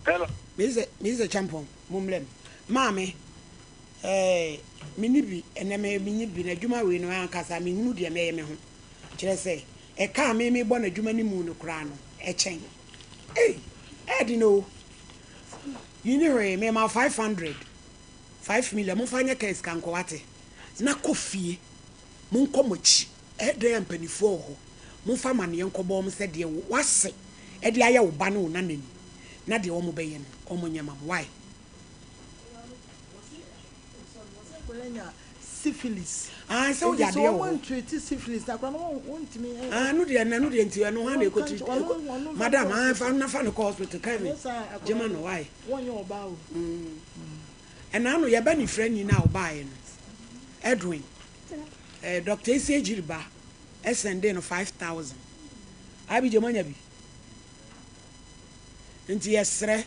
Hello. Mr. Champon, mumlem. Mami. Minibi ene me minibi na dwuma we no ankasa me hunu de me ho. Kire se e ka me bo na dwuma ni mu no kra no e chen. Edi no. You know me ma 500. 5 million mo fanya case kan ko wate. Na kofie. Mo nkomochi. E de ampanifo ho. Mo fa mane enkobo mo se de wase. E de aya wo ba no na nani. Na de wo mo beye no. Omo nyama why? Syphilis. So ya dey one treat syphilis. Na no want me. No dey na no dey nti no ha na ekoti. Madam, na fa no hospital Kevin. Jema no why? Won your ba o. And now you be ni friend ni na obaye no. Edwin. Dr. Isi Ejiriba. SND no 5,000. Abi jema nya bi. Nti yesre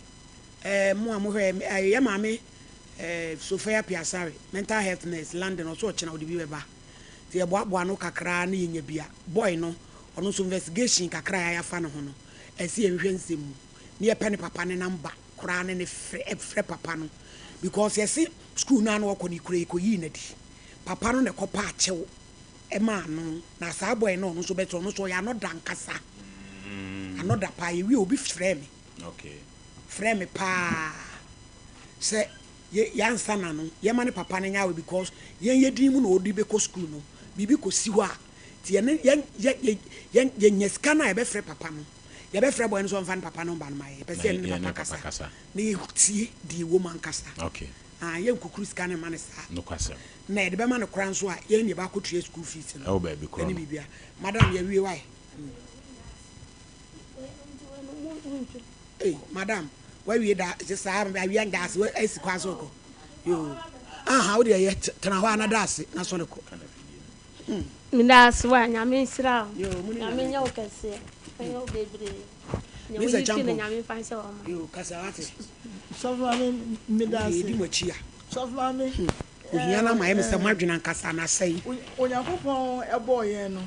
mo amohwe ye maame Sophia Piasare mental health nurse London also chena odi bi beba ti ebo no kakra na yenya bia boy no ono so investigation kakra ya fa no ho no esi ehwe nsem ne ye pene papa ne number kra ne frɛ papa no because yesi school na no okɔ ni kura ekoyi na di papa no ne kɔpa achew e ma no na sa boy no ono so beto ono so ya no dankasa anoda pa ye wi obi frɛ me okay frɛ me pa se yansa na no ye mane papa ne nyawe because yen yedin mu na odi be ko school no bibi ko si ho a ti yen nyeska na ye be frɛ papa no ye be frɛ boy no so mfa papa no ba no ma ye pese ne papa kasa na ye tie di woman kasa okay yen kukuru ska ne mane sa no kwasa na ye de be mane kran so a yen ye ba ko tue school fees no o ba bi kro ni bibia madam ye wie why madam why we da just am we yan gas we esi kwaso ko yo how dey ye tena ho na das na so ne ko mi das wa nyame sira yo nyame nya o kase ayo bebre Mr. Champo nyame fanse o ma yo kasa wate so fami mi das di mo chia so fami ohia na ma ye se madwena nkasa na sei Onyankopon ebo ye no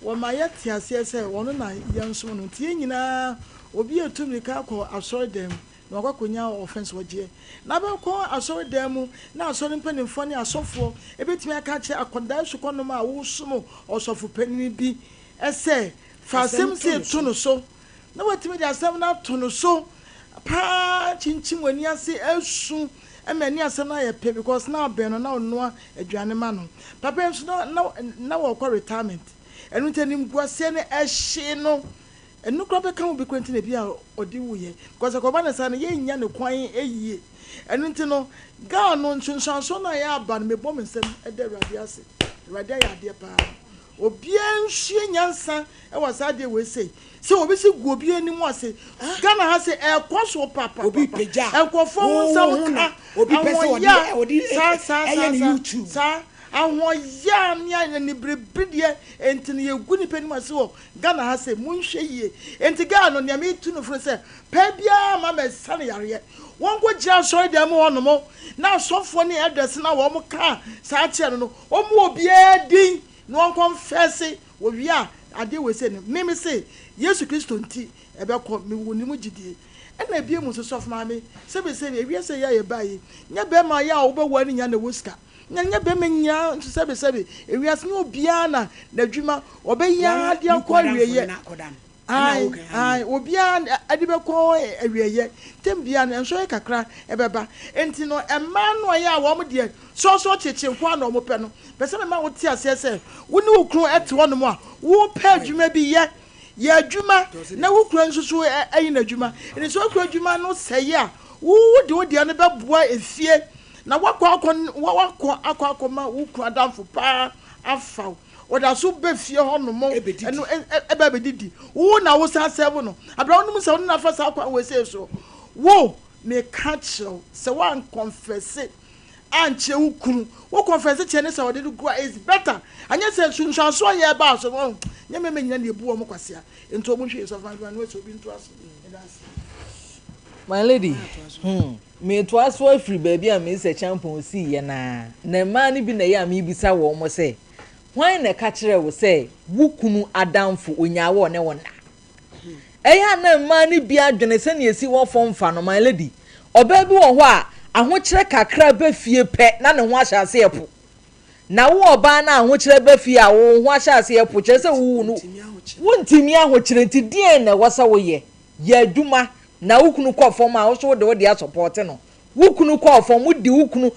wo ma ye tiase se wono na ye nso no tie nyina obi etumi ka ko asori dem na kwakonya offense waje na be ko asori dem mu na asori mpanimfo ne asofo ebetumi aka che akoda sukono ma wo sumo osofo panini bi ese fa sem se to no so na watimi dia asem na to no so pa chinchim wani ase esu emani asem na ye pe because na be no na ono aduane ma no papa enso na wo ko retirement enu tenim guase ne ehye no enu kro be kan obi kwenti na bia odi wuye because ko ba na sa na ye nya ne kwan eyie enu nti no ga no nsunsanso na ya aba no mebom nsem ede awurade ase awurade ya ade pa obi enhye nyansa e wasa de we sei se obi si gu obi ani mu ase ga na ha se e kwaso papa obi peja e kwofo nsa ka obi pese odi sa YouTube sa ahoya nya ni brebidie enti ne yegu ni peni mase wo Ghana ha se munhwe yie enti Ghana no ne me tu no fro se pa bia ma me sane yare won ko gira so dem wono mo na sofo ne address na wo mo ka sa che no o mo obi edin no won confess wo wi a ade we se ne me se Yesu Kristo nti ebe ko me woni mu gidie ena bia mu so sofo ma me se be se wi se ya ye bayi nya be ma ya wo be wani nya na woska nya be me nya se be wi ase no bia na adwuma obeya ade akwa wieye ai obia ade be ko awieye tembia na enso kakra ebeba enti no ema no ya wo mo de so cheche kwa na mo pe no be se me ma wo ti ase se wo ni okru ete wono mo a wo pe adwuma bi ye adwuma na wo kru nsusu ayi na adwuma eni so kru adwuma no seye a wo de ne be boa efie na wakọ ma wo kru adamfo pa afa oda so be fie ho no mo eno ebe bedidi wo na wo sa save no abra wonu se wonu na fa sa kwa we say so wo me catch se wan confess anche wo kru wo confess che ne se wo de go is better anya se sunsun so ye ba so no nya me nya ne ebu o mo kwase a ento mo hwe so fa no we so bi nto aso my lady me to aso free baby am is a champion see ye na man bi na ye am ibisa wo mo say why na ka kire wo say wukunu adamfo onyawo ne wona eya na man bi adwene se na esi wo fomfa no my lady oba bi wo ho a ahokire kakra ba fie pe na ne ho ahyase epo na wo oba na ahokire ba fie a wo ho ahyase epo kire se wo nu wontimi ahokire nti die na wasa wo ye aduma na wukunu kwa form a wo so de support no wukunu kwa form di wukunu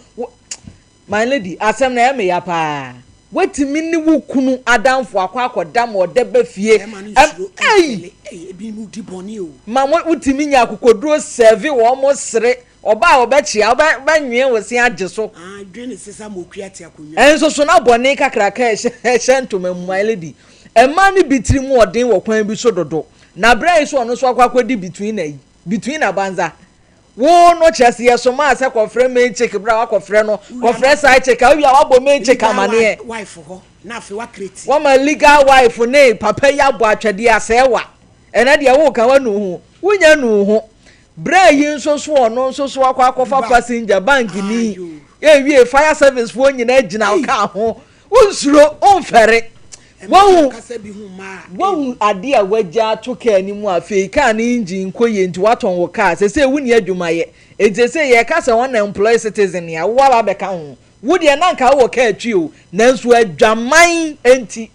my lady asem na eme ya pa wetimi ni wukunu adamfo akwakọdam odebe fie ebi mu di boni o ma wutimi nya akokoduro serve wo mo sere oba obechia oba nwie wosi age so dwene sesa mo kuate akonwa enso so na boni kakraka ntoma mu my lady ema ni bitiri mu odin wo kwan bi so dodo na brai so ono so akwakodi between abanza wo no chese yeso ma se kofre me check bra wa kofre no kofre sai check a wi a wabo me check amane wife ho na afi wa kreti wo ma legal wife ne papa ya bo atwede asewa ena de wo kan wa nu hu wunya nu hu bra yi nso so ono nso so akwa passenger bank ni wi fire service fo nyina gina ka ho unsuro onfere Wow, adia waja toke animu afi ka na engine koye nti waton wo car se wuni adwuma ye enti se ye ka se won employee citizen ya wo ba beka ho wo de na nka wo ka atwi o nanso adwaman enti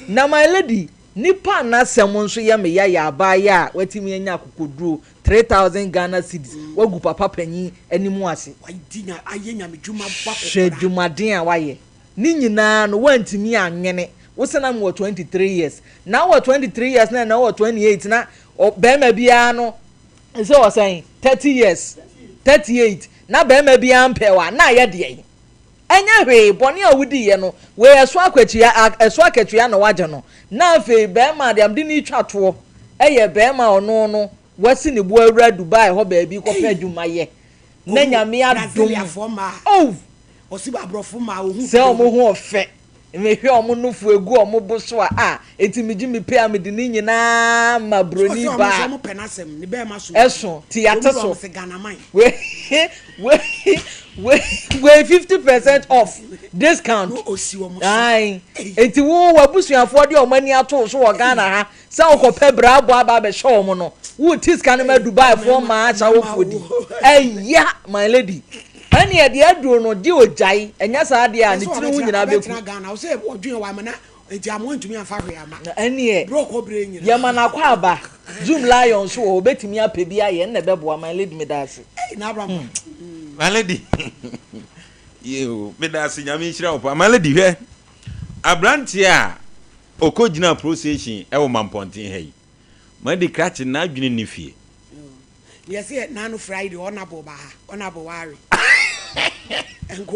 na my lady nipa na sem nso ye me ya ba ya watimi anya kokoduro 3000 Ghana cedis wagu papa panyi animu ase wadinya ayenya medwuma ba shedwumaden a waye ni nyina no wantimi anwene wosana mo 23 years now 23 years na 28 na bema bia no so was saying 30 years 38 na bema bia ampewa na ye de enya hwe boni a wudi ye no we eso akatua na waje no na fe bema de amde ni twato eye bema ono no wasi ne bo awura Dubai ho ba bi ko fa adwuma ye na nyame adom oh osiba abrofo ma ohun se omo ho ofe mehwe omo nufu egu omo boso a etimiji mi pe amedi ni nyina ma broni ba omo penasem ni be ma so eso ti ateso we 50% off discount ai enti wo wabusuafo de omo ani ato so wo Ghana ha sa wo kope bra abo aba be show omo no wo tiscan ma Dubai for ma acha wo fodi eya my lady ani e de aduro no di ojai enya sa de a ni tiri hu nyina be ku Ghana o se odwen wa mana enti amon tumi afa hwe ama ani e bro ko bre nyina ye mana kwa aba zoom lion so o betimi ape bia ye na be boa my lady me dase na abram my lady you me dase nyame hira opa my lady hwe abranti a okogina procession e wo mamponten hei my di cratch na adwene ni fie yes nanu Friday onabo wari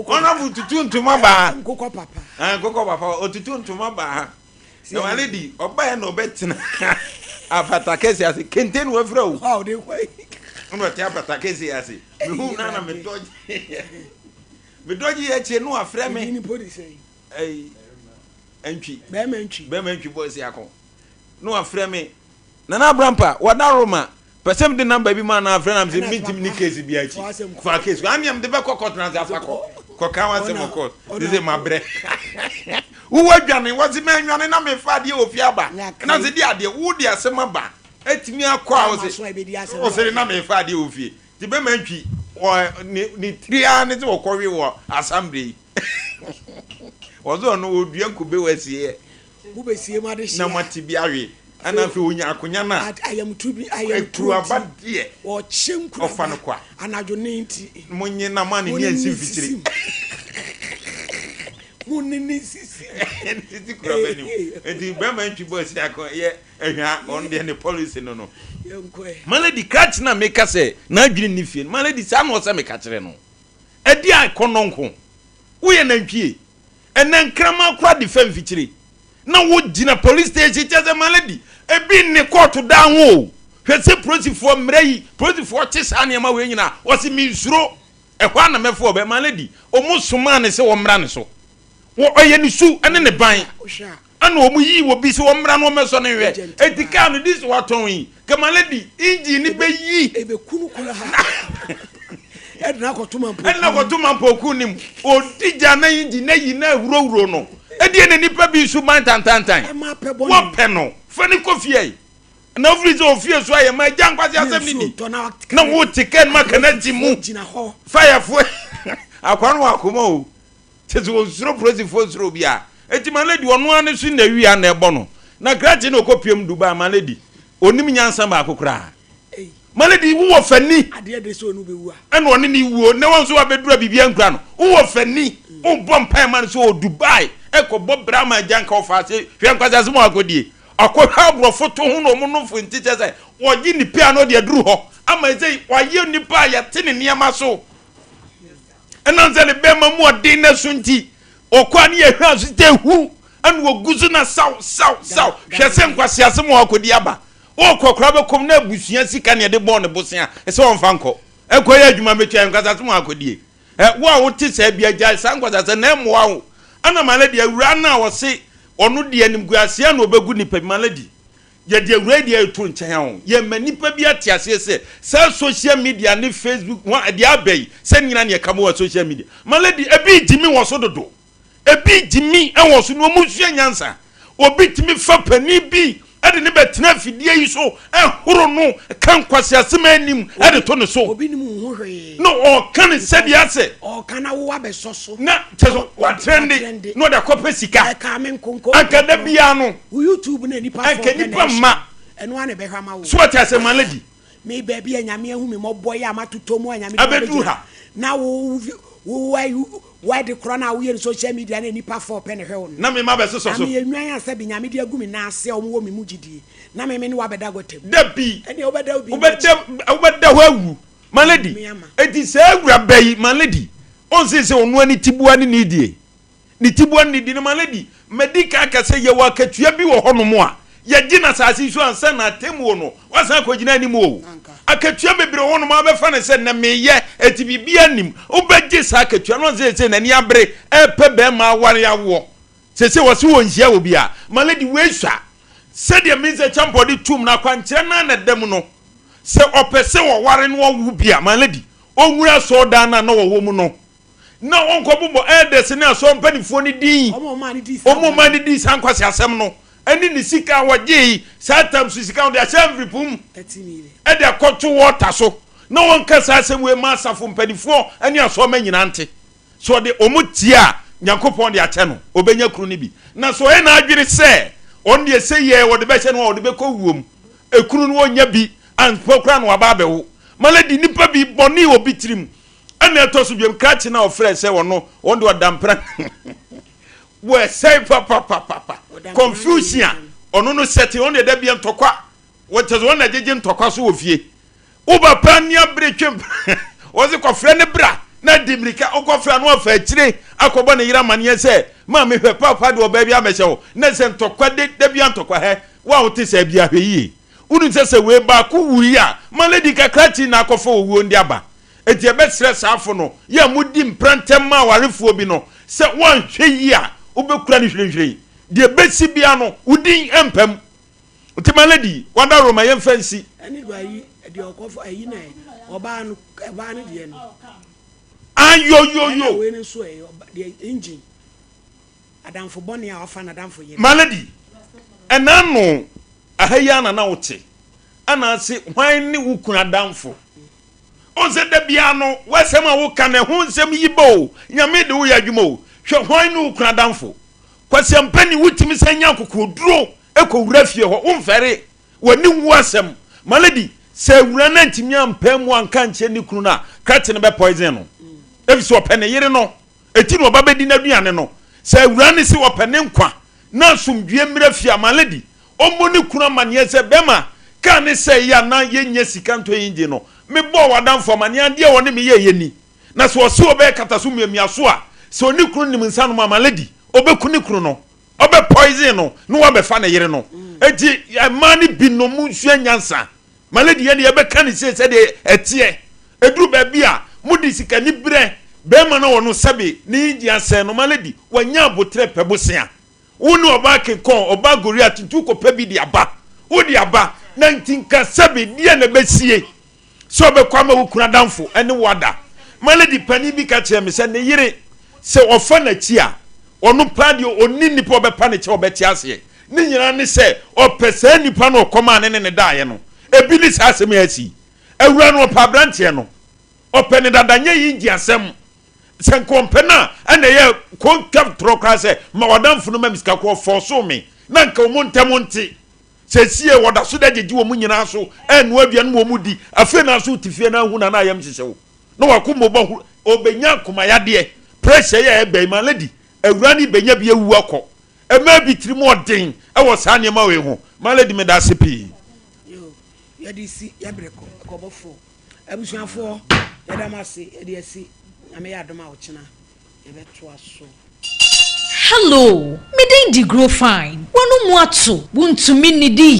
ona bututu ntuma ba nkoko papa nkoko papa otutu ntuma ba na my lady oba na obetina apata kesi ase kenten wo fra o oh dey kwai ono te apata kesi ase me hu na me doji ye che no afre me ni podi sei entry be entry boys yakon no afre me Nana Brampa wada Roma person the number bi man na afre na me meet me case bi achi for case I am the be court na afa ko kan wa sem court this is my bre wo wadwane wazi me anwane na me fa de ofi aba na se de ade wo de asem aba etimi akwa o se na me fa de ofi ti be mantwi ni tria ne se okori wo assembly ozo no odua nkube wasie wo besie ma de hia na mati bi awe ana fe onya akonya na ayam tu abade o chenkura ofa no kwa anajo 90 munye na mani ni ensi fitiri munini sisi enti kura beni enti be mantwi boss yakon ye ehwa on de ne policy no malady catch na make say na adwiri ni fie malady sa no se me ka kire no edi akononko wo ye nantwie enen krama kwa defend fitiri na wo gina police station tell malady ebi ne court down wo hwese prosifo mrei prosifo tisa na ma we nyina wo se mi nsuro ehwa na mefo be malady omusoma ne se wo mra ne so wo oye ni su ene ne ban ana omu yi wo bi se wo mra no meso ne we etika no this what on yi ke malady inji ni be yi ebe kunu kula ha edna ko tuma mpoku nim odija na inji na yi na wuro no edi ne nipa bi su man tantantan wo pe no fani kofie na ofrize ofie so aye ma jan kwase asem ni di na wo tiken ma kanati mu fire fo akwano akoma o tezo wo zero prosifo zero bia eti malady ono ane su na wi ana ebo no na grati na okopiem duba malady onim nyansa ba akokra malady wo fani ade de so no be wu a eno ne ni wuo ne won so wa bedura bibia nkura no wo fani o bompa man so Dubai eko bobra ma janka ofase hwe nkwaza so mo akodie akwa brofo to hu no mo no fo ntite se wo gi ni pia no de duru ho ama zei wa ye nipa ya tene niama so enanze le bema mu odin na sunti okwa ne ye hwa so te hu anu oguzu na saw hwese nkwase ase mo akodie aba o kokora be kom na abusua sika ne de bon ne bosia ese won fa nko ekoye adwuma metwa nkwaza ase mo akodie wo a wo ti se bia gya sankwaza se na mo wo ana malady awura na wo se onu de anim guase na obegu nipa malady ye de awura de etu nchen ho ye manipa bi atiase se social media ne Facebook wa de abai se nyina ne kamo wa social media malady ebi jimi wo so dodo ebi jimi enwo so no musua nyansa obi timi fa pani bi ade ne betena fidie yi so ehoro no kan kwase asema anim ade to ne so obi nim ho hwe no o kan se dia se o kana wo abesoso na teso wa trendi no da kopa sika ka men konko akada bia no YouTube na nipa fo nipa ma eno ane be hwa ma wo so ta se malady me ba bia nyame ahu me moboy amatoto mu anyame abedu ha na wo why the corona we in social media na nipa for pen hwe na me ma be so na me enwan asa bi nyame de agumi na ase o wo me mugidi na me ne wa beda gotem da bi ene obeda obi obeda ho awu malady eti se agura bayi malady on se onu ani tibua ni die ni tibua ni di malady medical akase ye wa katua bi wo hono mo a ye gina sase su ansa na temu no wasan ko gina ni mo akatua bebre hono ma be fa ne se na meye eti bibia nim obeje sa akatua no se na ni abre epe be ma ware awo se wo se wo nhia obi a malady we swa se de minze champo di tum na kwankyere na dem no se opese wo ware no wu bia malady onwura so dan na wo mu no na onko bubo edes na so mpanifo ni din omo ma ni di sankwase asem no eni ni sika waje satam su sika de asem ripum e de akoto water so na won kasa asem we ma safo mpanifo eni aso ma nyina nte so de omutia nyankopon de ache no obenya kru ni bi na so e na adwiri se on de se ye wo de be che no wo de be ko wuom ekru no wonya bi anpokra no waba bewo malady nipa bi boni obi tirim ana etoso biem krachi na ofre se wono won de odampra we say papa confusion ono no seti on de da bia ntokwa wotezo won na jeje ntokwa so ofie uba pania bretwem wozi kofre ne bra na dimrika okofre no afa akire akobo ne yira mane se ma me hwe papa de oba bia meche wo na se ntokwa de da bia ntokwa he wa wote se bia hwe yi unu se we ba ku wuri a malady kakrachi na akofo owuo ndi aba eti ebe stress afo no ya mudi mprantem ma warefuo bi no se won hwe yi a wobɛkura ne hwehwɛ de besi bia no udin empam utimaledi wada roma yem fancy ani do ayi de okofo ayi na oba no de no ayo we ni so e de engine adamfo bone a ofa na adamfo ye maledi enano ahaya na wote ana se hwan ne wukuna adamfo onse da bia no wasem a wo ka na ho nsem yibo nyame de wo ya adwuma o hwe hwan ne wukuna adamfo kwasem pani wutimi sanya kokoduro ekowura fie ho umfere wani wu asem maledi se wura na ntimi ampam anka nche ni kunu na krate ne be poison no efiso opene yire no eti no babedi na duane no se wura ne si opene nkwa na asumdue mira fie maledi ommo ni kunu amane se bema ka ne se ya na yenye sika nto yinje no me bo wadamfo amane ade e woni me ye ni na so so be kata so miamiaso a se oni kunu nim nsa no maledi obekuni kunu no obe poison no no wa be fa na yire no eti mani binomu nsu nyansa maledi ye be ka ne se de etie eduru ba bia mudi sika ni bre be ma na wono sabe ni ngia se no maledi wanya abotre pebosea wonu oba kekon oba goria tutu ko pebi di aba wodi aba na ntinka sabe die na besie so be kwa ma wukuna danfo ene wada maledi pani bi ka che me se ne yire se ofa na chi a onu padi oni nipa obepa ne che obeti ase ni nyina ne se opese nipa no koma ne daaye no ebi ni sa asem asi awura no pa brantie no opene dadanye yingi asem se kompena ene ye konkam trokra se ma wadamfo no ma miska ko forso me na nka o montamonti se sie wada so da jeji wo mu nyina so enu aduan mo mu di afi na so tifie na hu na na ayam hyehyɛ wo no wakomo bo obenya koma yade pressure ye ebe ma lady awurani benya bi ewu akọ ema bi tiri mo den e wo sa ne ma we ho ma lady me da sepi yo ya di si ya breko ko bofo abusuafo ya da ma se ya di asi ame ya doma wo china ye beto aso. Hello, me dey grow fine. Wonu mu ato, wuntumi nidi.